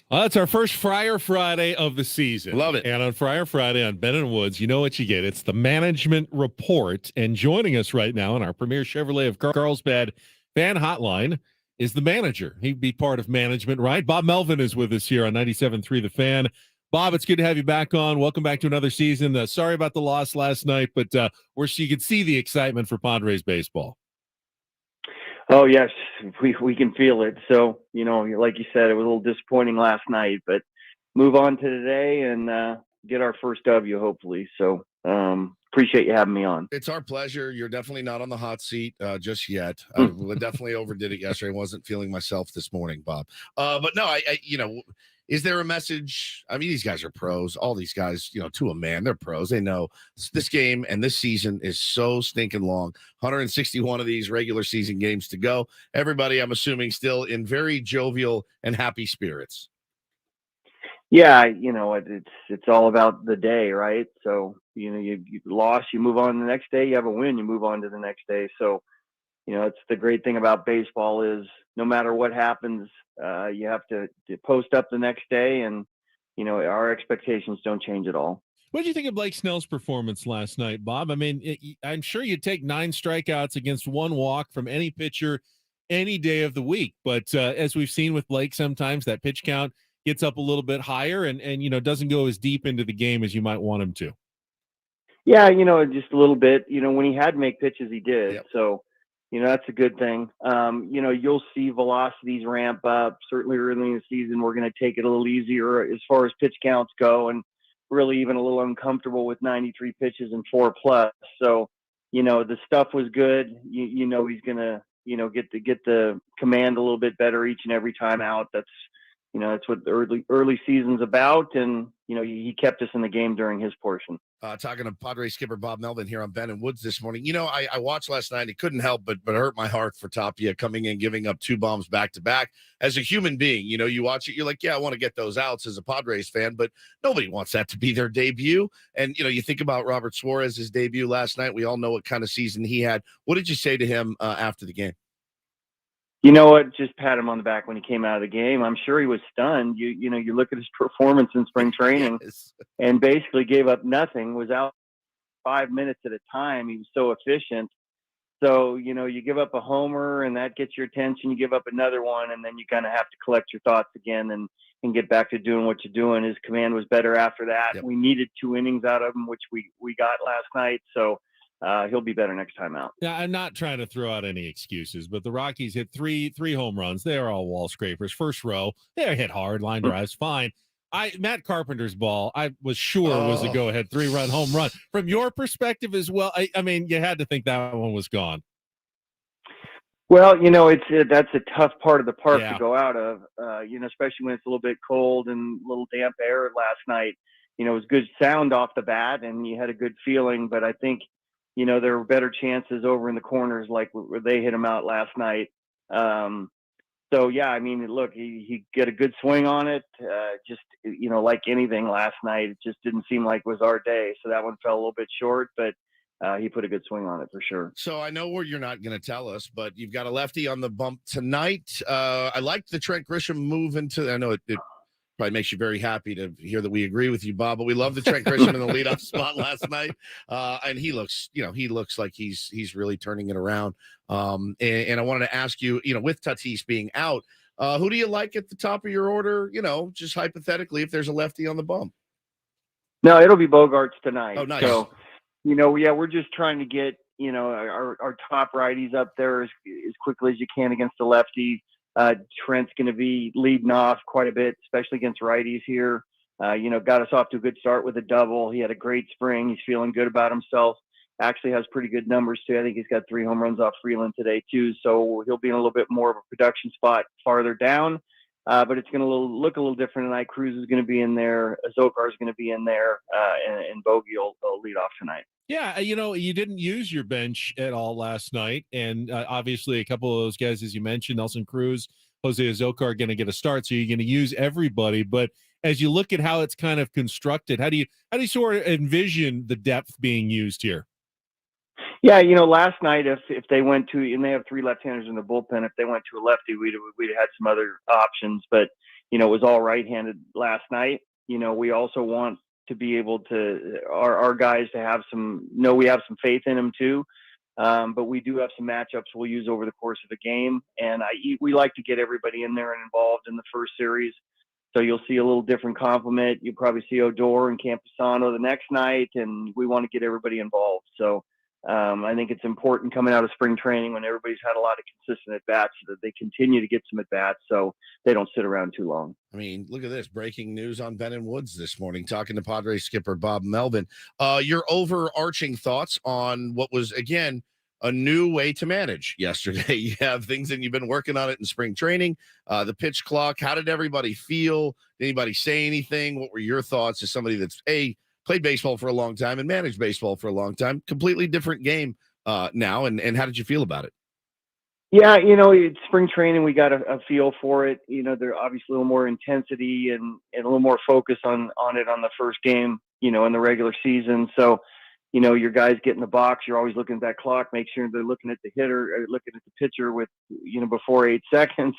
B: Well, it's our first Friar Friday of the season.
A: Love it.
B: And on Friar Friday on Ben and Woods, you know what you get. It's the Management Report. And joining us right now in our premier Chevrolet of Carlsbad fan hotline is the manager. He'd be part of management, right? Bob Melvin is with us here on 97.3 The Fan. Bob, it's good to have you back on. Welcome back to another season. Sorry about the loss last night, but you could see the excitement for Padres baseball.
K: Oh, yes, we can feel it. So, like you said, it was a little disappointing last night, but move on to today and get our first W, hopefully. So appreciate you having me on.
A: It's our pleasure. You're definitely not on the hot seat just yet. I definitely overdid it yesterday. I wasn't feeling myself this morning, Bob. But no, I is there a message? I mean, these guys are pros. All these guys, to a man, they're pros. They know this game and this season is so stinking long. 161 of these regular season games to go. Everybody, I'm assuming, still in very jovial and happy spirits.
K: Yeah, it's all about the day, right? So, you lost, you move on the next day. You have a win, you move on to the next day. So, it's the great thing about baseball is no matter what happens, you have to post up the next day, and our expectations don't change at all.
B: What did you think of Blake Snell's performance last night, Bob? I mean, I'm sure you'd take 9 strikeouts against 1 walk from any pitcher any day of the week. But as we've seen with Blake, sometimes that pitch count gets up a little bit higher and doesn't go as deep into the game as you might want him to.
K: Yeah, just a little bit. When he had to make pitches, he did.
A: Yep.
K: So, that's a good thing. You'll see velocities ramp up. Certainly early in the season, we're going to take it a little easier as far as pitch counts go, and really even a little uncomfortable with 93 pitches and 4+. So, the stuff was good. He's going to, get the command a little bit better each and every time out. That's what the early season's about. And, he kept us in the game during his portion.
A: Talking to Padres skipper Bob Melvin here on Ben and Woods this morning. I watched last night. It couldn't help but hurt my heart for Tapia coming in, giving up 2 bombs back to back. As a human being, you watch it, you're like, yeah, I want to get those outs as a Padres fan, but nobody wants that to be their debut. And, you think about Robert Suarez's debut last night. We all know what kind of season he had. What did you say to him after the game?
K: You know what? Just pat him on the back when he came out of the game. I'm sure he was stunned. You look at his performance in spring training
A: Yes.
K: and basically gave up nothing, was out 5 minutes at a time. He was so efficient. So, you give up a homer and that gets your attention. You give up another one and then you kind of have to collect your thoughts again and get back to doing what you're doing. His command was better after that.
A: Yep.
K: We needed 2 innings out of him, which we got last night. So, he'll be better next time out.
B: Yeah, I'm not trying to throw out any excuses, but the Rockies hit three home runs. They are all wall scrapers. First row, they hit hard, line drives, fine. Matt Carpenter's ball, I was sure was a go-ahead 3-run home run. From your perspective as well, I mean, you had to think that one was gone.
K: Well, that's a tough part of the park
B: Yeah.
K: to go out of, especially when it's a little bit cold and a little damp air last night. It was good sound off the bat and you had a good feeling, but I think, there were better chances over in the corners like where they hit him out last night. So, yeah, I mean, look, he got a good swing on it. Just, like anything last night, it just didn't seem like it was our day. So that one fell a little bit short, but he put a good swing on it for sure.
A: So I know where you're not going to tell us, but you've got a lefty on the bump tonight. I like the Trent Grisham move into. I know it probably makes you very happy to hear that we agree with you, Bob. But we love the Trent Grisham in the leadoff spot last night, and he looks like he's really turning it around. And I wanted to ask you, with Tatis being out, who do you like at the top of your order? Just hypothetically, if there's a lefty on the bump.
K: No, it'll be Bogarts tonight.
A: Oh, nice.
K: So, we're just trying to get, our top righties up there as quickly as you can against the lefty. Trent's going to be leading off quite a bit, especially against righties here. Got us off to a good start with a double. He had a great spring. He's feeling good about himself. Actually has pretty good numbers too. I think he's got 3 home runs off Freeland today too. So he'll be in a little bit more of a production spot farther down. But it's going to look a little different tonight. Cruz is going to be in there. Zokar is going to be in there. And Bogey will lead off tonight.
B: Yeah, you didn't use your bench at all last night, and obviously a couple of those guys, as you mentioned, Nelson Cruz, Jose Azocar, are going to get a start, so you're going to use everybody. But as you look at how it's kind of constructed, how do you sort of envision the depth being used here?
K: Yeah, last night if they went to, and they have 3 left-handers in the bullpen, if they went to a lefty, we'd had some other options. But was all right-handed last night. We also want to be able to our guys to have we have some faith in them too. But we do have some matchups we'll use over the course of the game. And we like to get everybody in there and involved in the first series. So you'll see a little different complement. You'll probably see Odor and Campusano the next night, and we want to get everybody involved. So I think it's important coming out of spring training when everybody's had a lot of consistent at-bats so that they continue to get some at-bats so they don't sit around too long.
A: I mean, look at this. Breaking news on Ben and Woods this morning, talking to Padres skipper Bob Melvin. Your overarching thoughts on what was, again, a new way to manage yesterday. You have things that you've been working on it in spring training, the pitch clock. How did everybody feel? Did anybody say anything? What were your thoughts as somebody that's played baseball for a long time and managed baseball for a long time? Completely different game now. And how did you feel about it?
K: Yeah, it's spring training. We got a feel for it. There's obviously a little more intensity and a little more focus on it on the first game, in the regular season. So, your guys get in the box. You're always looking at that clock, make sure they're looking at the hitter, or looking at the pitcher with, before 8 seconds.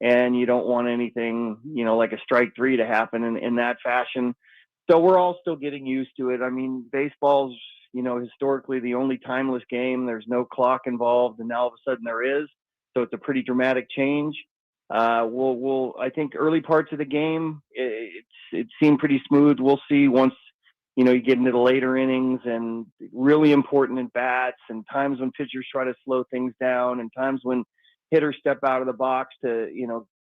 K: And you don't want anything, like a strike three to happen in that fashion. So we're all still getting used to it. I mean, baseball's, historically the only timeless game. There's no clock involved, and now all of a sudden there is. So it's a pretty dramatic change. I think early parts of the game, it seemed pretty smooth. We'll see once, you get into the later innings and really important at bats and times when pitchers try to slow things down and times when hitters step out of the box to,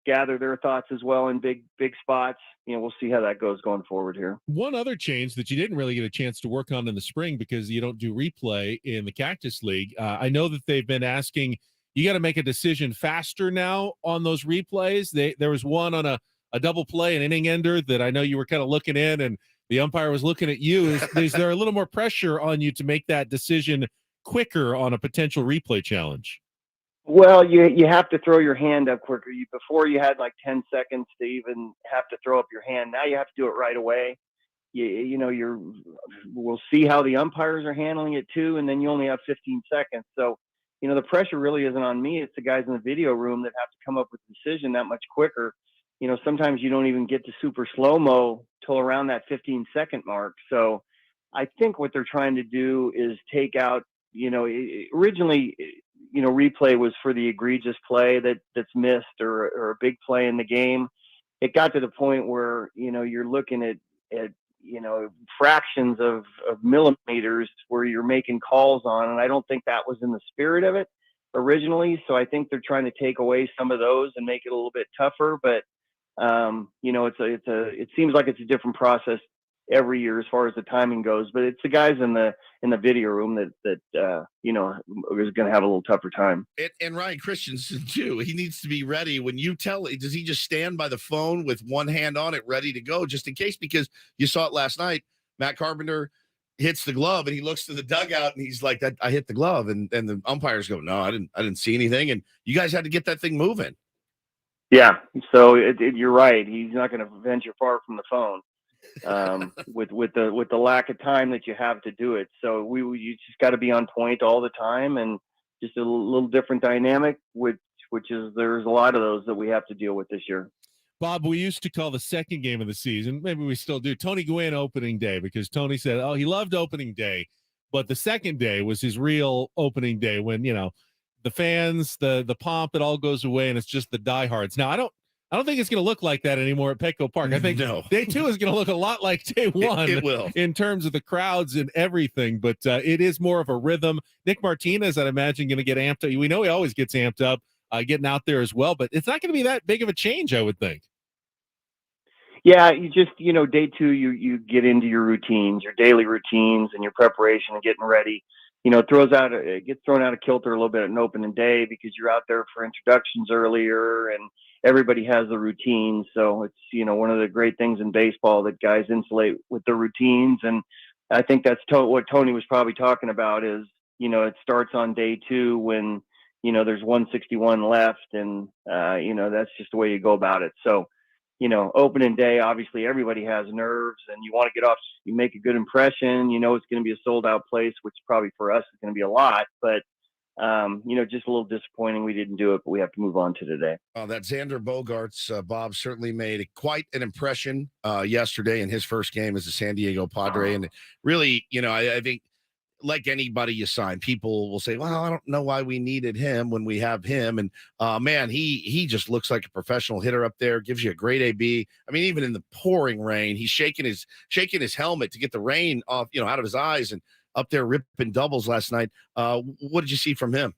K: gather their thoughts as well in big spots. We'll see how that goes going forward here.
B: One other change that you didn't really get a chance to work on in the spring because you don't do replay in the Cactus League. I know that they've been asking, you got to make a decision faster now on those replays. There was one on a double play, an inning ender that I know you were kind of looking in and the umpire was looking at you. Is there a little more pressure on you to make that decision quicker on a potential replay challenge?
K: Well, you have to throw your hand up quicker. Before you had like 10 seconds to even have to throw up your hand. Now you have to do it right away. We'll see how the umpires are handling it too, and then you only have 15 seconds. So, the pressure really isn't on me. It's the guys in the video room that have to come up with a decision that much quicker. Sometimes you don't even get to super slow-mo till around that 15-second mark. So I think what they're trying to do is take out, originally, replay was for the egregious play that's missed or a big play in the game. It got to the point where, you're looking at fractions of millimeters where you're making calls on. And I don't think that was in the spirit of it originally. So I think they're trying to take away some of those and make it a little bit tougher. But, it seems like it's a different process every year as far as the timing goes, but it's the guys in the video room that is going to have a little tougher time.
A: And Ryan Christensen too. He needs to be ready when you tell. Does he just stand by the phone with one hand on it, ready to go, just in case? Because you saw it last night. Matt Carpenter hits the glove, and he looks to the dugout, and he's like, "That I hit the glove," and the umpires go, "No, I didn't see anything." And you guys had to get that thing moving.
K: Yeah. So you're right. He's not going to venture far from the phone. With the lack of time that you have to do it. So you just got to be on point all the time, and just a little different dynamic, which is there's a lot of those that we have to deal with this year.
B: Bob, we used to call the second game of the season, maybe we still do, Tony Gwynn opening day, because Tony said, he loved opening day, but the second day was his real opening day when, the fans, the pomp, it all goes away and it's just the diehards. Now, I don't think it's going to look like that anymore at Petco Park. I think day two is going to look a lot like day one.
A: It will.
B: In terms of the crowds and everything, but it is more of a rhythm. Nick Martinez, I'd imagine, going to get amped up. We know he always gets amped up getting out there as well, but it's not going to be that big of a change, I would think.
K: Yeah, you just, day two, you get into your routines, your daily routines and your preparation and getting ready. It gets thrown out of kilter a little bit at an opening day because you're out there for introductions earlier and everybody has a routine. So it's, one of the great things in baseball that guys insulate with their routines. And I think that's what Tony was probably talking about is, it starts on day two when, there's 161 left and, that's just the way you go about it. So, opening day, obviously everybody has nerves and you want to get off, you make a good impression, it's going to be a sold out place, which probably for us is going to be a lot, but just a little disappointing we didn't do it, but we have to move on to today.
A: That Xander Bogaerts, Bob, certainly made quite an impression yesterday in his first game as a San Diego Padre. And really, I think like anybody you sign, people will say, well, I don't know why we needed him when we have him. And man, he just looks like a professional hitter up there, gives you a great AB. I mean, even in the pouring rain, he's shaking his helmet to get the rain off, out of his eyes, and up there ripping doubles last night. What did you see from him?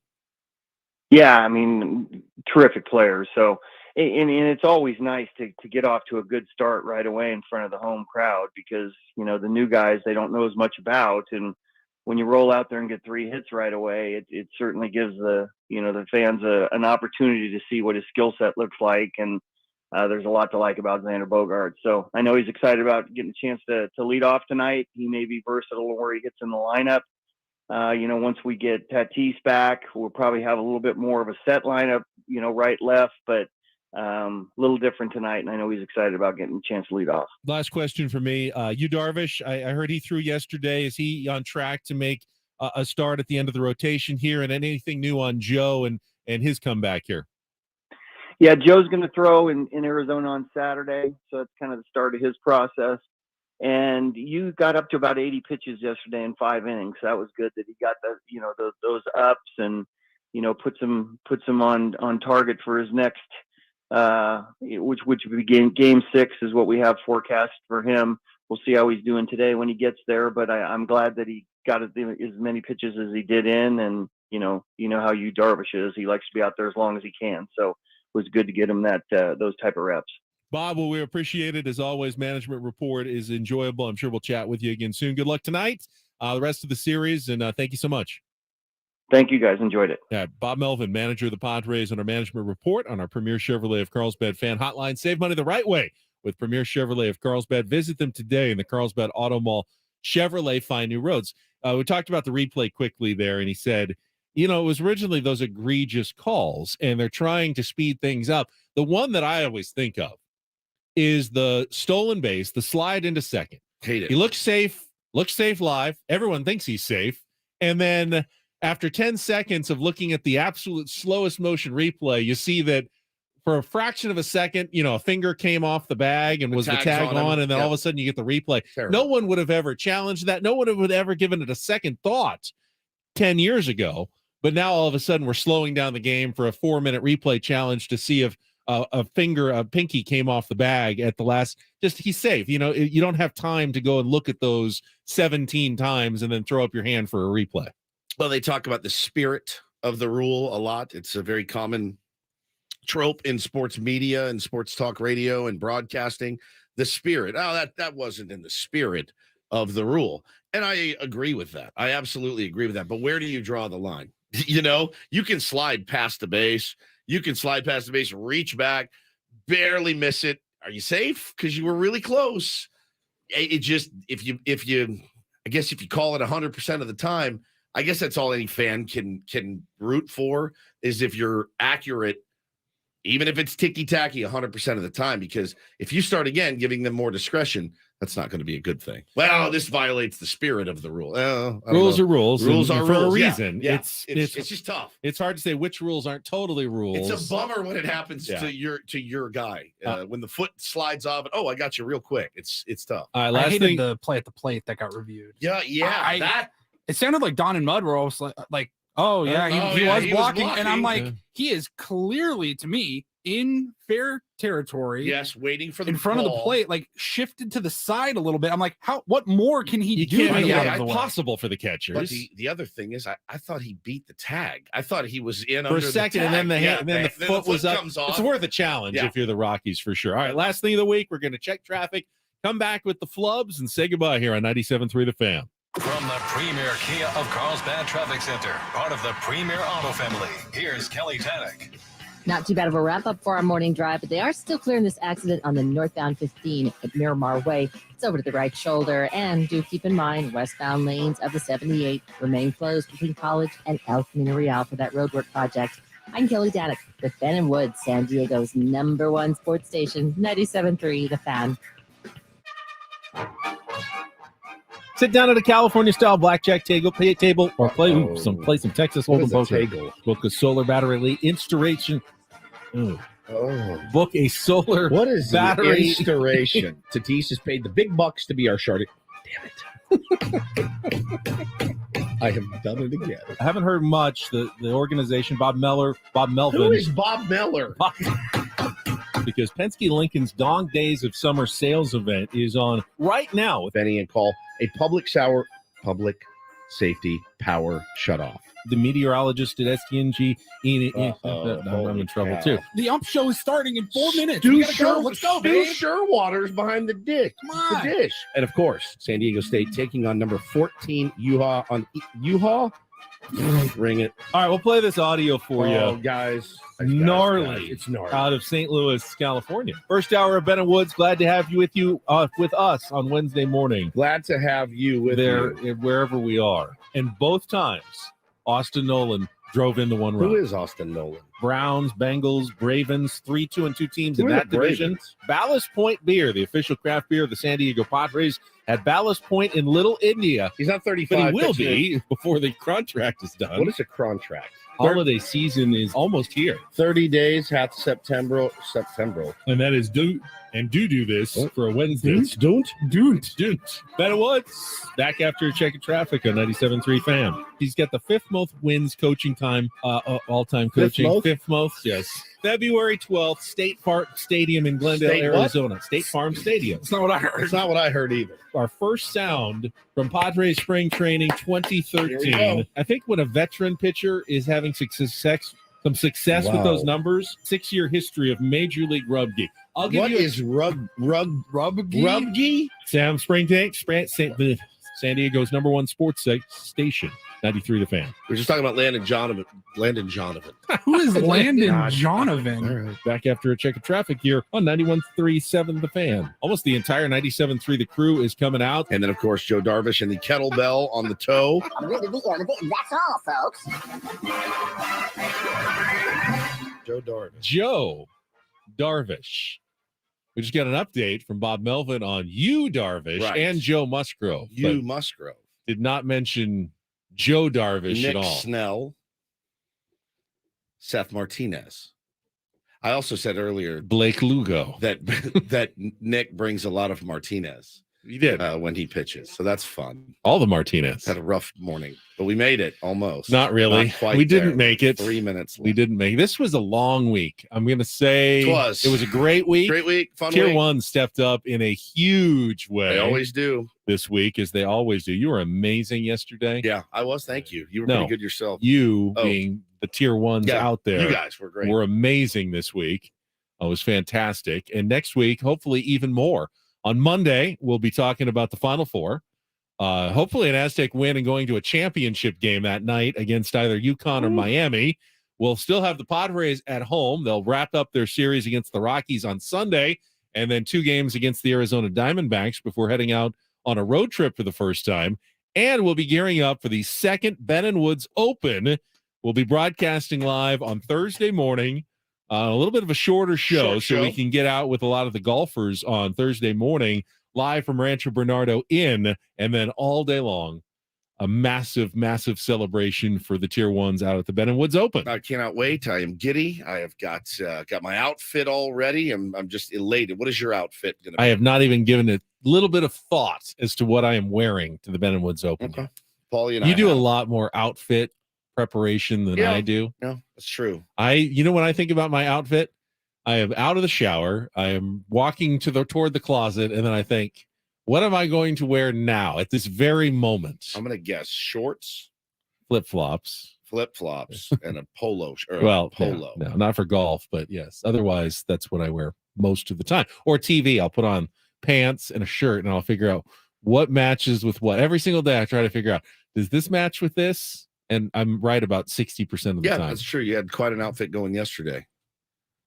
K: Yeah, I mean, terrific player. So, and it's always nice to get off to a good start right away in front of the home crowd, because, the new guys, they don't know as much about. And when you roll out there and get 3 hits right away, it certainly gives the fans an opportunity to see what his skill set looks like. And there's a lot to like about Xander Bogaerts. So I know he's excited about getting a chance to lead off tonight. He may be versatile where he gets in the lineup. Once we get Tatis back, we'll probably have a little bit more of a set lineup, right, left, but a little different tonight. And I know he's excited about getting a chance to lead off.
B: Last question for me. Yu Darvish, I heard he threw yesterday. Is he on track to make a start at the end of the rotation here? And anything new on Joe and his comeback here?
K: Yeah, Joe's going to throw in Arizona on Saturday. So it's kind of the start of his process. And you got up to about 80 pitches yesterday in 5 innings. So that was good that he got those ups and, puts him on target for his next, which would be game 6 is what we have forecast for him. We'll see how he's doing today when he gets there, but I'm glad that he got as many pitches as he did in. And, you know how Yu Darvish is. He likes to be out there as long as he can. So it was good to get him those type of reps.
B: Bob, well, we appreciate it. As always, Management Report is enjoyable. I'm sure we'll chat with you again soon. Good luck tonight, the rest of the series, and thank you so much.
K: Thank you, guys. Enjoyed it.
B: Yeah, Bob Melvin, manager of the Padres, on our Management Report on our Premier Chevrolet of Carlsbad fan hotline. Save money the right way with Premier Chevrolet of Carlsbad. Visit them today in the Carlsbad Auto Mall. Chevrolet, find new roads. We talked about the replay quickly there, and he said, it was originally those egregious calls, and they're trying to speed things up. The one that I always think of is the stolen base, the slide into second.
A: Hate it.
B: He looks safe live. Everyone thinks he's safe. And then after 10 seconds of looking at the absolute slowest motion replay, you see that for a fraction of a second, a finger came off the bag and was the tag on, and then all of a sudden you get the replay.
A: Terrible.
B: No one would have ever challenged that. No one would have ever given it a second thought 10 years ago. But now all of a sudden we're slowing down the game for a 4-minute replay challenge to see if a pinky came off the bag at the last. Just he's safe. You don't have time to go and look at those 17 times and then throw up your hand for a replay.
A: Well, they talk about the spirit of the rule a lot. It's a very common trope in sports media and sports talk radio and broadcasting. The spirit. Oh, that wasn't in the spirit of the rule. And I agree with that. I absolutely agree with that. But where do you draw the line? You can slide past the base. You can slide past the base, reach back, barely miss it. Are you safe? Because you were really close. It just, if you call it 100% of the time, I guess that's all any fan can root for, is if you're accurate, even if it's ticky-tacky 100% of the time. Because if you start again giving them more discretion, that's not going to be a good thing. Well, this violates the spirit of the rule.
B: Rules are rules.
A: Rules are
B: for
A: rules.
B: a reason.
A: Yeah.
B: It's
A: just tough.
B: It's hard to say which rules aren't totally rules.
A: It's a bummer when it happens to your guy. When the foot slides off, I got you real quick. It's tough.
B: All right,
D: I hated the play at the plate that got reviewed.
A: Yeah.
D: It sounded like Don and Mud were almost like oh yeah, he was blocking, and I'm like, he is clearly, to me, in fair territory.
A: Yes, waiting for the
D: in front
A: ball.
D: of the plate, like shifted to the side a little bit. I'm like, what more can he do?
B: It's possible for the catchers.
A: But the other thing is, I thought he beat the tag. I thought he was in
B: for
A: under
B: a second,
A: the tag.
B: and then the foot was up.
A: Comes off.
B: It's worth a challenge if you're the Rockies for sure. All right, last thing of the week, we're going to check traffic, come back with the flubs, and say goodbye here on 97.3 The Fan.
E: From the Premier Kia of Carlsbad Traffic Center, part of the Premier Auto family, here's Kelly Tannick.
F: Not too bad of a wrap-up for our morning drive, but they are still clearing this accident on the northbound 15 at Miramar Way. It's over to the right shoulder, and do keep in mind westbound lanes of the 78 remain closed between College and El Camino Real for that roadwork project. I'm Kelly Tannick with Ben and Woods, San Diego's #1 sports station, 97.3 The Fan.
B: Sit down at a California-style blackjack table, or play some Texas Hold'em poker. Book a solar battery installation. Book a solar
U: What is
B: battery
U: the installation? Tatis has paid the big bucks to be our sharding. Damn it. I have done it again.
B: I haven't heard much. The organization, Bob Melvin.
U: Who is Bob Miller?
B: Because Penske Lincoln's Dog Days of Summer sales event is on right now with
U: Benny and Call, a public safety power shutoff.
B: The meteorologist at STNG. I'm in trouble too.
D: The ump show is starting in 4 minutes.
U: Let's go, babe. Sherwater's behind the dish.
D: Come on.
U: The dish. And of course, San Diego State taking on number 14 Yuha. Ring it.
B: All right, we'll play this audio for you.
U: Guys.
B: Gnarly.
U: It's gnarly.
B: Out of St. Louis, California. First hour of Ben and Woods. Glad to have you with us on Wednesday morning.
U: Glad to have you with me.
B: Wherever we are. And both times, Austin Nolan drove in the one run.
U: Who is Austin Nolan?
B: Browns, Bengals, Ravens, 3-2-2 teams in that division. Ballast Point Beer, the official craft beer of the San Diego Padres, at Ballast Point in Little India.
U: He's not 35.
B: But he will be before the contract is done.
U: What is a contract?
B: Holiday season is almost here.
U: 30 days, half September.
B: And that is do this for a Wednesday.
U: Don't.
B: Ben and Woods, back after checking traffic on 97.3 Fan. He's got the fifth most wins coaching time, all-time coaching. Fifth most, yes. February 12th, State Farm Stadium in Glendale, Arizona. State Farm Stadium.
U: That's not what I heard. It's not what I heard either.
B: Our first sound from Padres spring training 2013. I think when a veteran pitcher is having success with those numbers, 6-year history of Major League Rugby.
U: What is rugby?
B: Sam San Diego's number one sports station, 93 The Fan.
U: We're just talking about Landon Jonovan.
D: Who is Landon Jonovan?
B: Right. Back after a check of traffic here on 91.37 The Fan. Almost the entire 97.3 The Crew is coming out.
U: And then, of course, Joe Darvish and the kettlebell on the toe.
R: I'm ready to be on the bit, and that's all, folks.
U: Joe
B: Darvish. We just got an update from Bob Melvin on you, Darvish, and Joe Musgrove.
U: Musgrove.
B: Did not mention Joe Darvish
U: Nick
B: at all.
U: Snell. Seth Martinez. I also said earlier
B: Blake Lugo
U: that Nick brings a lot of Martinez.
B: He did
U: when he pitches, so that's fun.
B: All the Martinez.
U: Had a rough morning, but we made it almost.
B: Not really. We didn't make it.
U: 3 minutes.
B: We didn't make it. This was a long week. I'm going to say
U: it was
B: a great week.
U: Great week. Fun
B: Tier
U: week.
B: 1 stepped up in a huge way.
U: They always do.
B: This week, as they always do. You were amazing yesterday.
U: Yeah, I was. Thank you. You were pretty good yourself.
B: You being the Tier 1s out there.
U: You guys were great.
B: Were amazing this week. It was fantastic. And next week, hopefully even more. On Monday, we'll be talking about the Final Four. Hopefully an Aztec win and going to a championship game that night against either UConn or Miami. We'll still have the Padres at home. They'll wrap up their series against the Rockies on Sunday, and then 2 games against the Arizona Diamondbacks before heading out on a road trip for the first time. And we'll be gearing up for the second Ben and Woods Open. We'll be broadcasting live on Thursday morning. A little bit of a shorter show, so we can get out with a lot of the golfers on Thursday morning, live from Rancho Bernardo Inn, and then all day long, a massive, massive celebration for the Tier 1s out at the Ben and Woods Open.
U: I cannot wait. I am giddy. I have got my outfit all ready. I'm just elated. What is your outfit going to be?
B: I have not even given a little bit of thought as to what I am wearing to the Ben and Woods Open.
U: Okay. Paul,
B: you do a lot more outfit preparation than I do.
U: Yeah, that's true.
B: When I think about my outfit, I am out of the shower. I am walking toward the closet, and then I think, what am I going to wear now at this very moment?
U: I'm going to guess shorts,
B: flip-flops,
U: and a polo shirt.
B: Polo. No, not for golf, but yes. Otherwise, that's what I wear most of the time. Or TV, I'll put on pants and a shirt, and I'll figure out what matches with what. Every single day, I try to figure out, does this match with this? And I'm right about 60% of the time.
U: Yeah, that's true. You had quite an outfit going yesterday.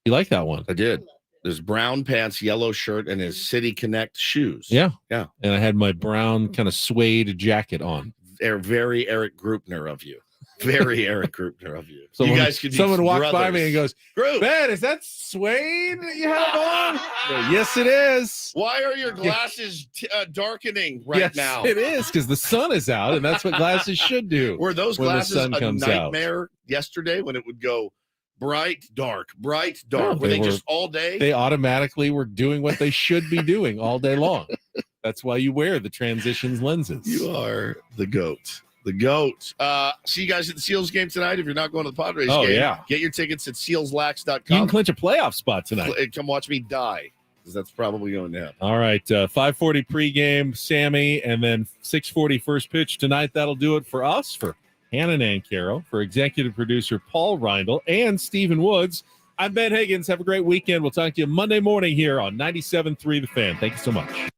B: You like that one?
U: I did. There's brown pants, yellow shirt, and his City Connect shoes.
B: Yeah.
U: Yeah.
B: And I had my brown kind of suede jacket on.
U: They're very Eric Grupner of you.
A: Very Eric Krupner of you.
B: Someone,
A: You guys could be
B: someone walks by
A: brothers.
B: me and goes,
A: Group.
B: Ben, is that Swain that you have on? Go, yes, it is.
A: Why are your glasses darkening right
B: yes,
A: now?
B: it is because the sun is out, and that's what glasses should do.
A: Were those
B: when
A: glasses
B: the sun
A: a
B: comes out.
A: nightmare yesterday when it would go bright, dark, bright, dark?
B: No,
A: were they just all day?
B: They automatically were doing what they should be doing all day long. That's why you wear the transitions lenses.
A: You are the GOAT. The GOAT. See you guys at the Seals game tonight. If you're not going to the Padres game,
B: yeah.
A: Get your tickets at sealslax.com.
B: You can clinch a playoff spot tonight.
A: Come watch me die, because that's probably going to happen.
B: All right, 5:40 pregame, Sammy, and then 6:40 first pitch tonight. That'll do it for us, for Hannah Nancaro, for executive producer Paul Ryle and Stephen Woods. I'm Ben Higgins. Have a great weekend. We'll talk to you Monday morning here on 97.3 The Fan. Thank you so much.